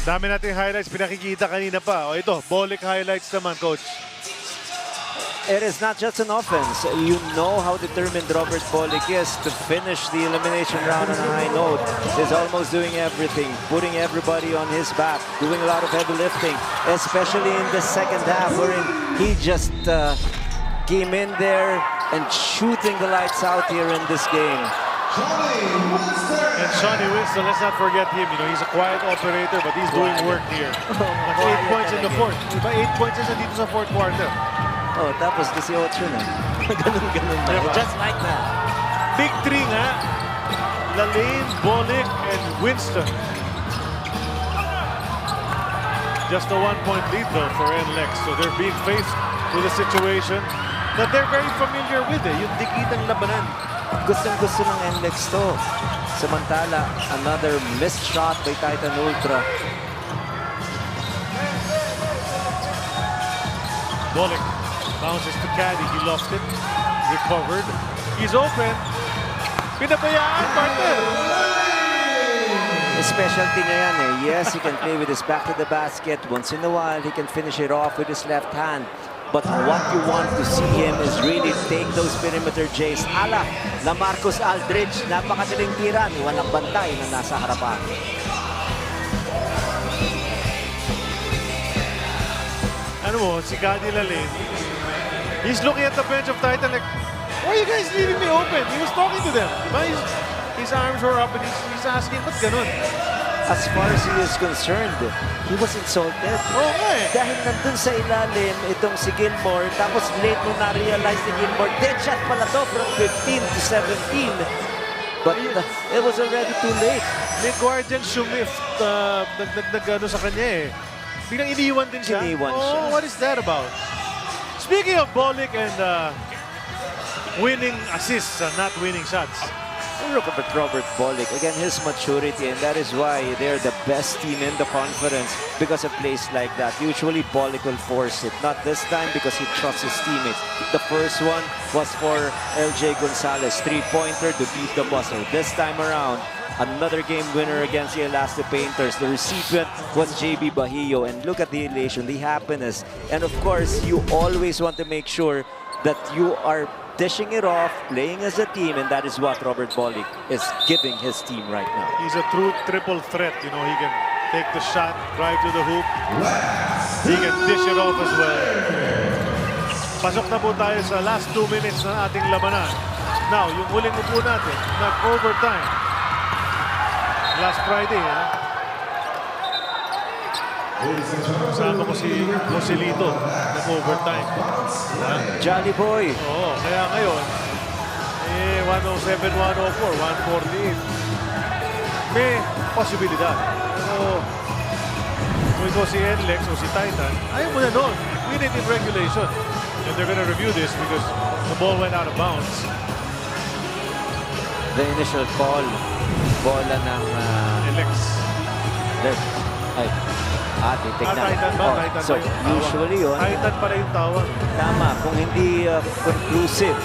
Dami natin highlights, pinakikita kanina pa. O ito, Bolick highlights naman, Coach. It is not just an offense. You know how determined Robert Bolick is to finish the elimination round on a high note. He's almost doing everything, putting everybody on his back, doing a lot of heavy lifting, especially in the second half, wherein he just came in there and shooting the lights out here in this game. And Shawnee Winston, let's not forget him. You know, he's a quiet operator, but he's doing work here. That's 8 points in the fourth. Diba 8 points na dito sa fourth quarter. Oh, tapos 18 na. Ganun na. Diba? Just like that. Big three nga. Lalane, Bolick, and Winston. Just a 1-point lead though for NLEX. So they're being faced with a situation that they're very familiar with. Yung dikitang labanan. Gustong-gusto ng NLEX to. Samantala, another missed shot by Titan Ultra. Bolick bounces to Caddy. He lost it. Recovered. He's open. Pinabayaan, partner. Specialty niya yan eh. Yes, he can play with his back to the basket. Once in a while, he can finish it off with his left hand. But what you want to see him is really take those perimeter Jays. Ala, na Marcus Aldridge, napakadaling tira ni walang bantay na nasa harapan. Ano mo, si Caddy Lalane, he's looking at the bench of Titan like, why are you guys leaving me open? He was talking to them. His arms were up and he's asking, ba't ganun? As far as he is concerned, he was insulted. Okay. Dahil nandun sa ilalim itong si Gilmore, tapos late nung na-realize ni Gilmore, dead shot pala to from 15 to 17. But it was already too late. May guardian shumift, nag-ano sa kanya eh. Biglang iniwan din siya. What is that about? Speaking of Bolick and winning assists and not winning shots. Look at Robert Bolick. Again, his maturity, and that is why they're the best team in the conference because of plays like that. Usually, Bolick will force it. Not this time because he trusts his teammates. The first one was for LJ Gonzalez, three-pointer to beat the buzzer. This time around, another game winner against the Elastic Painters. The recipient was JB Bahio, and look at the elation, the happiness. And of course, you always want to make sure that you are dishing it off, playing as a team, and that is what Robert Bolick is giving his team right now. He's a true triple threat. You know, he can take the shot, drive to the hoop. He can dish it off as well. Pasok na po tayo sa last 2 minutes ng ating labanan. Now, yung huling upo natin, nag-overtime. Last Friday, ha? Kasama ko si Joselito, nag-overtime. Jolly Boy. Oo, kaya ngayon, 107, 104, 148. May posibilidad. Pero kung ikaw si NLEX o si Titan, ayaw mo na nun. Win it in regulation. And they're gonna review this because the ball went out of bounds. The initial call, bola ng NLEX. Titignan. Titan ba? Titan So, ba yung usually yun. Titan pala yung tawag. Tama, kung hindi conclusive,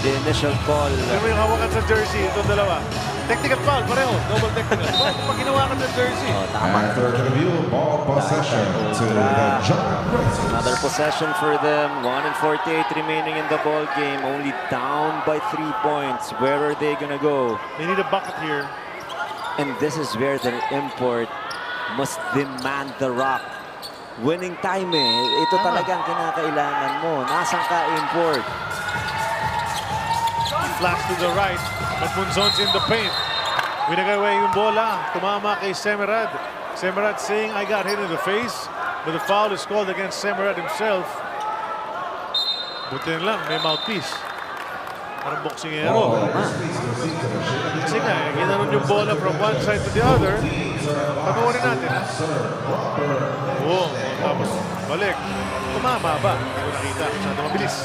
the initial call. Pero yung hawakan sa jersey, itong dalawa. Technical foul, pareho. Double technical. Pag ginawa ka sa jersey. After the review, ball possession to the Giants. Another possession for them. 1:48 remaining in the ball game. Only down by 3 points. Where are they gonna go? They need a bucket here. And this is where their import must demand the rock. Winning time eh. Ito talagang kinakailangan mo. Nasaan ka import? Flash to the right, but Munzon's in the paint. Winagaway yung bola, tumama kay Semerad. Semerad saying, I got hit in the face, but the foul is called against Semerad himself. Buti lang, may mouthpiece. Parang boksingero. Kasi nga, ginanon yung bola from one side to the other. Panoorin natin, ha? Oo, tapos balik. Tumama ba? Hindi ko nakita. Masyado mabilis.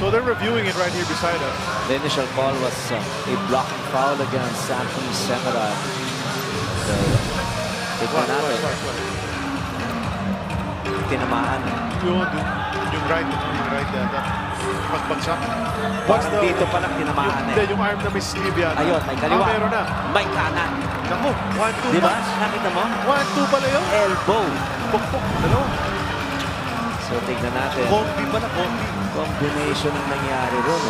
So they're reviewing it right here beside us. The initial call was a blocking foul against Anthony Semerad. So, tignan natin. Tinamaan. Yung right yata. pagbagsak. Parang dito pa lang tinamaan Hindi, yung arm na may sleeve yan. Ayun, may kaliwa. Meron na. May kanan. Naku, 1-2 Diba? punch. Nakita mo? 1-2 pala yun. Elbow. Pukpuk. Dalawa. So, tignan natin. Combi pala, combi. Combination ang nangyari ron.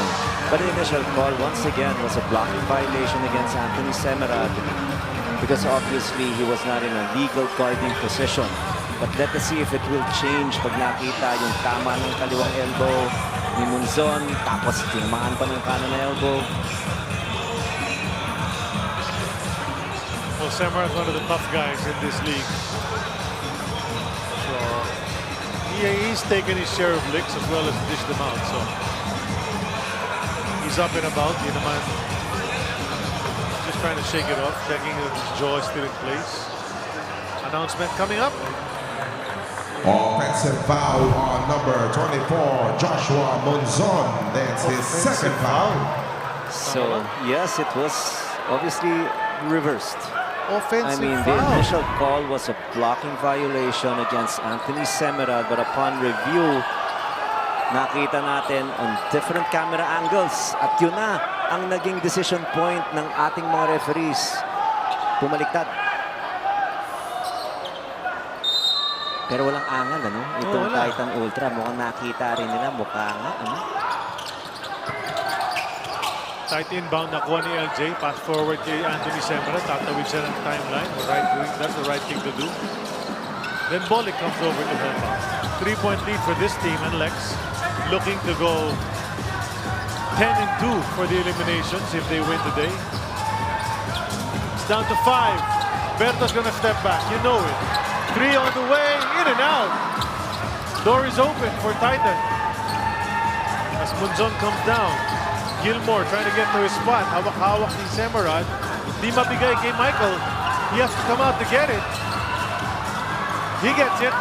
But the initial call, once again, was a blocking violation against Anthony Semerad because obviously he was not in a legal guarding position. But let us see if it will change pag nakita yung tama ng kaliwang elbow ni Munzon, tapos tinamaan pa ng kanan na elbow. Well, Semerad is one of the tough guys in this league. So, he's taken his share of licks as well as dished them out. So, he's up and about. Yun naman, just trying to shake it off, checking that his jaw is still in place. Announcement coming up. Offensive foul on number 24, Joshua Munzon. That's his second foul. So, yes, it was obviously reversed. Offensive I mean, foul. the initial call was a blocking violation against Anthony Semerad, but upon review, nakita natin on different camera angles. At yun na ang naging decision point ng ating mga referees. Pumaliktad. Pero walang angal, ano? Itong Titan Ultra, mukhang nakita rin nila, mukha nga, ano? Tight inbound, nakuha ni LJ. Pass forward kay Anthony Semerad. Tatawid siya ng timeline. That's the right thing to do. Then Bolick comes over to help out. 3-point lead for this team, NLEX. Looking to go 10-2 for the eliminations if they win today. It's down to 5. Berto's gonna step back, you know it. 3 on the way, in and out. Door is open for Titan. As Munzon comes down. Gilmore trying to get to his spot. Hawak-hawak ni Semerad. Di mabigay kay Michael. He has to come out to get it. He gets it.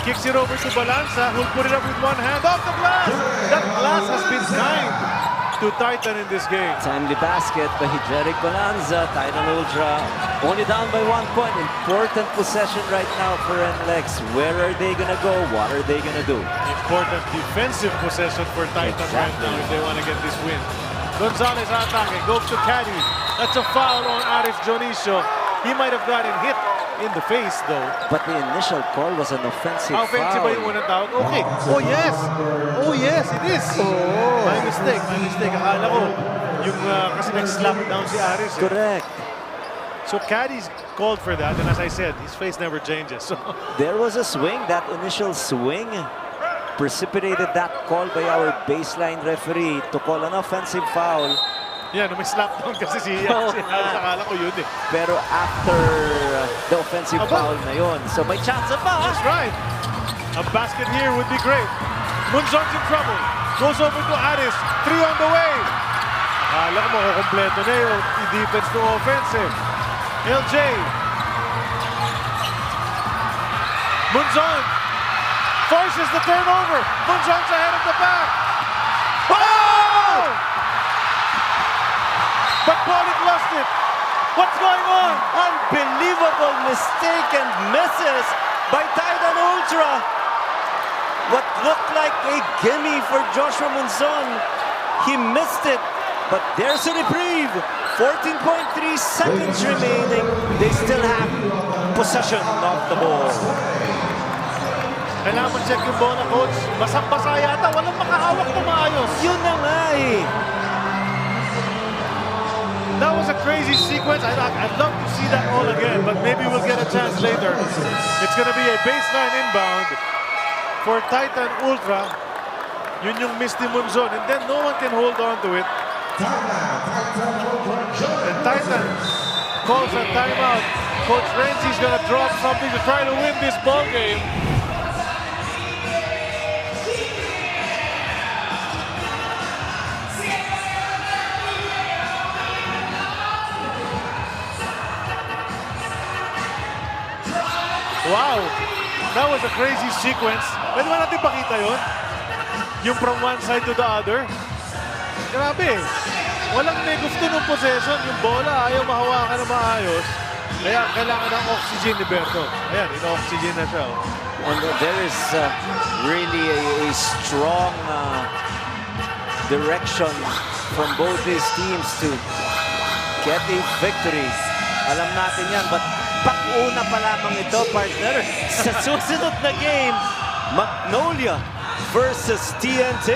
Kicks it over to Balanza, who'll put it up with one hand off the glass. That glass has been kind to Titan in this game. Timely basket by Jeric Balanza. Titan Ultra only down by 1 point. Important possession right now for NLEX. Where are they gonna go? What are they gonna do? Important defensive possession for Titan right now if they want to get this win. Gonzalez attacking, goes to Caddy. That's a foul on Aris Jonicio. He might have gotten hit in the face though. But the initial call was an offensive Offensive foul. ba yung unang tawag? Okay. Oh yes! Oh yes, it is! Oh. My mistake. Akala ko yung kasi nag-slap down si Aris. Correct. So Caddy's called for that, and as I said, his face never changes. So There was a swing. That initial swing precipitated that call by our baseline referee to call an offensive foul. yeah, may slap down kasi si Aris. Akala ko yun eh. Pero after the offensive foul na yun, so may chance of foul. That's right. A basket here would be great. Munzon's in trouble. Goes over to Aris. 3 on the way. Akala ko makukompleto na yung defense to offensive. LJ. Munzon forces the turnover. Munzon's ahead of the back. Oh! But Bolick lost it. What's going on? Unbelievable mistake and misses by Titan Ultra. What looked like a gimme for Joshua Munzon. He missed it, but there's a reprieve. 14.3 seconds remaining. They still have possession of the ball. Kailangan mag-check yung bola, coach. Basang-basa yata. Walang makahawak na maayos. Yun na nga eh. That was a crazy sequence. I'd love to see that all again, but maybe we'll get a chance later. It's going to be a baseline inbound for Titan Ultra. Yun yung Misty Munzon, and then no one can hold on to it. And Titan calls a timeout. Coach Renzi's going to drop something to try to win this ball game. Wow! That was a crazy sequence. Pwede ba natin pakita yun? Yung from one side to the other. Grabe. Walang may gusto ng possession. Yung bola ayaw mahawakan na maayos. Kaya kailangan ng oxygen ni Berto. Ayan, in-oxygen na siya. And there is really a strong direction from both these teams to get a victory. Alam natin yan, but pag-una pa lamang ito, partner, sa susunod na game, Magnolia versus TNT.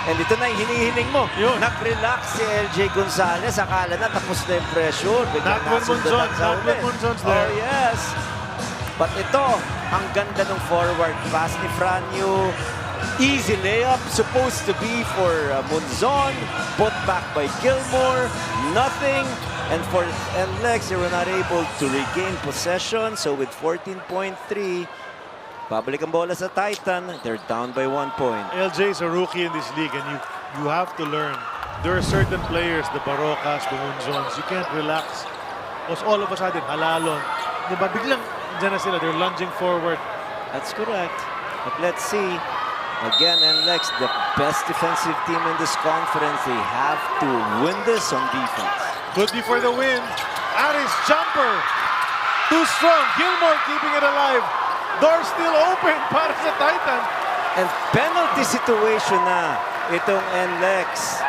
And ito na yung hinihiling mo. Nag-relax si LJ Gonzalez. Akala na tapos na yung pressure. Not when Monzon's there. Oh, yes. But ito, ang ganda ng forward pass ni Franyo. Easy layup, supposed to be for Monzon. Put back by Gilmore. Nothing. And for NLEX, they were not able to regain possession. So with 14.3, pabalik ang bola sa Titan. They're down by 1 point. LJ is a rookie in this league, and you have to learn. There are certain players, the Barocas, the Monzons, you can't relax. Because all of a sudden, halalon. Diba, biglang dyan na sila, they're lunging forward. That's correct. But let's see. Again, NLEX, the best defensive team in this conference. They have to win this on defense. Could be for the win. Aris jumper. Too strong. Gilmore keeping it alive. Door still open para sa Titan. And penalty situation na itong NLEX.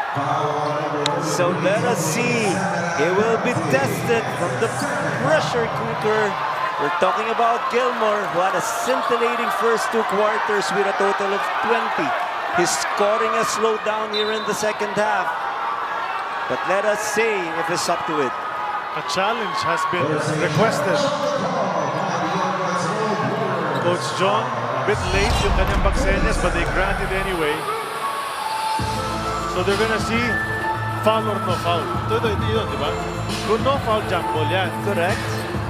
So let us see. He will be tested from the pressure cooker. We're talking about Gilmore, who had a scintillating first 2 quarters with a total of 20. His scoring has slowed down here in the second half. But let us see if he's up to it. A challenge has been requested. Coach John, a bit late yung kanyang bagsenyas, but they granted anyway. So they're gonna see foul or no foul. Ito yun, di ba? Kung no foul, jump ball yan. Correct.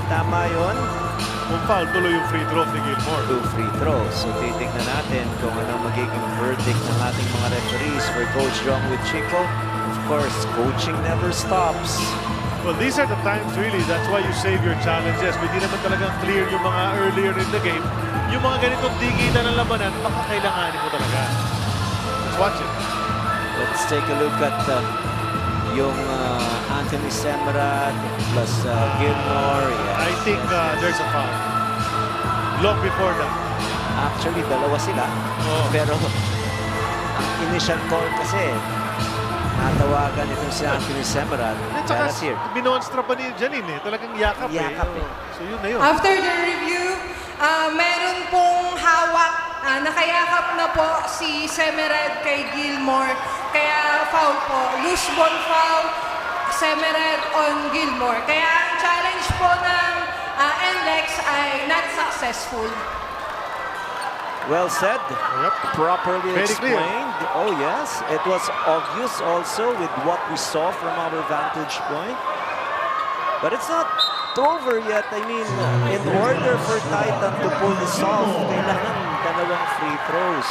Tama yun. Kung foul, tuloy yung free throw ni Gilmore. 2 free throws. So titignan natin kung ano magiging verdict ng ating mga referees for Coach John with Chico. Of course, coaching never stops. Well, these are the times really, that's why you save your challenges. Hindi naman talagang clear yung mga earlier in the game. Yung mga ganitong digitan ng labanan, baka kailanganin mo talaga. Let's watch it. Let's take a look at yung Anthony Semerad plus Gilmore. Yes. I think there's a foul. Long before that. Actually, dalawa sila. Pero ang initial call kasi, natawagan itong si Anthony Semerad. At saka minonstra pa ni Janine talagang yakap eh. So yun na yun. After the review, meron pong hawak, nakayakap na po si Semerad kay Gilmore. Kaya foul po. Loose ball foul, Semerad on Gilmore. Kaya ang challenge po ng NLEX ay not successful. Well said. Yep. Properly Very explained. clear. Oh yes, it was obvious also with what we saw from our vantage point. But it's not over yet. I mean, in order for Titan to pull this off, kailangan dalawang free throws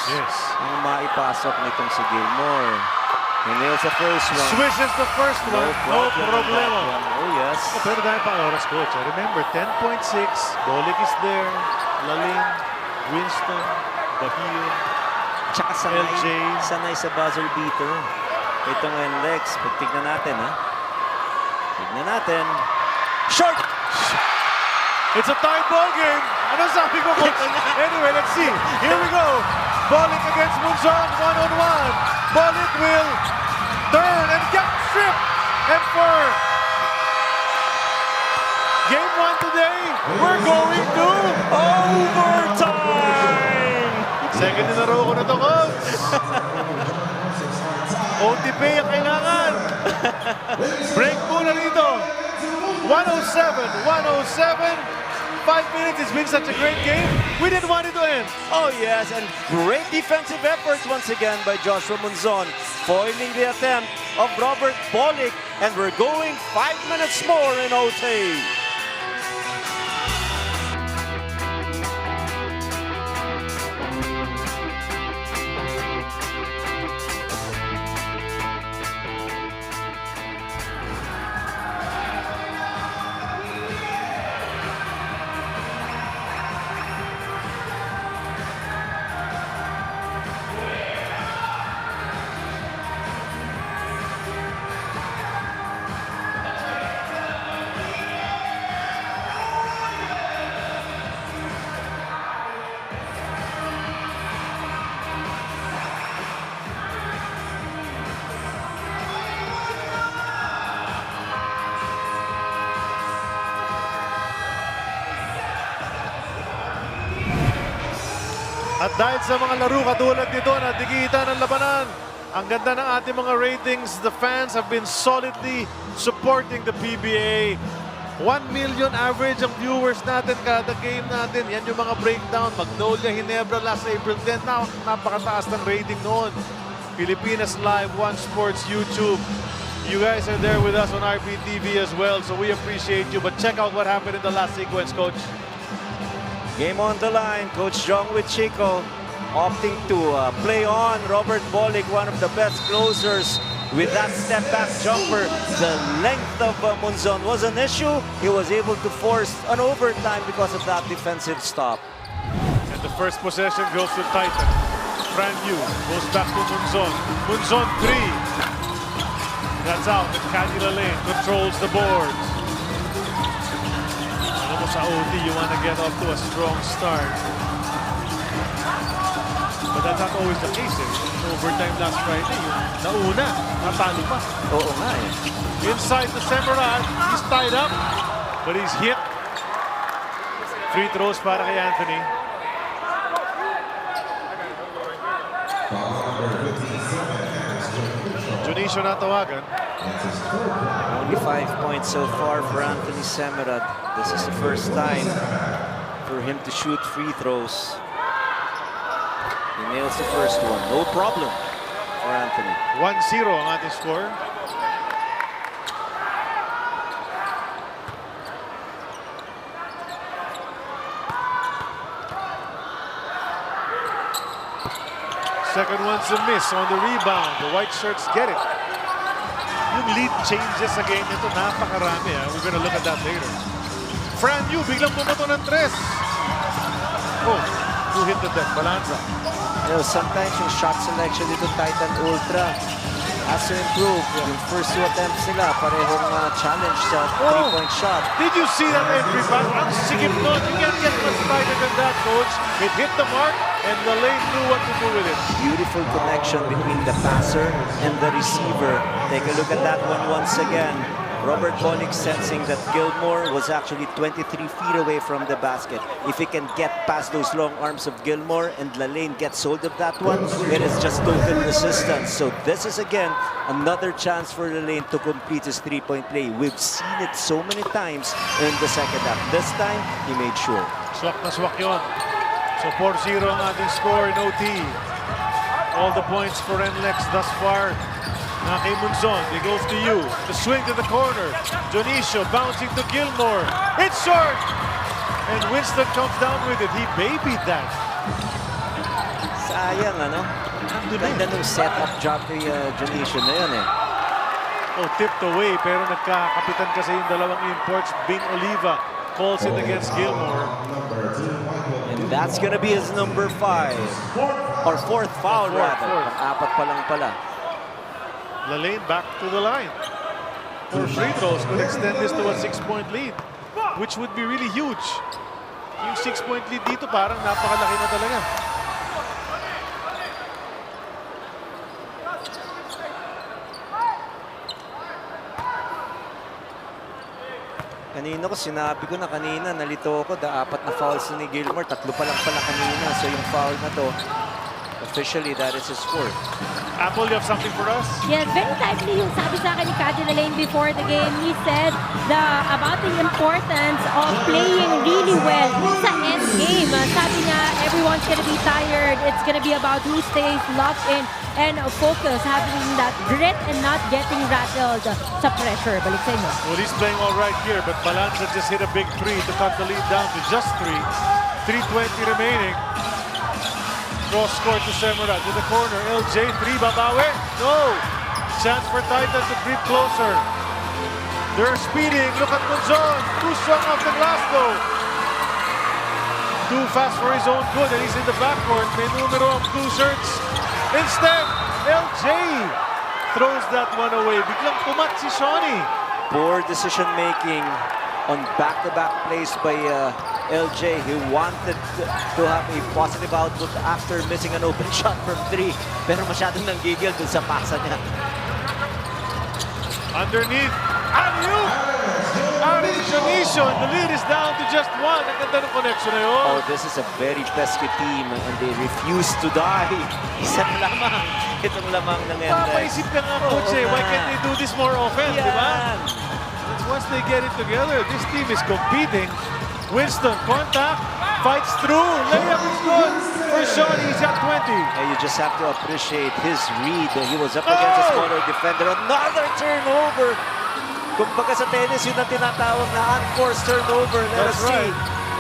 ang maipasok nitong si Gilmore. He nails the first one. Swishes the first one. No problema. Oh yes. Pero dahil pang oras, coach. Remember, 10.6. Bolik is there. Lalim. Winston, Bahio, tsaka sanay sa buzzer beater. Itong NLEX, tignan natin ha. Tignan natin. Short! It's a tied ball game. Ano sabi ko, coach? Anyway, let's see. Here we go. Bolik against Monzon, one-on-one. Bolik will turn and get stripped. And for game 1 today, we're going to overtime. Second in a row ko na to, coach. OTP ang kailangan. Break muna rito. 107. 5 minutes. It's been such a great game. We didn't want it to end. Oh yes, and great defensive effort once again by Joshua Monzon, foiling the attempt of Robert Bolik. And we're going 5 minutes more in OT. At dahil sa mga laro katulad nito na digita ng labanan, ang ganda ng ating mga ratings. The fans have been solidly supporting the PBA. 1 million average ang viewers natin kada game natin. Yan yung mga breakdown. Magnolia, Ginebra last April 10. Napakataas ng rating noon. Pilipinas Live, One Sports, YouTube. You guys are there with us on RPTV as well, so we appreciate you. But check out what happened in the last sequence, Coach. Game on the line. Coach Jong with Chico opting to play on Robert Bolick, one of the best closers. With that step-back jumper, the length of Munzon was an issue. He was able to force an overtime because of that defensive stop. And the first possession goes to Titan. Fran Yu goes back to Munzon. Munzon 3. That's out. And Canila Lane controls the boards. Alam mo sa OT, you want to get off to a strong start. But that's not always the case. Overtime last Friday, yung nauna, natalo pa. Oo nga eh. Inside the Semerad, he's tied up, but he's hit. Free throws para kay Anthony. Junicio natawagan. Only 5 points so far for Anthony Semerad. This is the first time for him to shoot free throws. He nails the first one. No problem for Anthony. 1-0 ang ating score. Second one's a miss on the rebound. The white shirts get it. Yung lead changes sa game nito, napakarami. We're gonna look at that later. Fran Yu, biglang bumato ng 3. Oh, who hit the deck? Balanza. You know, sometimes yung shot selection dito Titan Ultra has to improve. Yung first 2 attempts nila, parehong challenge sa 3-point shot. Did you see that entry back? Ang sikip nun. You can't get much tighter than that, Coach. It hit the mark, and the lane knew what to do with it. Beautiful connection between the passer and the receiver. Take a look at that one once again. Robert Bolick sensing that Gilmore was actually 23 feet away from the basket. If he can get past those long arms of Gilmore and Lalane gets hold of that one, it is just total resistance. So this is again another chance for Lalane to complete his 3-point play. We've seen it so many times in the second half. This time, he made sure. Swak na swak yun. So 4-0 ang ating score in OT. All the points for NLEX thus far. Now kay Munzon, he goes to you. The swing to the corner. Junicio bouncing to Gilmore. It's short! And Winston comes down with it. He babied that. Sayang, ano? Ganda nung set-up job kay Junicio na yun eh. Oh, tipped away. Pero nagkakapitan kasi yung dalawang imports. Bing Oliva calls it against Gilmore. And that's gonna be his number 5. Or 4th foul, rather. Apat pa lang pala. Lalane back to the line. 4 free throws could extend this to a 6-point lead, which would be really huge. Yung 6-point lead dito parang napakalaki na talaga. Kanina ko, sinabi ko na kanina, nalito ako, 4 na fouls ni Gilmore, 3 pa lang pala kanina. So yung foul na to, officially, that is his score. Apple, you have something for us? Yes, very timely yung sabi sa akin ni Canila Lane before the game. He said about the importance of playing really well sa end game. Sabi niya, everyone's gonna be tired. It's gonna be about who stays locked in and focus, having that grit and not getting rattled sa pressure. Balik sa inyo. Well, he's playing all right here, but Balanza just hit a big 3 to cut the lead down to just 3. 3:20 remaining. Cross court to Semerad to the corner. LJ, 3, babawi. No! Chance for Titan to creep closer. They're speeding. Look at Munzon. Too strong off the glass though. Too fast for his own good, and he's in the backcourt. May numero ang blue shirts. Instead, LJ throws that one away. Biglang kumat si Shawnee. Poor decision making on back-to-back plays by LJ. He wanted to have a positive output after missing an open shot from 3. Pero masyadong nanggigil dun sa pasa niya. Underneath. Alley-oop! Dionisio, and the lead is down to just one. Ang ganda ng connection na yun. Oh, this is a very pesky team and they refuse to die. Isang lamang. Itong lamang ng NLEX. Papaisip ka nga, coach, why can't they do this more often, di ba? Once they get it together, this team is competing. Winston, contact, fights through, layup is good for Shawnee, he's at 20. And you just have to appreciate his read. He was up against a smaller defender. Another turnover. Kumbaga sa tennis, yun ang tinatawag na unforced turnover. Let us see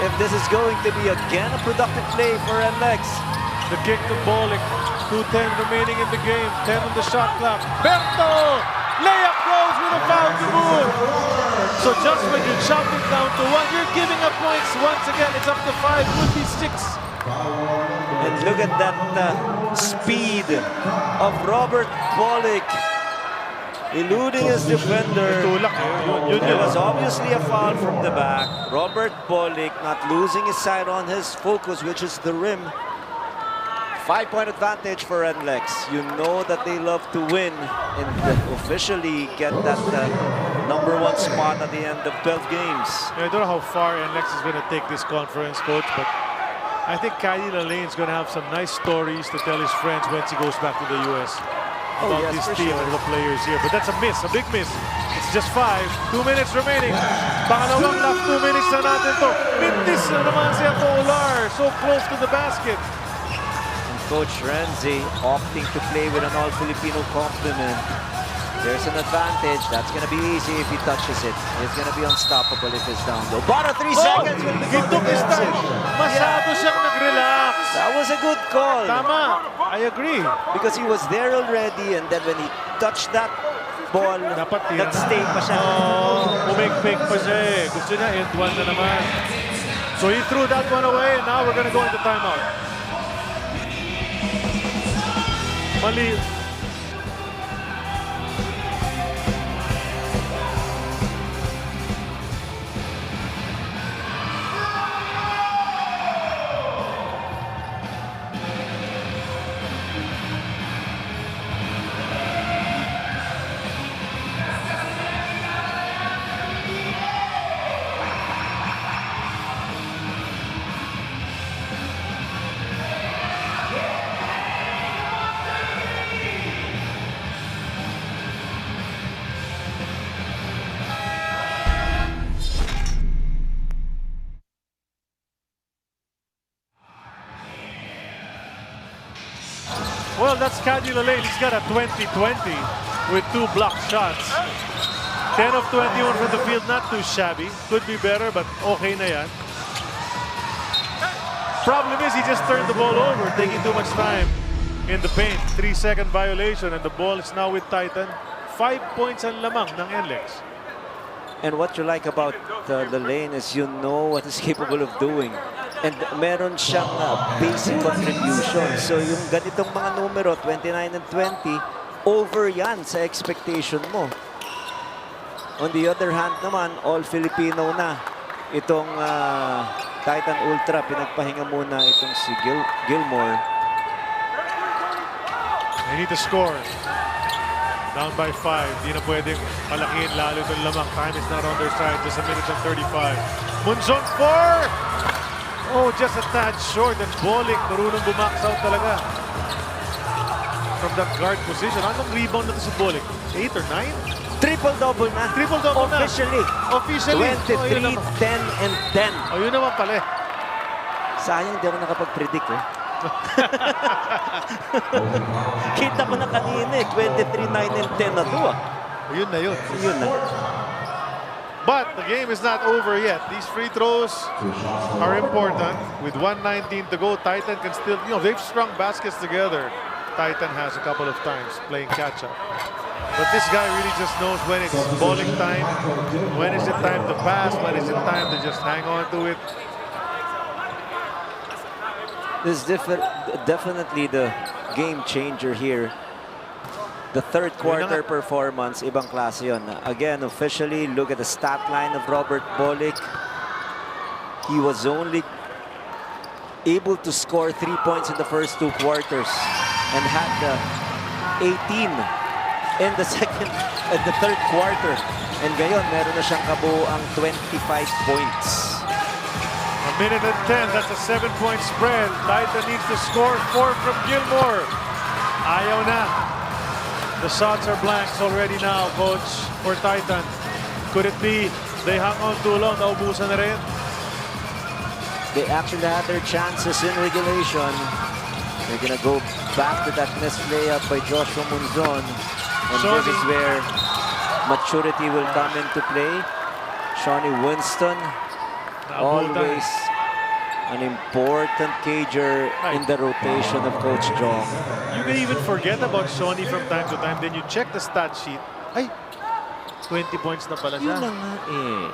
if this is going to be again a productive play for NLEX. The kick to Bolick, 2:10 remaining in the game, 10 on the shot clock. Berto! Layup goes with a foul to move. So just when you chop it down to 1, you're giving up points. Once again, it's up to 5, would be 6. And look at that speed of Robert Bolick. Eluding his defender. There was obviously a foul from the back. Robert Bolick not losing his sight on his focus, which is the rim. 5-point advantage for NLEX. You know that they love to win and officially get that #1 spot at the end of 12 games. I don't know how far NLEX is going to take this conference, coach, but I think Kylie Lalane is going to have some nice stories to tell his friends once he goes back to the U.S. about this team and the players here. But that's a miss, a big miss. It's just 5. 2 minutes remaining. Pangalawang last 2 minutes na natin to. Mintis na naman si Atolar. So close to the basket. Coach Renzi opting to play with an all-Filipino complement. There's an advantage. That's going to be easy if he touches it. He's going to be unstoppable if it's down low. Bottom 3 seconds. He took his time. Masyado siyang nag-relax. That was a good call. Tama. I agree. Because he was there already and then when he touched that ball, nag-stay pa siya. Umig-pig pa siya eh. Gusto niya end one na naman. So he threw that one away and now we're going to go into timeout. Mali. Well, that's Kadri Lalane. He's got a 20-20 with 2 blocked shots. 10 of 21 from the field, not too shabby. Could be better, but okay na yan. Problem is, he just turned the ball over, taking too much time in the paint. 3-second violation, and the ball is now with Titan. 5 points ang lamang ng NLEX. And what you like about Lalane is you know what he's capable of doing. And meron siyang basic contribution. So yung ganitong mga numero, 29 and 20, over yan sa expectation mo. On the other hand naman, all Filipino na. Itong Titan Ultra, pinagpahinga muna itong si Gilmore. They need to score. Down by 5. Di na pwedeng malakihin lalo itong lamang. Time is not on their side. Just a minute and 35. Munzon 4! Oh, just a tad short. And Bolick, marunong bumax out talaga. From that guard position. Anong rebound na ito si Bolick? 8 or 9? Triple-double na. Triple-double na. Officially. 23, 10, and 10. Oh, yun naman pala. Sayang, hindi ako nakapag-predict eh. Kita mo na kanina eh. 23, 9, and 10 na ito ah. Yun na yun. Yun na. But the game is not over yet. These free throws are important. With 1:19 to go, Titan can still, they've strung baskets together. Titan has a couple of times playing catch-up. But this guy really just knows when it's balling time, when is it time to pass, when is it time to just hang on to it. This is definitely the game changer here. The third quarter performance, ibang klase yun. Again, officially, look at the stat line of Robert Bolick. He was only able to score 3 points in the first 2 quarters and had 18 in the third quarter. And ngayon, meron na siyang kabuuang 25 points. A minute and 10, that's a 7-point spread. Titan needs to score 4 from Gilmore. Ayaw na. The shots are blanks already now, coach, for Titan. Could it be they hung on too long, naubusan na rin? They actually had their chances in regulation. They're gonna go back to that missed layup by Joshua Munzon. And this is where maturity will come into play. Shawnee Winston, always an important cager in the rotation of Coach Jong. You can even forget about Shawnee from time to time. Then you check the stat sheet. Ay, 20 points na pala siya. Yun na nga eh.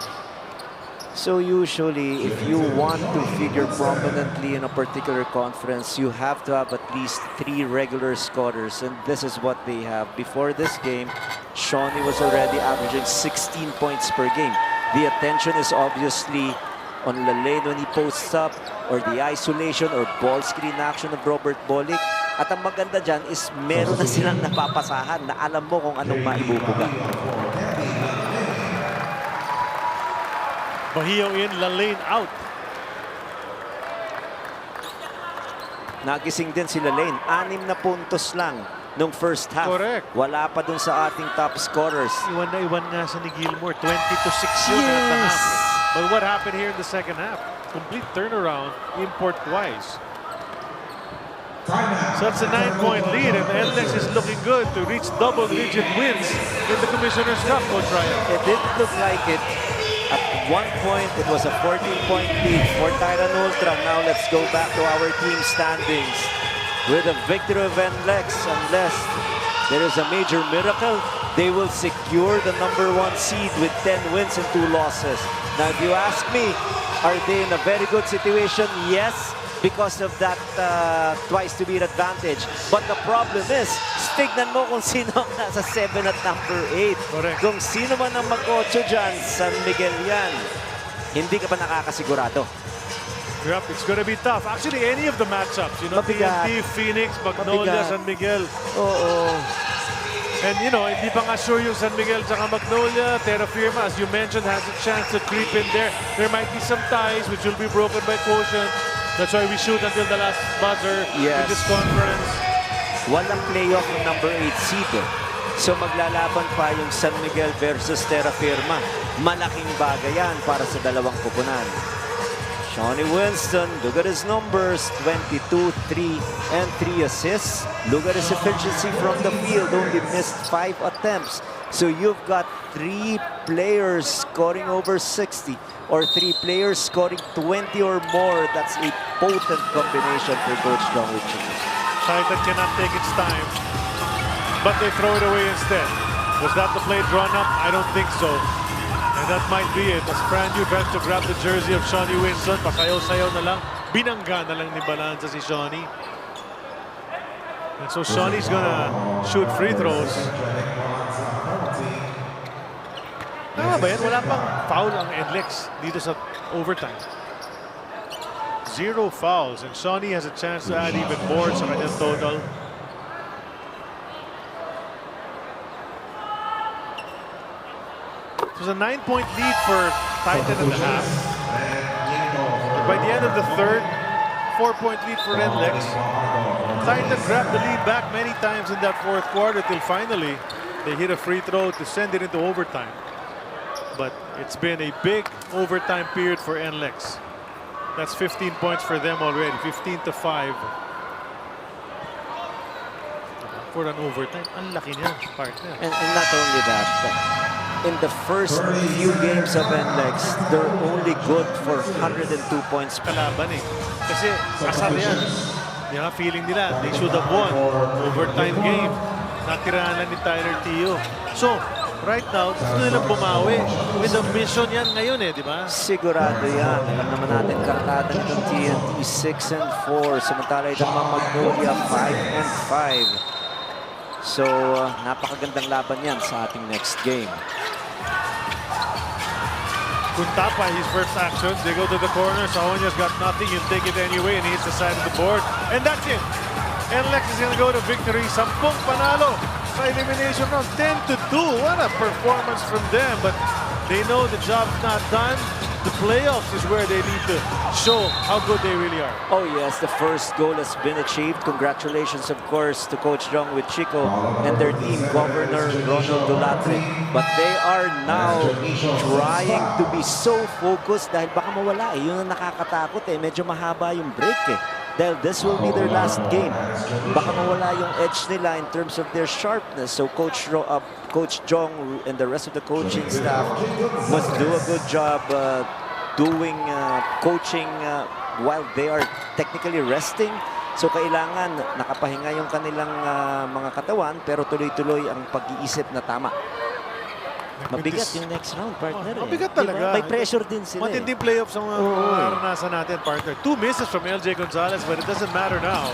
So usually, if you want to figure prominently in a particular conference, you have to have at least 3 regular scorers. And this is what they have. Before this game, Shawnee was already averaging 16 points per game. The attention is obviously on Lalaine when he posts up, or the isolation or ball screen action of Robert Bolick. At ang maganda dyan is meron na silang napapasahan na alam mo kung anong maibubuga. Bahio in, Lalaine out. Nagising din si Lalaine. 6 na puntos lang nung first half. Correct. Wala pa dun sa ating top scorers. Iwan na iwan nga sa ni Gilmore. 20-6 yun at the half. But what happened here in the second half? Complete turnaround, import-wise. So that's a 9-point lead, and the NLEX is looking good to reach double-digit wins in the Commissioner's Cup, Coach Ryan. It didn't look like it. At one point, it was a 14-point lead for Titan Ultra. Now let's go back to our team standings. With a victory of NLEX, unless there is a major miracle, they will secure the #1 seed with 10 wins and 2 losses. Now, if you ask me, are they in a very good situation? Yes, because of that twice-to-beat advantage. But the problem is, tignan mo kung sino ang nasa 7 at number 8. Correct. Kung sino man ang mag-8 dyan, San Miguel yan. Hindi ka pa nakakasigurado. Yep, it's gonna be tough. Actually, any of the matchups, you know, TNT, Phoenix, Magnolia, San Miguel. Oo. And you know, hindi pa nga sure yung San Miguel tsaka Magnolia. Terra Firma, as you mentioned, has a chance to creep in there. There might be some ties which will be broken by quotient. That's why we shoot until the last buzzer in this conference. Walang playoff ng number 8 seed. So maglalaban pa yung San Miguel versus Terra Firma. Malaking bagay yan para sa dalawang kupunan. Shawnee Winston, look at his numbers, 22, 3, and 3 assists. Look at his efficiency from the field, only missed 5 attempts. So you've got 3 players scoring over 60, or 3 players scoring 20 or more. That's a potent combination for Coach Jong Wichiko. Titan cannot take its time, but they throw it away instead. Was that the play drawn up? I don't think so. And that might be it. As Franju tries to grab the jersey of Shawnee Winston, pasayaw-sayaw na lang. Binangga na lang ni Balanza si Shawnee. And so Shawnee's gonna shoot free throws. Tama ba yan? Wala pang foul ang NLEX dito sa overtime. 0 fouls, and Shawnee has a chance to add even more sa kanyang total. It was a 9-point lead for Titan in the half. By the end of the third, 4-point lead for NLEX. Titan grabbed the lead back many times in that fourth quarter till finally they hit a free throw to send it into overtime. But it's been a big overtime period for NLEX. That's 15 points for them already, 15-5. For an overtime, ang laki niya, partner. And not only that, in the first few games of NLEX, they're only good for 102 points. Kalaban eh. Kasi asar yan. Yung feeling nila, they should have won. Overtime game. Natirahan lang ni Tyler Tio. So, right now, gusto nilang bumawi. With a mission yan ngayon eh, di ba? Sigurado yan. Alam naman natin, kartada nitong TNT 6-4. Samantala itong mga Magnolia 5-5. So, napakagandang laban yan sa ating next game. Kuntapa, his first action. They go to the corner. Saonia's got nothing. He'll take it anyway, and he hits the side of the board. And that's it. NLEX is going to go to victory. 10 panalo sa elimination round. 10-2. What a performance from them. But they know the job's not done. The playoffs is where they need to show how good they really are. Oh yes, the first goal has been achieved. Congratulations, of course, to Coach Jong with Chico and their team, Governor Ronald Dulatre. But they are now trying to be so focused dahil baka mawala eh. Yun ang nakakatakot eh. Medyo mahaba yung break eh. Dahil this will be their last game. Baka mawala yung edge nila in terms of their sharpness. So Coach Jong and the rest of the coaching staff must do a good job doing coaching while they are technically resting. So kailangan nakapahinga yung kanilang mga katawan pero tuloy-tuloy ang pag-iisip na tama. Mabigat yung next round, partner. Mabigat eh. talaga. Diba? May pressure din sila. Matinding playoffs ang naranasan natin, partner. 2 misses from LJ Gonzalez, but it doesn't matter now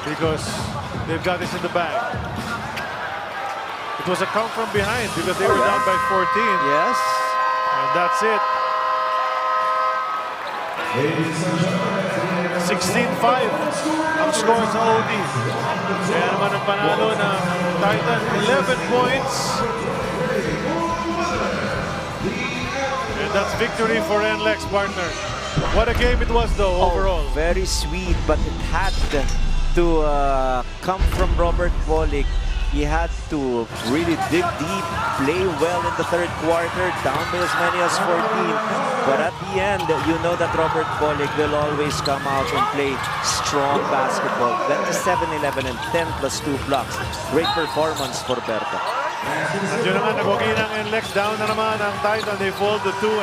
because they've got this in the bag. It was a count from behind because they were down by 14. Yes. And that's it. 16-5 ang score sa OT. Kaya naman ang panalo ng Titan, 11 points. And that's victory for NLEX, partner. What a game it was though, overall. Very sweet, but it had to come from Robert Bolick. He had to really dig deep, play well in the third quarter, down by as many as 14. But at the end, you know that Robert Bolick will always come out and play strong basketball. 27-11 and 10 plus 2 blocks. Great performance for Berta. At yun naman, nagwagi ng NLEX, down na naman ang Titan. They fall to 2-9.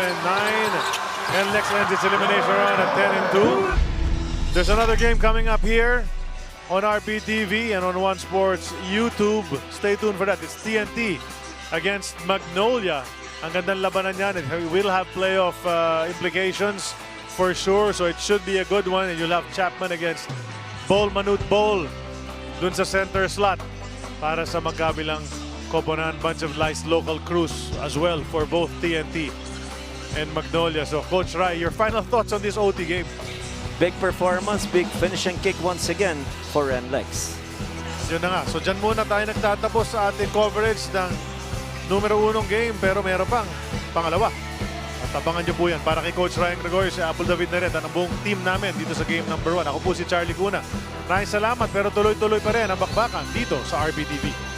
NLEX ends its elimination round at 10-2. There's another game coming up here on RPTV and on One Sports YouTube. Stay tuned for that. It's TNT against Magnolia. Ang gandang labanan yan. It will have playoff implications for sure. So it should be a good one. And you'll have Chapman against Bol Manut Bol dun sa center slot para sa magkabilang koponan. Bunch of nice local crews as well for both TNT and Magnolia. So Coach Rai, your final thoughts on this OT game? Big performance, big finishing kick once again for NLEX. Yun na nga. So dyan muna tayo nagtatapos sa ating coverage ng numero 1 game pero meron pang pangalawa. At abangan nyo po yan para kay Coach Ryan Gregorio, si Apple David Naret at ang buong team namin dito sa game number 1. Ako po si Charlie Cuna. Maraming salamat pero tuloy-tuloy pa rin ang bakbakan dito sa RPTV.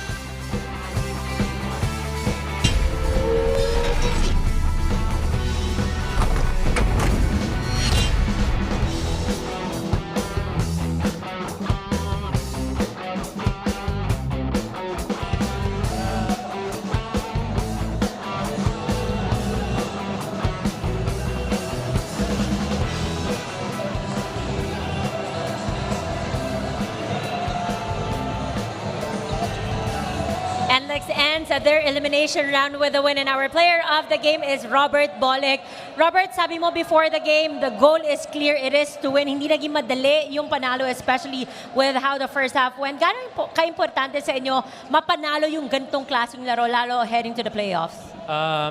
NLEX ends their elimination round with a win, and our player of the game is Robert Bolick. Robert, sabi mo before the game, the goal is clear, it is to win. Hindi naging madali yung panalo, especially with how the first half went. Gano'n ka-importante sa inyo mapanalo yung gantong klaseng laro, lalo heading to the playoffs?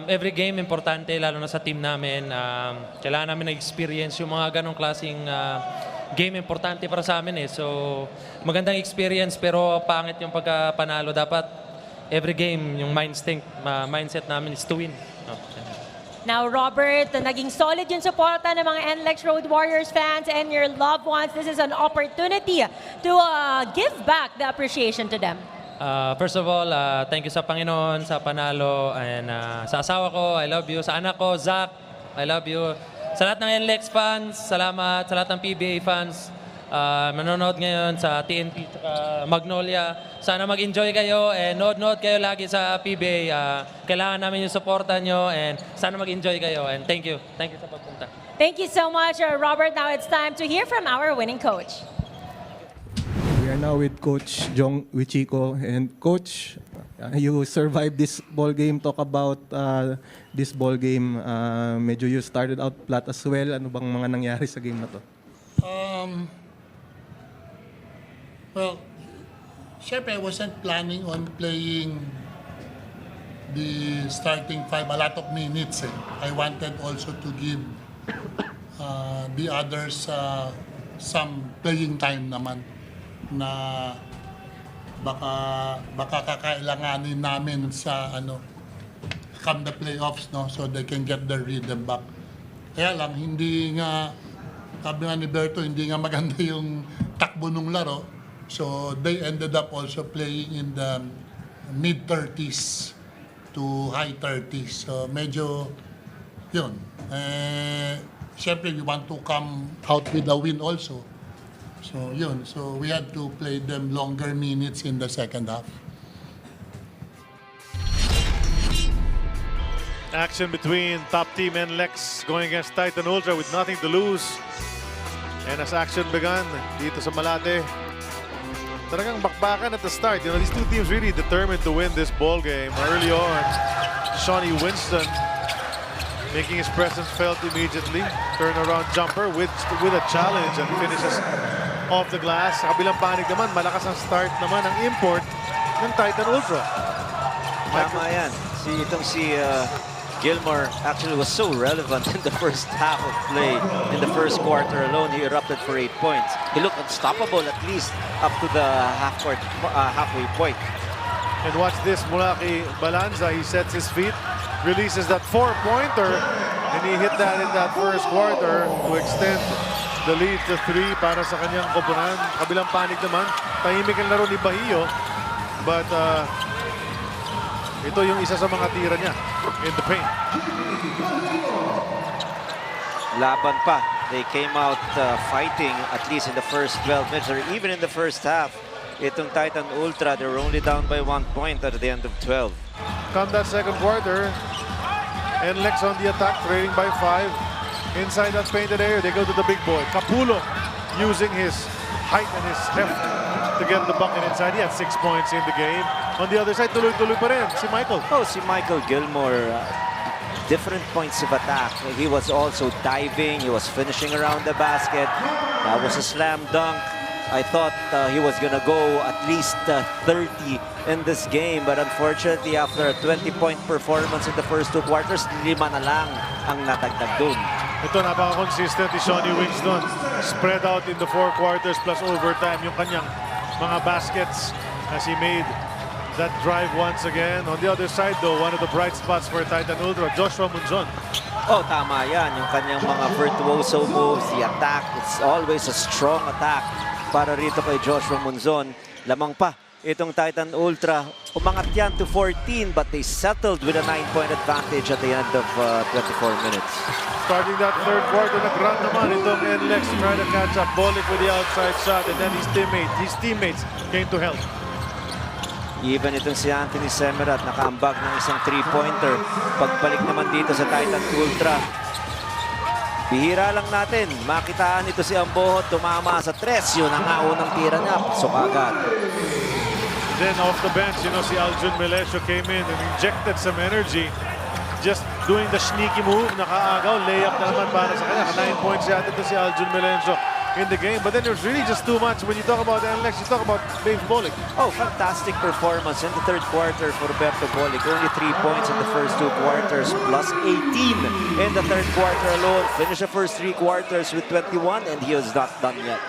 Every game importante, lalo na sa team namin. Kailangan namin na-experience yung mga ganong klaseng game importante para sa amin eh. So, magandang experience pero pangit yung pagkapanalo. Dapat every game, yung mindset namin is to win. Now, Robert, naging solid yung suporta ng mga NLEX Road Warriors fans and your loved ones. This is an opportunity to give back the appreciation to them. First of all, thank you sa Panginoon, sa panalo, and sa asawa ko, I love you. Sa anak ko, Zach, I love you. Sa lahat ng NLEX fans, salamat. Sa lahat ng PBA fans, manonood ngayon sa TNT at Magnolia. Sana mag-enjoy kayo and nood kayo lagi sa PBA. Kailangan namin yung supportan nyo and sana mag-enjoy kayo. And thank you. Thank you sa pagpunta. Thank you so much, Robert. Now it's time to hear from our winning coach. We are now with Coach Jong Wichiko. And Coach, you survived this ball game. Talk about this ball game. Medyo you started out flat as well. Ano bang mga nangyari sa game na to? Well, syempre I wasn't planning on playing the starting 5 a lot of minutes. I wanted also to give the others some playing time naman na baka kakailanganin namin sa come the playoffs, no, so they can get their rhythm back. Kaya lang hindi nga, sabi nga ni Berto, hindi nga maganda yung takbo ng laro. So they ended up also playing in the mid-30s to high 30s. So medyo yun. Siyempre we want to come out with a win also. So yun. So we had to play them longer minutes in the second half. Action between top team NLEX going against Titan Ultra with nothing to lose. And as action began dito sa Malate, talagang bakbakan at the start. You know, these two teams really determined to win this ball game. Early on, Shawnee Winston making his presence felt immediately. Turnaround jumper with a challenge and finishes off the glass. Sa kabilang panig naman, malakas ang start naman ang import ng Titan Ultra. Tama yan. Si Gilmore actually was so relevant in the first half of play. In the first quarter alone, he erupted for 8 points. He looked unstoppable at least up to the halfway point. And watch this, mula kay Balanza, he sets his feet, releases that 4-pointer, and he hit that in that first quarter to extend the lead to 3 para sa kanyang koponan. Kabilang panig naman, tahimik ang laro ni Bahio, but ito yung isa sa mga tira niya in the paint. Laban pa. They came out fighting at least in the first 12 minutes or even in the first half. Itong Titan Ultra, they were only down by 1 point at the end of 12. Come that second quarter, NLEX on the attack, trailing by 5. Inside that painted area, they go to the big boy. Capulo using his height and his heft to get the bucket inside. He had 6 points in the game. On the other side, tuloy-tuloy pa rin si Michael. Oh, si Michael Gilmore, different points of attack. He was also diving. He was finishing around the basket. That was a slam dunk. I thought he was gonna go at least 30 in this game, but unfortunately, after a 20-point performance in the first 2 quarters, 5 na lang ang natagdag dun. Ito, napaka-consistent ni Shawnee Winston. Spread out in the 4 quarters plus overtime yung kanyang mga baskets as he made that drive once again. On the other side though, one of the bright spots for Titan Ultra, Joshua Munzon. Oh, tama yan. Yung kanyang mga virtuoso moves, the attack, it's always a strong attack para rito kay Joshua Munzon. Lamang pa itong Titan Ultra. Umangat yan to 14 but they settled with a 9-point advantage at the end of 24 minutes. Starting that third quarter, nag-run naman itong NLEX to try to catch up. Bolick with the outside shot and then his teammates came to help. Even itong si Anthony Semerat nakaambag ng isang 3-pointer. Pagbalik naman dito sa Titan Ultra, bihira lang natin makitaan ito si Ambohot, tumama sa 3. Yun ang unang tira niya, pasok agad. Then off the bench, you know, si Aljun Melesio came in and injected some energy. Just doing the sneaky move, nakaagaw, layup na naman para sa kanya. 9 points yata ito si Aljun Melesio in the game. But then there's really just too much. When you talk about NLEX, you talk about Dave Bolick. Oh, fantastic performance in the third quarter for Roberto Bolick. Only 3 points in the first 2 quarters, plus 18 in the third quarter alone. Finished the first 3 quarters with 21 and he was not done yet.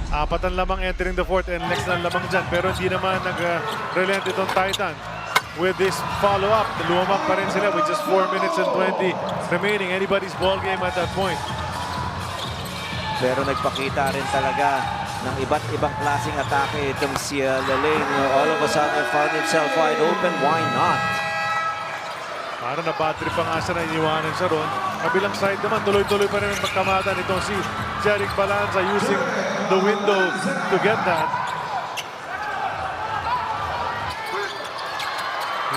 4 ang lamang entering the fourth, NLEX na lamang dyan. Pero hindi naman nag-relent itong Titan. With this follow-up, lumamang pa rin sila with just 4 minutes and 20 remaining. Anybody's ball game at that point. Pero nagpakita rin talaga ng iba't ibang klaseng atake itong si Lalaine. All of a sudden found himself wide open. Why not? Parang na-battery pa nga siya na iniwanan siya ron. Kabilang side naman, tuloy-tuloy pa rin ang magkamatan itong si Jeric Balanza using the window to get that.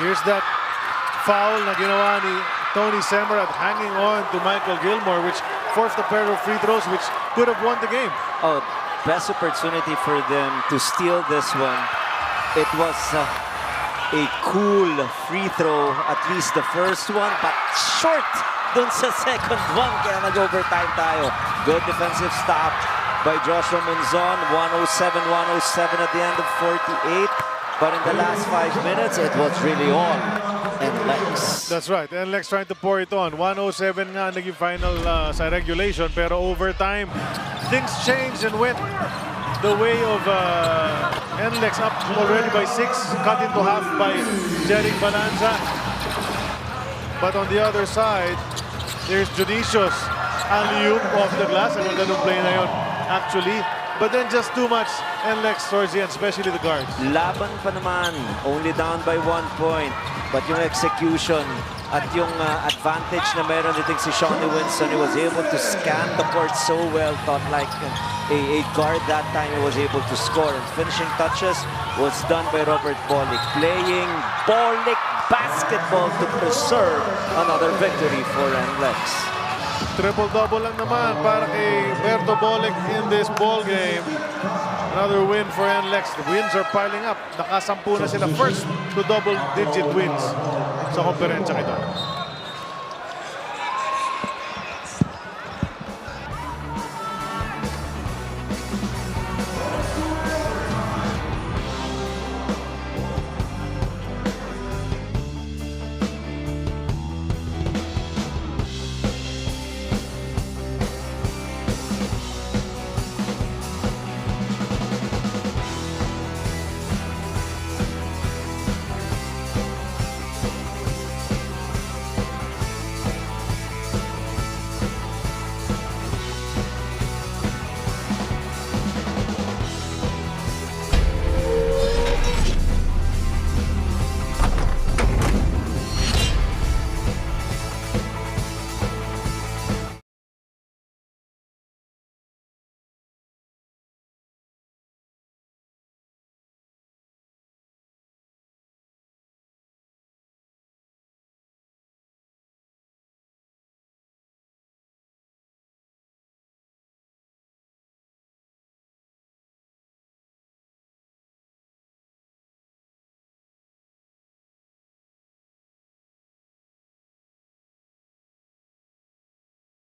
Here's that foul na ginawa ni Tony Semerat hanging on to Michael Gilmore, which forced a pair of free throws which could have won the game. Oh, best opportunity for them to steal this one. It was a cool free throw, at least the first one, but short dun sa second one, kaya nag-overtime tayo. Good defensive stop by Joshua Munzon, 107-107 at the end of 48. But in the last 5 minutes, it was really all NLEX. That's right. NLEX trying to pour it on. 107 nga naging final sa regulation. Pero overtime, things changed and went the way of NLEX up already by 6, cut into half by Jeric Balanza. But on the other side, there's Junicius alley-oop off the glass. Ang ganun play na yun, actually. But then just too much NLEX towards the end, especially the guards. Laban pa naman, only down by 1 point. But yung execution at yung advantage na meron dito si Shawnee Winston, he was able to scan the court so well, thought like a guard that time. He was able to score, and finishing touches was done by Robert Bolick, playing Bolick basketball to preserve another victory for NLEX. Triple-double lang naman para kay Berto Bolick in this ball game. Another win for NLEX. The wins are piling up. Nakasampu na sila, first to double-digit wins sa komperensyang ito.